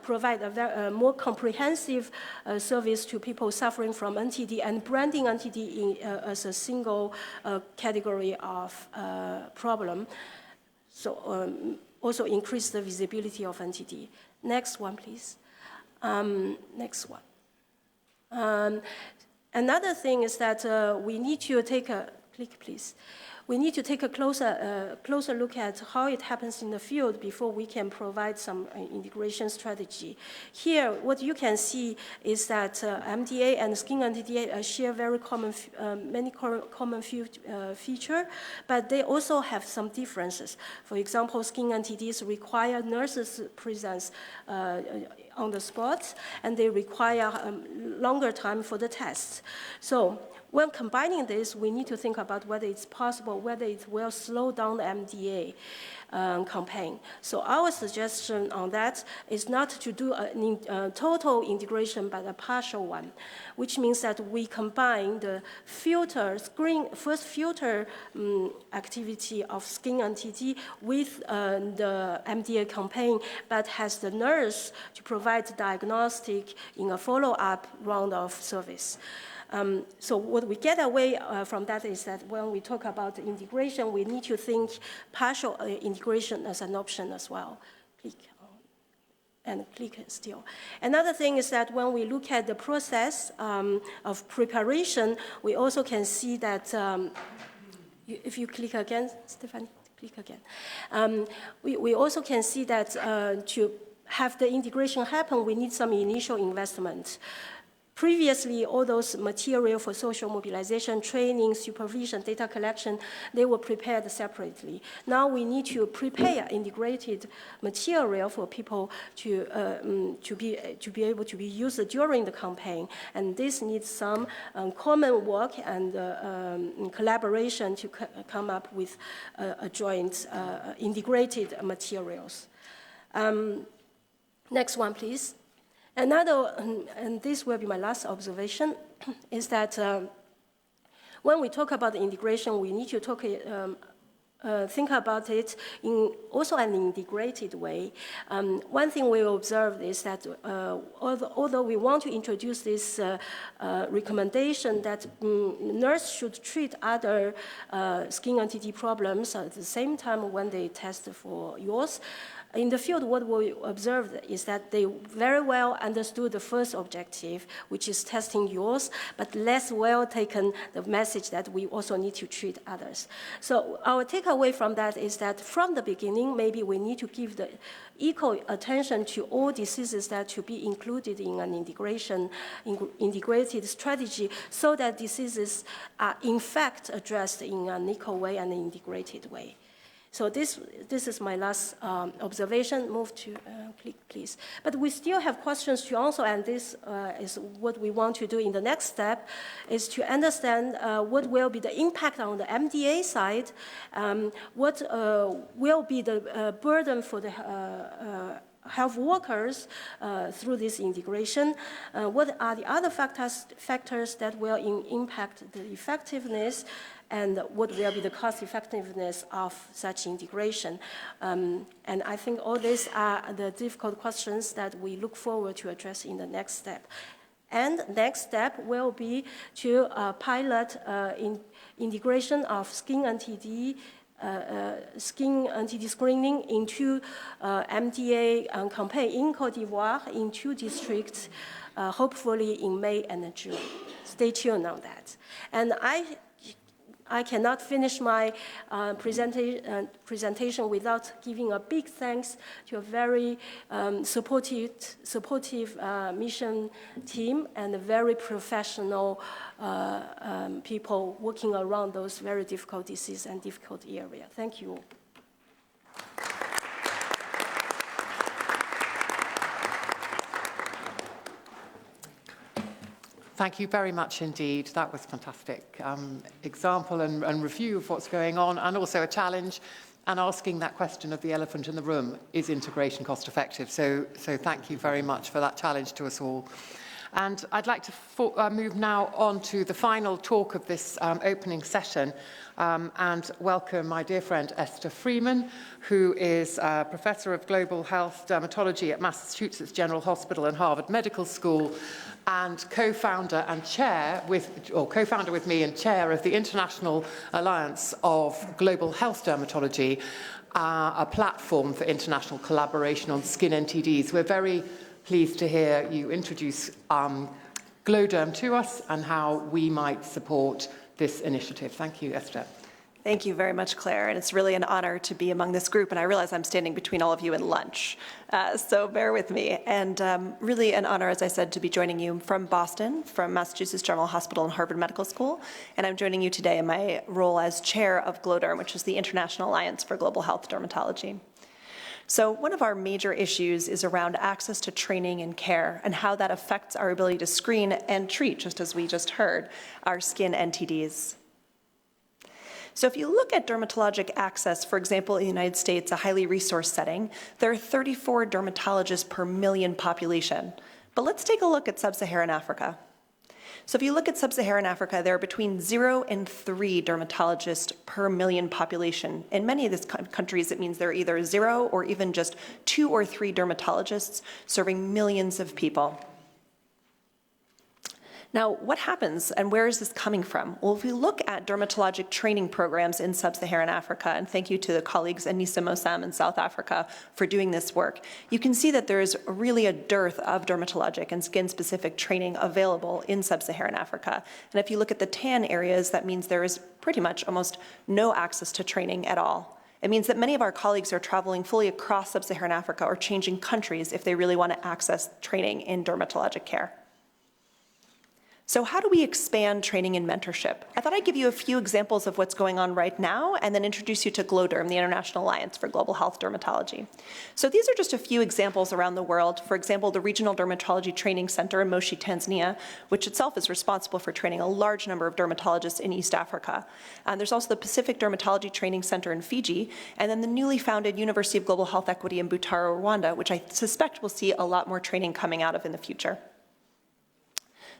provide a more comprehensive service to people suffering from NTD and branding NTD as a single category of problem. So also increase the visibility of NTD. Next one, please. Next one. Another thing is that we need to take a, click please. We need to take a closer look at how it happens in the field before we can provide some integration strategy. Here, what you can see is that MDA and skin NTD share very common, many common features, but they also have some differences. For example, skin NTDs require nurses' presence on the spot, and they require longer time for the tests. So when combining this, we need to think about whether it's possible, whether it will slow down the MDA campaign. So our suggestion on that is not to do a total integration, but a partial one, which means that we combine the first filter activity of skin NTD with the MDA campaign, but has the nurse to provide diagnostic in a follow-up round of service. So what we get away from that is that when we talk about integration, we need to think partial integration as an option as well. Click and click still. Another thing is that when we look at the process of preparation, we also can see that, if you click again, Stephanie, click again. We also can see that to have the integration happen, we need some initial investment. Previously, all those material for social mobilization, training, supervision, data collection, they were prepared separately. Now we need to prepare integrated material for people to be able to be used during the campaign. And this needs some common work and collaboration to come up with a joint integrated materials. Next one, please. Another, and this will be my last observation, is that when we talk about integration, we need to think about it in also an integrated way. One thing we observed is that although we want to introduce this recommendation that nurses should treat other skin NTD problems at the same time when they test for yours, in the field, what we observed is that they very well understood the first objective, which is testing yours, but less well taken the message that we also need to treat others. So our takeaway from that is that from the beginning, maybe we need to give the equal attention to all diseases that should be included in an integrated strategy so that diseases are in fact addressed in an equal way and an integrated way. So this is my last observation. Move to click, please. But we still have questions to answer, and this is what we want to do in the next step, is to understand what will be the impact on the MDA side, what will be the burden for the health workers through this integration, what are the other factors that will impact the effectiveness, and what will be the cost effectiveness of such integration. And I think all these are the difficult questions that we look forward to address in the next step. And next step will be to pilot integration of skin NTD screening into MDA campaign in Côte d'Ivoire in 2 districts, hopefully in May and June. Stay tuned on that. And I cannot finish my presentation without giving a big thanks to a very supportive mission team and a very professional people working around those very difficult diseases and difficult areas. Thank you. Thank you very much indeed. That was fantastic. Example and review of what's going on, and also a challenge, and asking that question of the elephant in the room, is integration cost effective? So thank you very much for that challenge to us all. And I'd like to move now on to the final talk of this opening session and welcome my dear friend Esther Freeman, who is Professor of Global Health Dermatology at Massachusetts General Hospital and Harvard Medical School, and co-founder with me and chair of the International Alliance of Global Health Dermatology, a platform for international collaboration on skin NTDs. We're very pleased to hear you introduce GloDerm to us and how we might support this initiative. Thank you, Esther. Thank you very much, Claire, and it's really an honor to be among this group, and I realize I'm standing between all of you and lunch, so bear with me. And really an honor, as I said, to be joining you from Boston, from Massachusetts General Hospital and Harvard Medical School, and I'm joining you today in my role as chair of GloDerm, which is the International Alliance for Global Health Dermatology. So one of our major issues is around access to training and care and how that affects our ability to screen and treat, just as we just heard, our skin NTDs. So if you look at dermatologic access, for example, in the United States, a highly resourced setting, there are 34 dermatologists per million population. But let's take a look at sub-Saharan Africa. So if you look at sub-Saharan Africa, there are between 0 and 3 dermatologists per million population. In many of these countries, it means there are either 0 or even just 2 or 3 dermatologists serving millions of people. Now, what happens and where is this coming from? Well, if we look at dermatologic training programs in sub-Saharan Africa, and thank you to the colleagues Anissa Mosam in South Africa for doing this work, you can see that there is really a dearth of dermatologic and skin-specific training available in sub-Saharan Africa. And if you look at the tan areas, that means there is pretty much almost no access to training at all. It means that many of our colleagues are traveling fully across sub-Saharan Africa or changing countries if they really want to access training in dermatologic care. So how do we expand training and mentorship? I thought I'd give you a few examples of what's going on right now and then introduce you to GLODERM, the International Alliance for Global Health Dermatology. So these are just a few examples around the world. For example, the Regional Dermatology Training Center in Moshi, Tanzania, which itself is responsible for training a large number of dermatologists in East Africa. There's also the Pacific Dermatology Training Center in Fiji, and then the newly founded University of Global Health Equity in Butaro, Rwanda, which I suspect we'll see a lot more training coming out of in the future.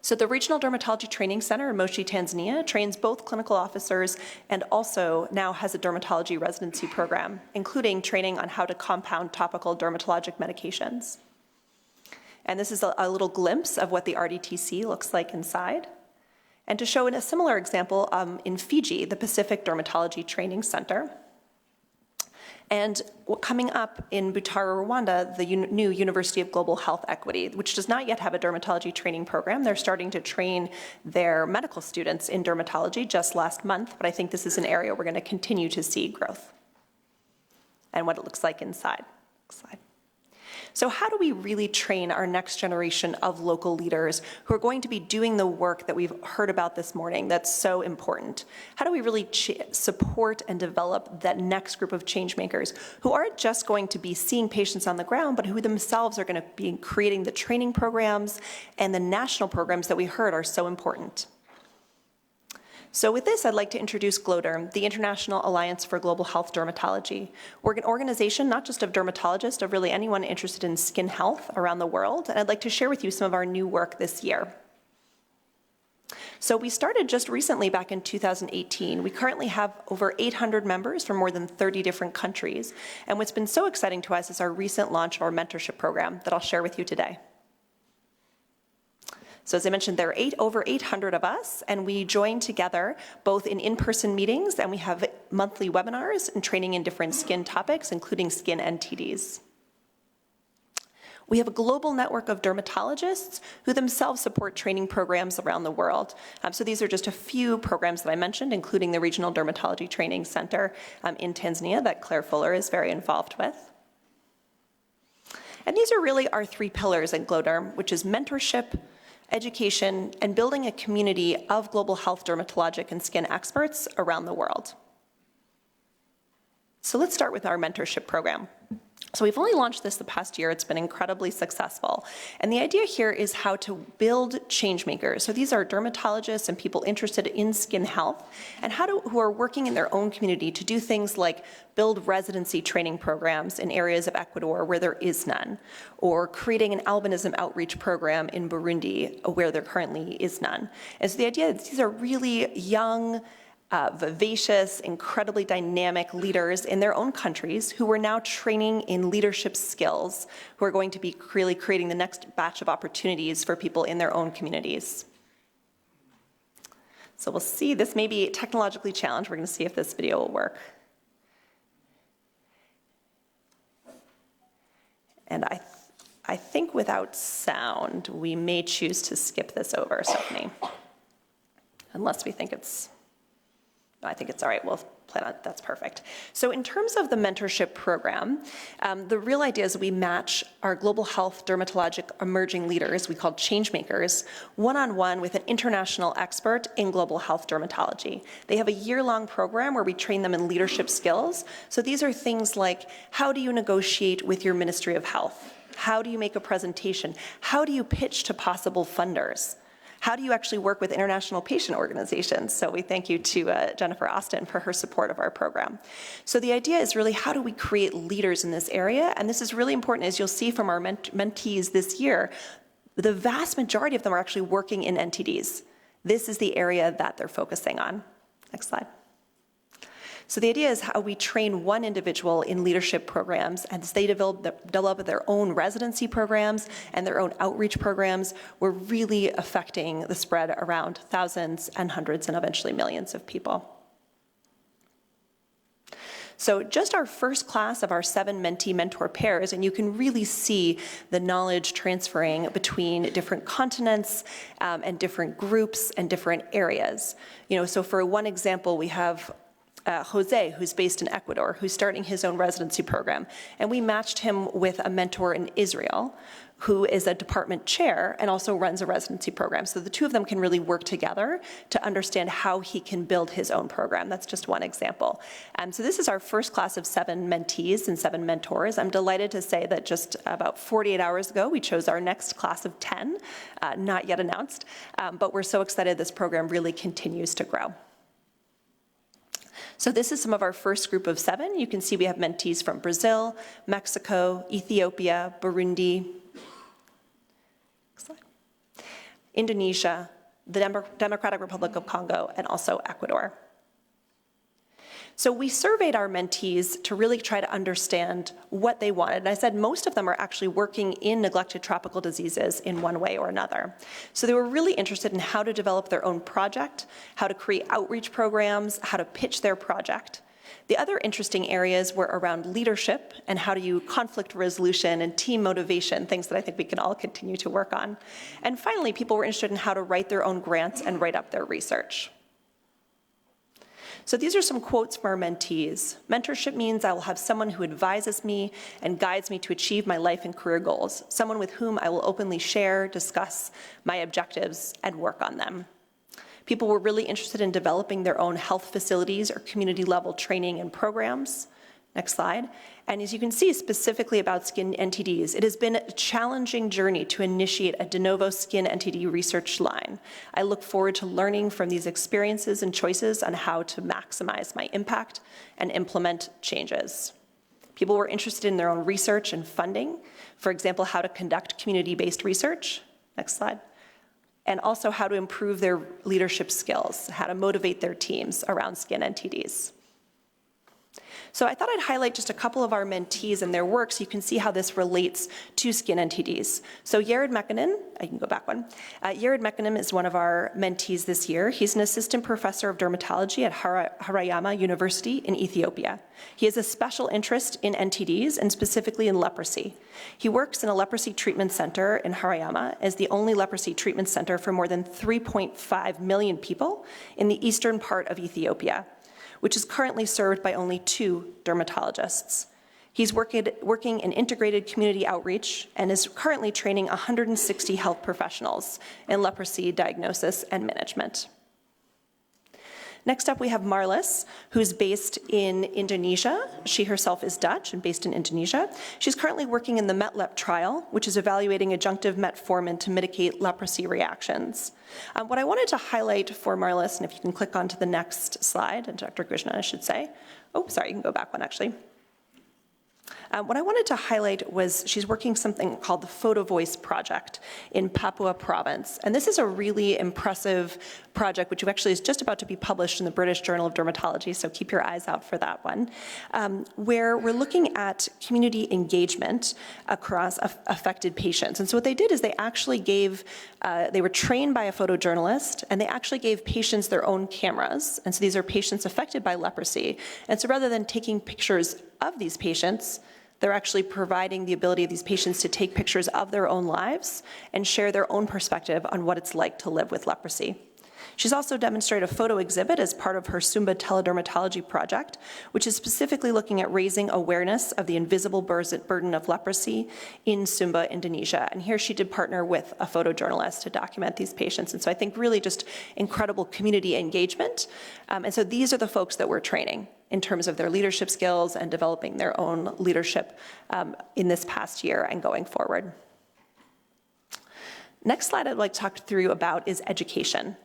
So the Regional Dermatology Training Center in Moshi, Tanzania trains both clinical officers and also now has a dermatology residency program, including training on how to compound topical dermatologic medications. And this is a little glimpse of what the RDTC looks like inside. And to show in a similar example, in Fiji, the Pacific Dermatology Training Center. And coming up in Butaro, Rwanda, the new University of Global Health Equity, which does not yet have a dermatology training program. They're starting to train their medical students in dermatology just last month, but I think this is an area we're going to continue to see growth. And what it looks like inside. Next slide. So how do we really train our next generation of local leaders who are going to be doing the work that we've heard about this morning that's so important? How do we really support and develop that next group of change makers who aren't just going to be seeing patients on the ground, but who themselves are going to be creating the training programs and the national programs that we heard are so important? So with this, I'd like to introduce GLODERM, the International Alliance for Global Health Dermatology. We're an organization not just of dermatologists, of really anyone interested in skin health around the world, and I'd like to share with you some of our new work this year. So we started just recently back in 2018. We currently have over 800 members from more than 30 different countries, and what's been so exciting to us is our recent launch of our mentorship program that I'll share with you today. So as I mentioned, there are over 800 of us, and we join together both in in-person meetings, and we have monthly webinars and training in different skin topics, including skin NTDs. We have a global network of dermatologists who themselves support training programs around the world. So these are just a few programs that I mentioned, including the Regional Dermatology Training Center in Tanzania that Claire Fuller is very involved with. And these are really our 3 pillars at GLODERM, which is mentorship, education, and building a community of global health dermatologic and skin experts around the world. So let's start with our mentorship program. So we've only launched this the past year. It's been incredibly successful. And the idea here is how to build change makers. So these are dermatologists and people interested in skin health and who are working in their own community to do things like build residency training programs in areas of Ecuador where there is none, or creating an albinism outreach program in Burundi where there currently is none. And so the idea is these are really young, vivacious, incredibly dynamic leaders in their own countries who are now training in leadership skills, who are going to be really creating the next batch of opportunities for people in their own communities. So we'll see, this may be technologically challenged. We're going to see if this video will work. And I think without sound, we may choose to skip this over, Stephanie, unless we think it's... No, I think it's all right. We'll plan on, that's perfect. So in terms of the mentorship program, the real idea is we match our global health dermatologic emerging leaders, we call change makers, one-on-one with an international expert in global health dermatology. They have a year-long program where we train them in leadership skills. So these are things like, how do you negotiate with your Ministry of Health? How do you make a presentation? How do you pitch to possible funders? How do you actually work with international patient organizations? So we thank you to Jennifer Austin for her support of our program. So the idea is really, how do we create leaders in this area? And this is really important, as you'll see from our mentees this year. The vast majority of them are actually working in NTDs. This is the area that they're focusing on. Next slide. So the idea is how we train one individual in leadership programs, and as they develop their own residency programs and their own outreach programs, we're really affecting the spread around thousands and hundreds and eventually millions of people. So just our first class of our 7 mentee-mentor pairs, and you can really see the knowledge transferring between different continents and different groups and different areas. You know, so for one example, we have Jose, who's based in Ecuador, who's starting his own residency program. And we matched him with a mentor in Israel, who is a department chair and also runs a residency program. So the two of them can really work together to understand how he can build his own program. That's just one example. So this is our first class of 7 mentees and 7 mentors. I'm delighted to say that just about 48 hours ago, we chose our next class of 10, not yet announced, but we're so excited this program really continues to grow. So this is some of our first group of 7. You can see we have mentees from Brazil, Mexico, Ethiopia, Burundi, Indonesia, the Democratic Republic of Congo, and also Ecuador. So we surveyed our mentees to really try to understand what they wanted. And I said most of them are actually working in neglected tropical diseases in one way or another. So they were really interested in how to develop their own project, how to create outreach programs, how to pitch their project. The other interesting areas were around leadership and how to use conflict resolution and team motivation, things that I think we can all continue to work on. And finally, people were interested in how to write their own grants and write up their research. So these are some quotes from our mentees. Mentorship means I will have someone who advises me and guides me to achieve my life and career goals, someone with whom I will openly share, discuss my objectives, and work on them. People were really interested in developing their own health facilities or community-level training and programs. Next slide. And as you can see, specifically about skin NTDs, it has been a challenging journey to initiate a de novo skin NTD research line. I look forward to learning from these experiences and choices on how to maximize my impact and implement changes. People were interested in their own research and funding. For example, how to conduct community-based research. Next slide. And also how to improve their leadership skills, how to motivate their teams around skin NTDs. So I thought I'd highlight just a couple of our mentees and their work so you can see how this relates to skin NTDs. So Jared Mekkonen, I can go back one. Jared Mekkonen is one of our mentees this year. He's an assistant professor of dermatology at Harayama University in Ethiopia. He has a special interest in NTDs and specifically in leprosy. He works in a leprosy treatment center in Harayama as the only leprosy treatment center for more than 3.5 million people in the eastern part of Ethiopia, which is currently served by only 2 dermatologists. He's working in integrated community outreach and is currently training 160 health professionals in leprosy diagnosis and management. Next up, we have Marlis, who's based in Indonesia. She herself is Dutch and based in Indonesia. She's currently working in the METLEP trial, which is evaluating adjunctive metformin to mitigate leprosy reactions. What I wanted to highlight for Marlis, and if you can click on to the next slide, and Dr. Krishna, I should say. Oh, sorry, you can go back one, actually. What I wanted to highlight was she's working something called the Photo Voice Project in Papua Province. And this is a really impressive project, which actually is just about to be published in the British Journal of Dermatology, so keep your eyes out for that one, where we're looking at community engagement across affected patients. And so what they did is they actually gave, they were trained by a photojournalist, and they actually gave patients their own cameras. And so these are patients affected by leprosy. And so rather than taking pictures of these patients, they're actually providing the ability of these patients to take pictures of their own lives and share their own perspective on what it's like to live with leprosy. She's also demonstrated a photo exhibit as part of her Sumba teledermatology project, which is specifically looking at raising awareness of the invisible burden of leprosy in Sumba, Indonesia. And here she did partner with a photojournalist to document these patients. And so I think really just incredible community engagement. And so these are the folks that we're training in terms of their leadership skills and developing their own leadership in this past year and going forward. Next slide I'd like to talk through about is education.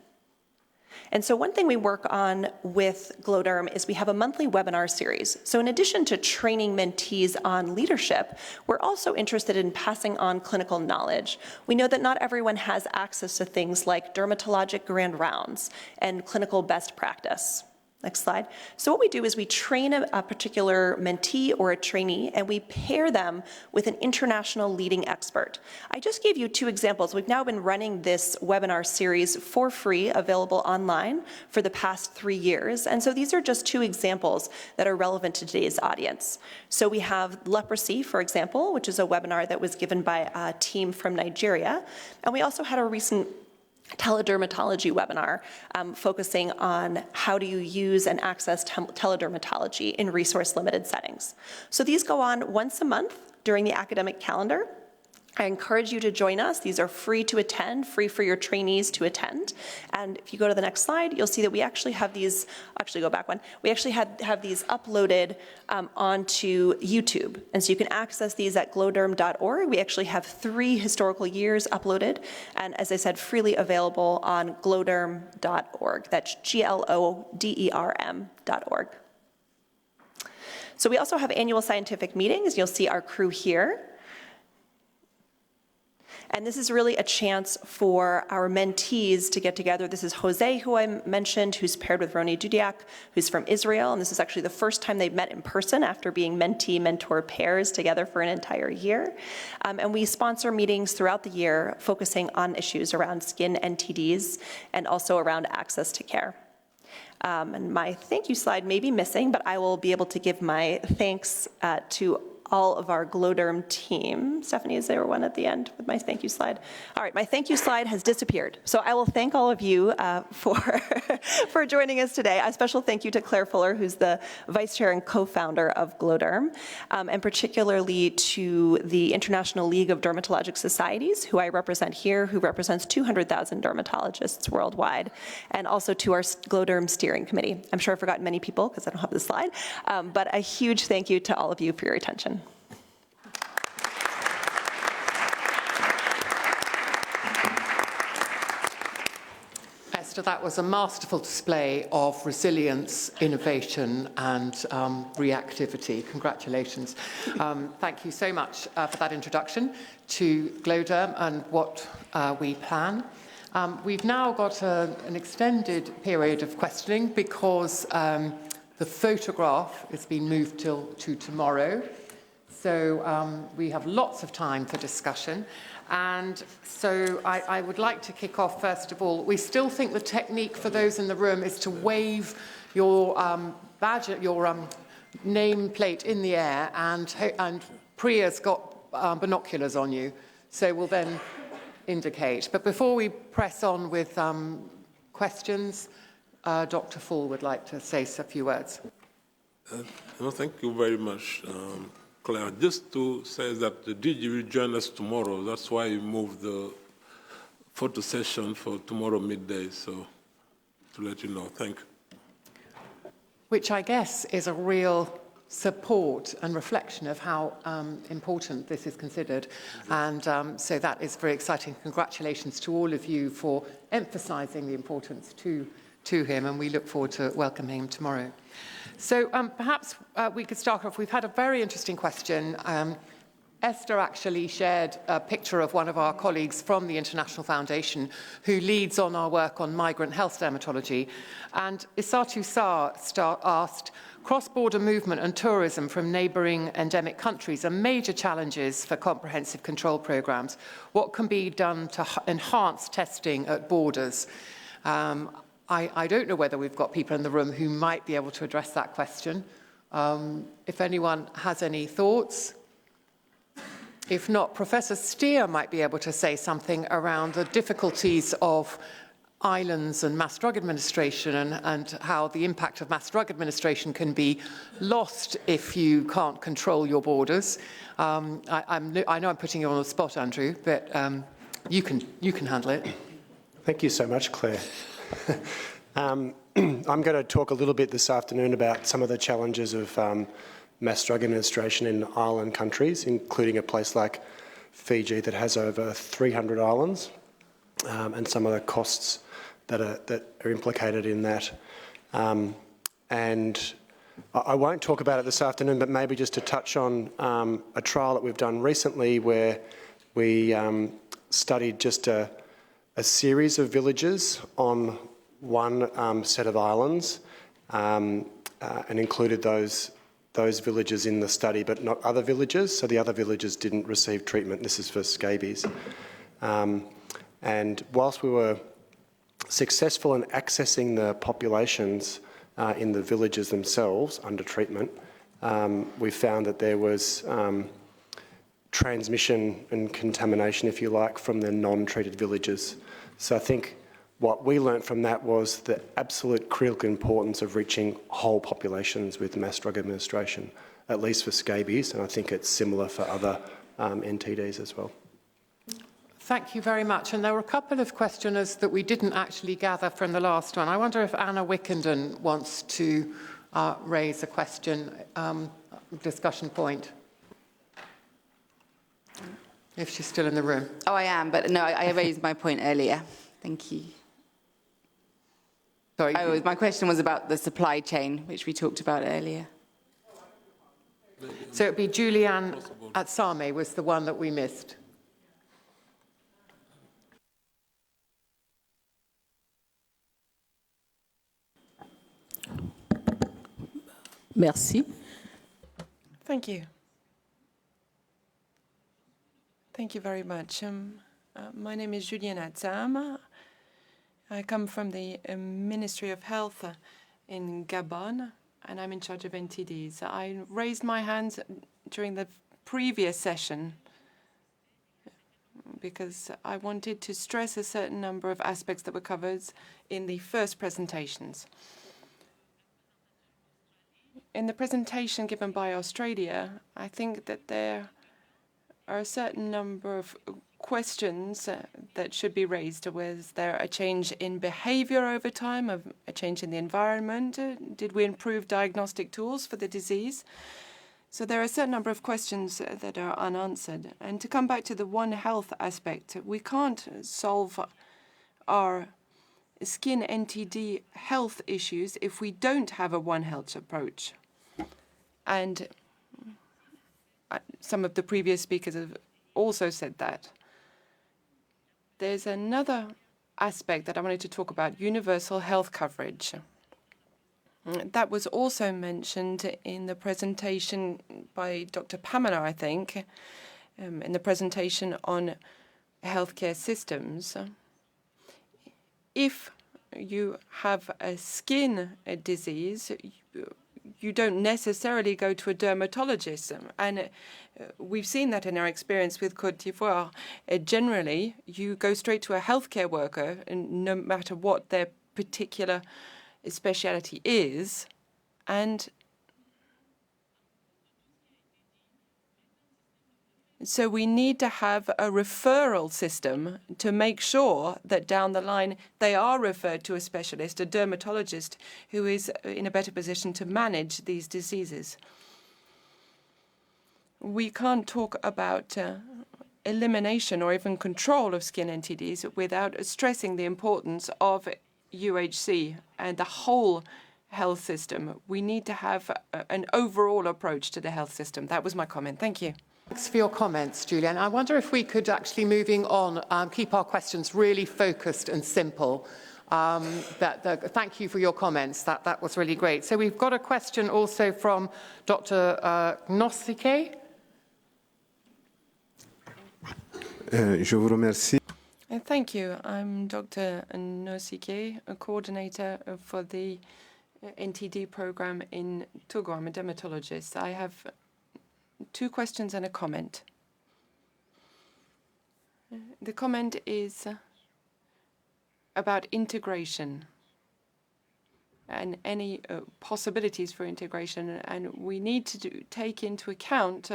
And so one thing we work on with GlowDerm is we have a monthly webinar series. So in addition to training mentees on leadership, we're also interested in passing on clinical knowledge. We know that not everyone has access to things like dermatologic grand rounds and clinical best practice. Next slide. So what we do is we train a particular mentee or a trainee, and we pair them with an international leading expert. I just gave you 2 examples. We've now been running this webinar series for free, available online, for the past 3 years. And so these are just 2 examples that are relevant to today's audience. So we have leprosy, for example, which is a webinar that was given by a team from Nigeria. And we also had a recent teledermatology webinar focusing on how do you use and access teledermatology in resource-limited settings. So these go on once a month during the academic calendar. I encourage you to join us. These are free to attend, free for your trainees to attend. And if you go to the next slide, you'll see that we actually have these, actually go back one, we actually have these uploaded onto YouTube. And so you can access these at glowderm.org. We actually have 3 historical years uploaded. And as I said, freely available on glowderm.org. That's GLODERM.org. So we also have annual scientific meetings. You'll see our crew here. And this is really a chance for our mentees to get together. This is Jose, who I mentioned, who's paired with Roni Dudiak, who's from Israel. And this is actually the first time they've met in person after being mentee-mentor pairs together for an entire year. And we sponsor meetings throughout the year focusing on issues around skin NTDs and also around access to care. And my thank you slide may be missing, but I will be able to give my thanks to all of our GlowDerm team. Stephanie, is there one at the end with my thank you slide? All right, my thank you slide has disappeared. So I will thank all of you for joining us today. A special thank you to Claire Fuller, who's the vice chair and co-founder of GlowDerm, and particularly to the International League of Dermatologic Societies, who I represent here, who represents 200,000 dermatologists worldwide, and also to our GlowDerm steering committee. I'm sure I've forgotten many people because I don't have the slide, but a huge thank you to all of you for your attention. Esther, that was a masterful display of resilience, innovation, and reactivity. Congratulations. Thank you so much for that introduction to GlowDerm and what we plan. We've now got an extended period of questioning because the photograph has been moved to tomorrow. So we have lots of time for discussion. And so I would like to kick off, first of all. We still think the technique for those in the room is to wave your badge, your name plate in the air, and Priya's got binoculars on you, so we'll then indicate. But before we press on with questions, Dr. Full would like to say a few words. Well, thank you very much, Claire. Just to say that the DG will join us tomorrow. That's why we moved the photo session for tomorrow midday. So to let you know, thank you. Which I guess is a real support and reflection of how important this is considered. And so that is very exciting. Congratulations to all of you for emphasizing the importance to him, and we look forward to welcoming him tomorrow. So perhaps we could start off. We've had a very interesting question. Esther actually shared a picture of one of our colleagues from the International Foundation who leads on our work on migrant health dermatology. And Isatu Sa asked, cross-border movement and tourism from neighbouring endemic countries are major challenges for comprehensive control programmes. What can be done to enhance testing at borders? I don't know whether we've got people in the room who might be able to address that question. If anyone has any thoughts. If not, Professor Steer might be able to say something around the difficulties of islands and mass drug administration and how the impact of mass drug administration can be lost if you can't control your borders. I know I'm putting you on the spot, Andrew, but you can handle it. Thank you so much, Claire. I'm going to talk a little bit this afternoon about some of the challenges of mass drug administration in island countries, including a place like Fiji that has over 300 islands, and some of the costs that are implicated in that. And I won't talk about it this afternoon, but maybe just to touch on a trial that we've done recently where we studied just a series of villages on one set of islands and included those villages in the study, but not other villages. So the other villages didn't receive treatment. This is for scabies. And whilst we were successful in accessing the populations in the villages themselves under treatment, we found that there was transmission and contamination, if you like, from the non-treated villages. So I think what we learnt from that was the absolute critical importance of reaching whole populations with mass drug administration, at least for scabies, and I think it's similar for other NTDs as well. Thank you very much. And there were a couple of questioners that we didn't actually gather from the last one. I wonder if Anna Wickenden wants to raise a question, discussion point, if she's still in the room. Oh, I am, but no, I raised my point earlier. Thank you. Sorry. Oh, my question was about the supply chain, which we talked about earlier. So it'd be Julianne Atsame was the one that we missed. Merci. Thank you. Thank you very much. My name is Julianne Atsame. I come from the Ministry of Health in Gabon, and I'm in charge of NTDs. I raised my hands during the previous session because I wanted to stress a certain number of aspects that were covered in the first presentations. In the presentation given by Australia, I think that there are a certain number of questions that should be raised. Was there a change in behavior over time, a change in the environment? Did we improve diagnostic tools for the disease? So there are a certain number of questions that are unanswered. And to come back to the One Health aspect, we can't solve our skin NTD health issues if we don't have a One Health approach. And some of the previous speakers have also said that. There's another aspect that I wanted to talk about, universal health coverage. That was also mentioned in the presentation by Dr. Pamela, I think, in the presentation on healthcare systems. If you have a skin disease, you don't necessarily go to a dermatologist. And we've seen that in our experience with Côte d'Ivoire. Generally, you go straight to a healthcare worker, and no matter what their particular speciality is. And so we need to have a referral system to make sure that down the line they are referred to a specialist, a dermatologist, who is in a better position to manage these diseases. We can't talk about elimination or even control of skin NTDs without stressing the importance of UHC and the whole health system. We need to have an overall approach to the health system. That was my comment. Thank you. Thanks for your comments, Julianne. I wonder if we could actually, moving on, keep our questions really focused and simple. Thank you for your comments. That was really great. So we've got a question also from Dr. Nosike. Je vous remercie. Thank you. I'm Dr. Nosike, a coordinator for the NTD program in Togo. I'm a dermatologist. I have two questions and a comment. The comment is about integration and any possibilities for integration, and we need to take into account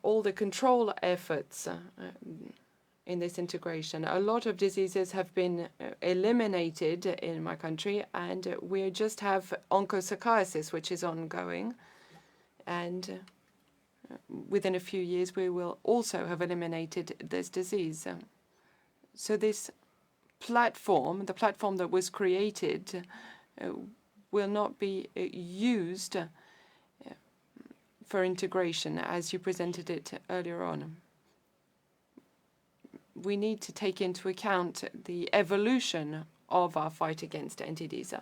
all the control efforts in this integration. A lot of diseases have been eliminated in my country, and we just have onchocerciasis, which is ongoing, and within a few years we will also have eliminated this disease. So this platform, the platform that was created, will not be used for integration as you presented it earlier on. We need to take into account the evolution of our fight against NTDs.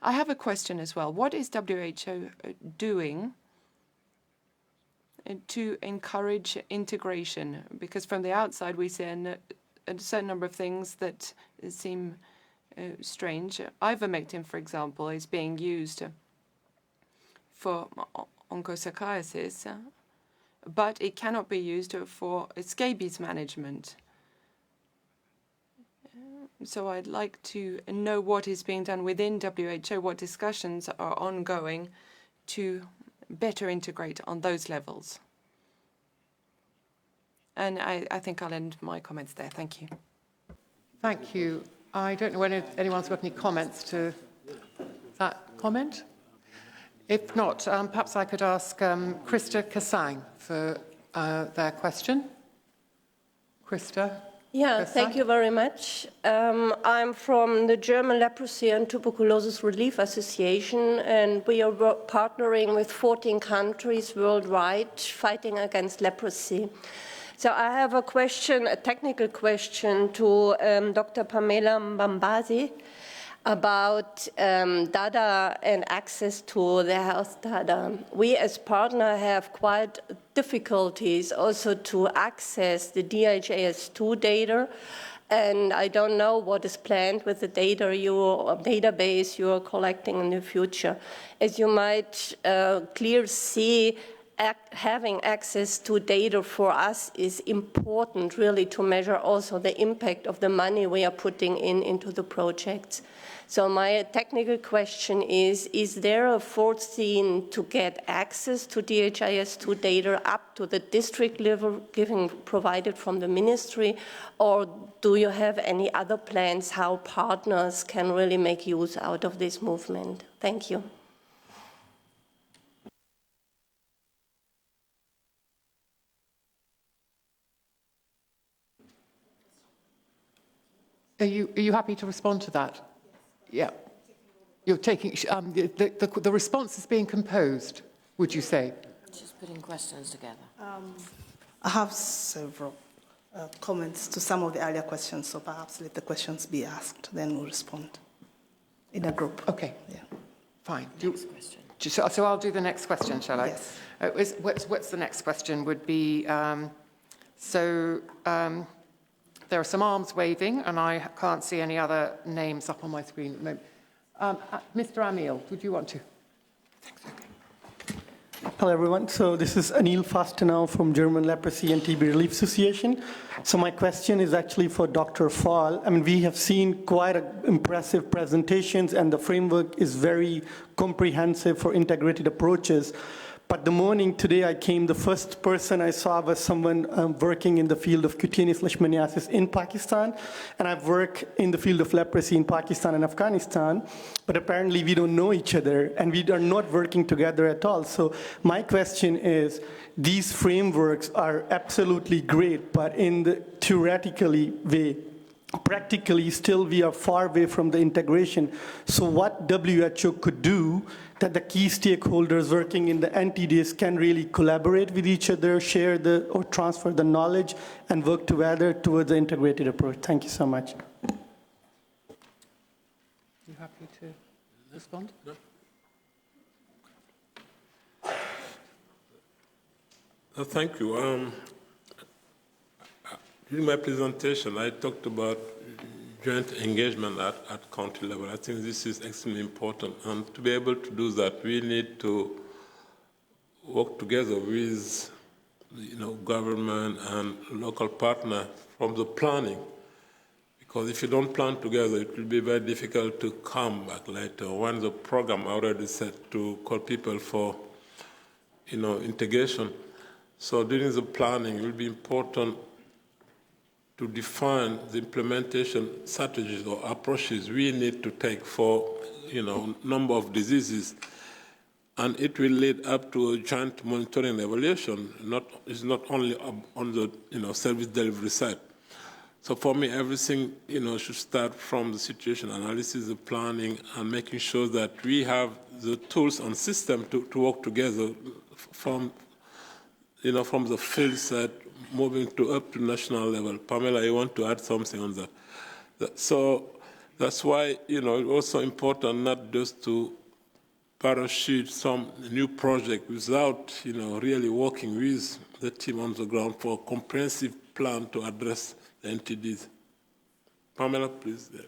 I have a question as well. What is WHO doing to encourage integration? Because from the outside we see a certain number of things that seem strange. Ivermectin, for example, is being used for onchocerciasis, but it cannot be used for scabies management. So I'd like to know what is being done within WHO, what discussions are ongoing to better integrate on those levels. And I think I'll end my comments there. Thank you. Thank you. I don't know whether anyone's got any comments to that comment. If not, perhaps I could ask Krista Kasang for their question. Partner. Yeah, thank you very much. I'm from the German Leprosy and Tuberculosis Relief Association, and we are partnering with 14 countries worldwide fighting against leprosy. So I have a question, a technical question to Dr. Pamela Mbambazi about data and access to the health data. We as partner have quite difficulties also to access the DHIS2 data, and I don't know what is planned with the data database you are collecting in the future. As you might clearly see, having access to data for us is important, really, to measure also the impact of the money we are putting into the projects. So my technical question is there a foreseen to get access to DHIS2 data up to the district level provided from the ministry, or do you have any other plans how partners can really make use out of this movement? Thank you. Are you happy to respond to that? Yeah. You're taking, the response is being composed, would you say? Just putting questions together. I have several comments to some of the earlier questions, so perhaps let the questions be asked, then we'll respond in a group. Okay. Yeah. Fine. Next question. So I'll do the next question, shall I? Yes. What's the next question would be, there are some arms waving, and I can't see any other names up on my screen at the moment. Mr. Amil, would you want to? Hello, everyone. So this is Anil Fastenau from German Leprosy and TB Relief Association. So my question is actually for Dr. Fall. I mean, we have seen quite impressive presentations, and the framework is very comprehensive for integrated approaches. But the morning today I came, the first person I saw was someone working in the field of cutaneous leishmaniasis in Pakistan, and I've worked in the field of leprosy in Pakistan and Afghanistan, but apparently we don't know each other, and we are not working together at all. So my question is, these frameworks are absolutely great, but in the theoretically way, practically still we are far away from the integration. So what WHO could do that the key stakeholders working in the NTDs can really collaborate with each other, share or transfer the knowledge, and work together towards the integrated approach. Thank you so much. You happy to respond? No. Thank you. During my presentation, I talked about joint engagement at country level. I think this is extremely important. And to be able to do that, we need to work together with government and local partner from the planning. Because if you don't plan together, it will be very difficult to come back later. When the program already set to call people for, integration. So during the planning, it will be important to define the implementation strategies or approaches we need to take for, number of diseases. And it will lead up to a joint monitoring evaluation. It's not only on the, service delivery side. So for me, everything, should start from the situation analysis, the planning, and making sure that we have the tools and system to work together from the field side, moving up to national level. Pamela, you want to add something on that? So that's why, it's also important not just to parachute some new project without, really working with the team on the ground for a comprehensive plan to address the NTDs. Pamela, please. Yes.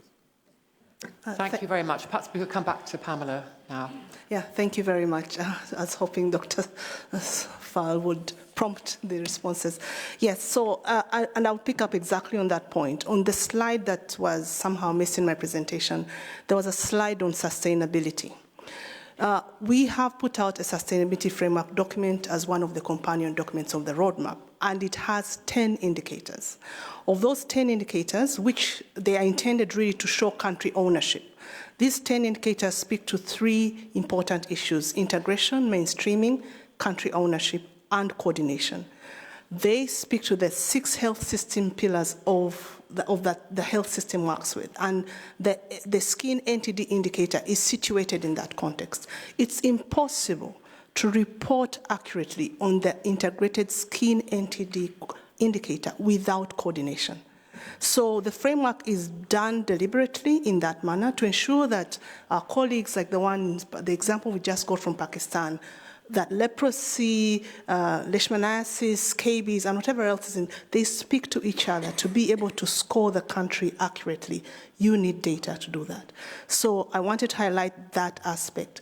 Thank you very much. Perhaps we could come back to Pamela now. Yeah, thank you very much. I was hoping Dr. Fall would prompt the responses. Yes, so, and I'll pick up exactly on that point. On the slide that was somehow missed in my presentation, there was a slide on sustainability. We have put out a sustainability framework document as one of the companion documents of the roadmap, and it has 10 indicators. Of those 10 indicators, which they are intended really to show country ownership, these 10 indicators speak to 3 important issues: integration, mainstreaming, country ownership, and coordination. They speak to the 6 health system pillars that the health system works with, and the skin NTD indicator is situated in that context. It's impossible to report accurately on the integrated skin NTD indicator without coordination. So the framework is done deliberately in that manner to ensure that our colleagues, like the example we just got from Pakistan, that leprosy, leishmaniasis, scabies, and whatever else is in, they speak to each other to be able to score the country accurately. You need data to do that. So I wanted to highlight that aspect.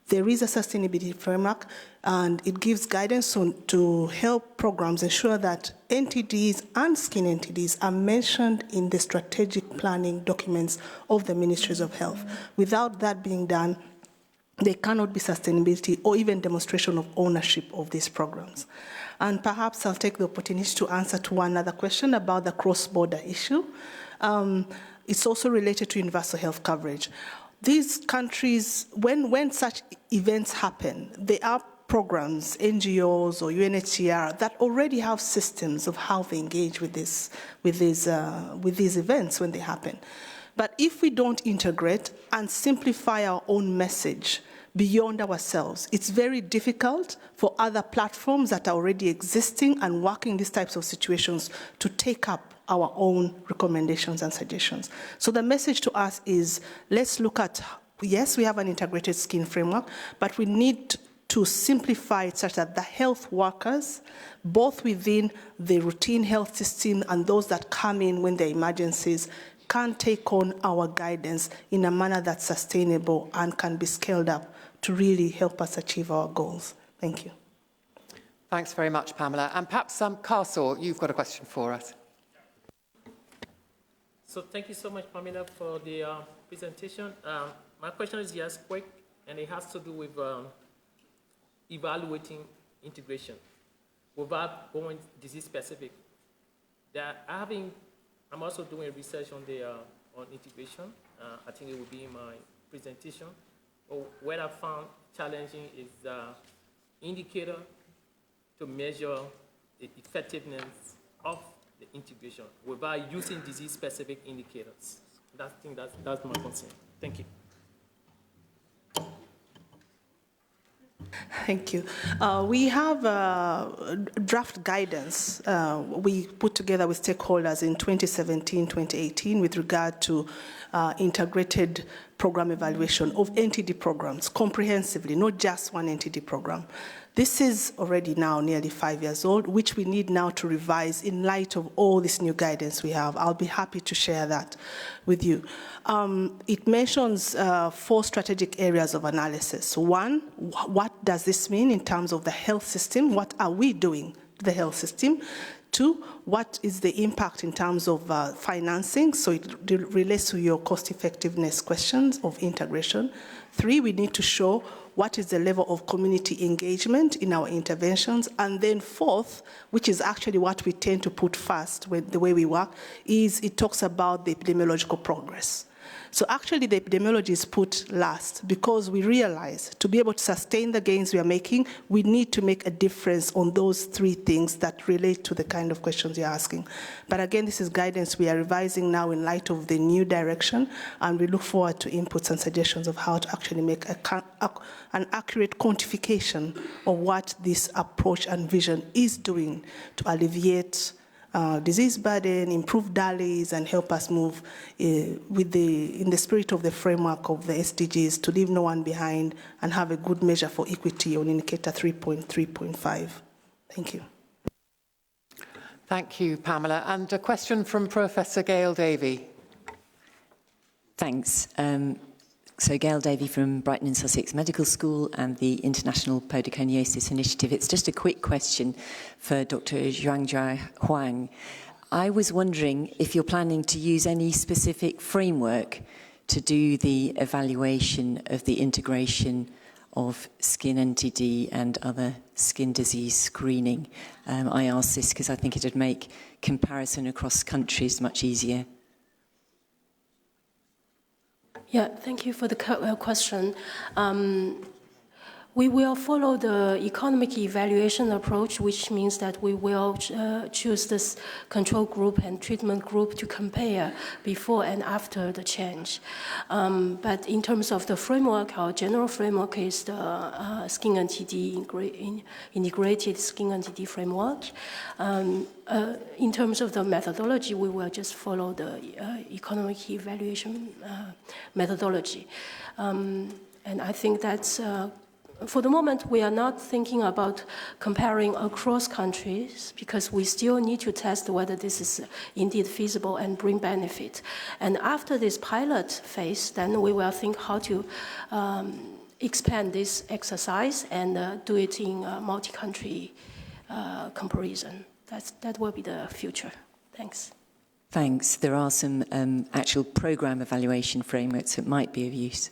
There is a sustainability framework, and it gives guidance to help programs ensure that NTDs and skin NTDs are mentioned in the strategic planning documents of the Ministries of Health. Without that being done, there cannot be sustainability or even demonstration of ownership of these programs. And perhaps I'll take the opportunity to answer to one other question about the cross-border issue. It's also related to universal health coverage. These countries, when such events happen, there are programs, NGOs or UNHCR that already have systems of how they engage with these events when they happen. But if we don't integrate and simplify our own message beyond ourselves, it's very difficult for other platforms that are already existing and working these types of situations to take up our own recommendations and suggestions. So the message to us is, let's look at, yes, we have an integrated skin framework, but we need to simplify it such that the health workers, both within the routine health system and those that come in when there are emergencies, can take on our guidance in a manner that's sustainable and can be scaled up to really help us achieve our goals. Thank you. Thanks very much, Pamela. And perhaps Castle, you've got a question for us. So thank you so much, Pamela, for the presentation. My question is just quick, and it has to do with evaluating integration without going disease specific. I'm also doing research on integration. I think it will be in my presentation. What I found challenging is the indicator to measure the effectiveness of the integration without using disease-specific indicators. I think that's my concern. Thank you. Thank you. We have draft guidance we put together with stakeholders in 2017, 2018 with regard to integrated program evaluation of NTD programs comprehensively, not just one NTD program. This is already now nearly 5 years old, which we need now to revise in light of all this new guidance we have. I'll be happy to share that with you. It mentions 4 strategic areas of analysis. 1, what does this mean in terms of the health system? What are we doing to the health system? 2, what is the impact in terms of financing? So it relates to your cost effectiveness questions of integration. 3, we need to show what is the level of community engagement in our interventions. And then 4th, which is actually what we tend to put first with the way we work, is it talks about the epidemiological progress. So actually the epidemiology is put last because we realize to be able to sustain the gains we are making, we need to make a difference on those 3 things that relate to the kind of questions you're asking. But again, this is guidance we are revising now in light of the new direction, and we look forward to inputs and suggestions of how to actually make an accurate quantification of what this approach and vision is doing to alleviate disease burden, improve DALYs, and help us move in the spirit of the framework of the SDGs to leave no one behind and have a good measure for equity on indicator 3.3.5. Thank you. Thank you, Pamela. And a question from Professor Gail Davey. Thanks. So Gail Davey from Brighton and Sussex Medical School and the International Podoconiosis Initiative. It's just a quick question for Dr. Zhuangjia Huang. I was wondering if you're planning to use any specific framework to do the evaluation of the integration of skin NTD and other skin disease screening. I ask this because I think it would make comparison across countries much easier. Yeah, thank you for the question. We will follow the economic evaluation approach, which means that we will choose this control group and treatment group to compare before and after the change. But in terms of the framework, our general framework is the skin NTD integrated skin NTD framework. In terms of the methodology, we will just follow the economic evaluation methodology. And I think that's for the moment, we are not thinking about comparing across countries because we still need to test whether this is indeed feasible and bring benefit. And after this pilot phase, then we will think how to expand this exercise and do it in multi-country comparison. That will be the future. Thanks. Thanks. There are some actual program evaluation frameworks that might be of use.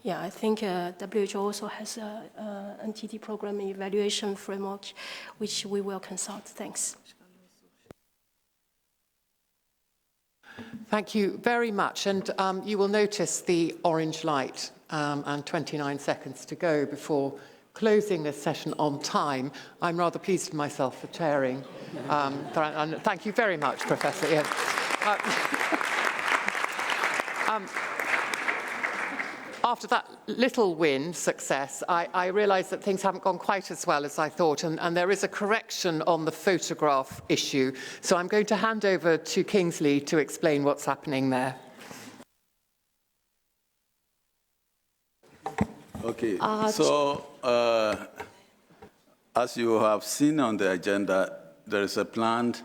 Yeah, I think WHO also has a NTD program evaluation framework, which we will consult. Thanks. Thank you very much. And you will notice the orange light and 29 seconds to go before closing this session on time. I'm rather pleased with myself for chairing. And thank you very much, Professor Ian. After that little win success, I realised that things haven't gone quite as well as I thought, and there is a correction on the photograph issue. So I'm going to hand over to Kingsley to explain what's happening there. Okay, so as you have seen on the agenda, there is a planned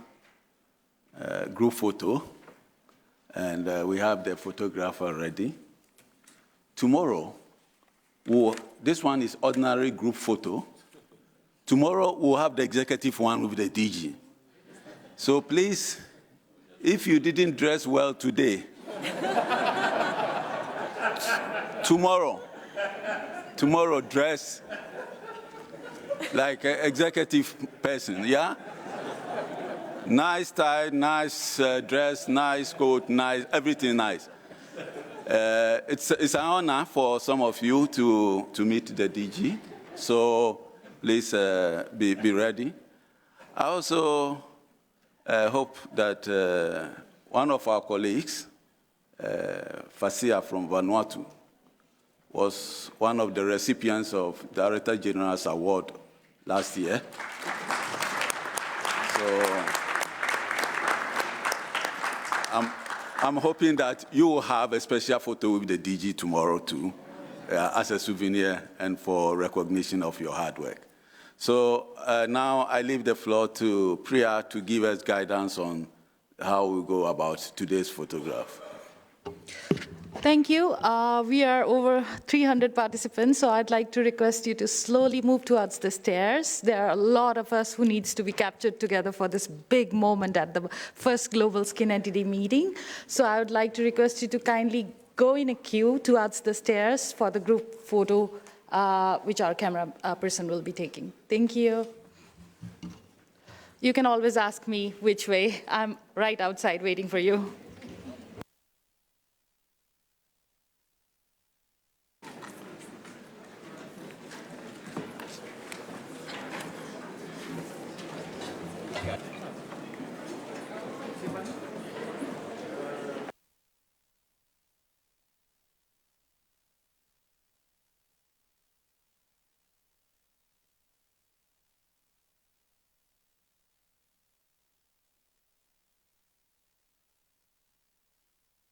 group photo, and we have the photographer ready. Tomorrow, this one is ordinary group photo. Tomorrow, we'll have the executive one with the DG. So please, if you didn't dress well today, tomorrow dress like an executive person, yeah? Nice tie, nice dress, nice coat, nice, everything nice. It's an honor for some of you to meet the DG, so please be ready. I also hope that one of our colleagues, Fasia from Vanuatu, was one of the recipients of Director General's Award last year. So I'm hoping that you will have a special photo with the DG tomorrow too, as a souvenir and for recognition of your hard work. So now I leave the floor to Priya to give us guidance on how we go about today's photograph. Thank you. We are over 300 participants, so I'd like to request you to slowly move towards the stairs. There are a lot of us who needs to be captured together for this big moment at the first Global Skin NTD meeting. So I would like to request you to kindly go in a queue towards the stairs for the group photo, which our camera person will be taking. Thank you. You can always ask me which way. I'm right outside waiting for you.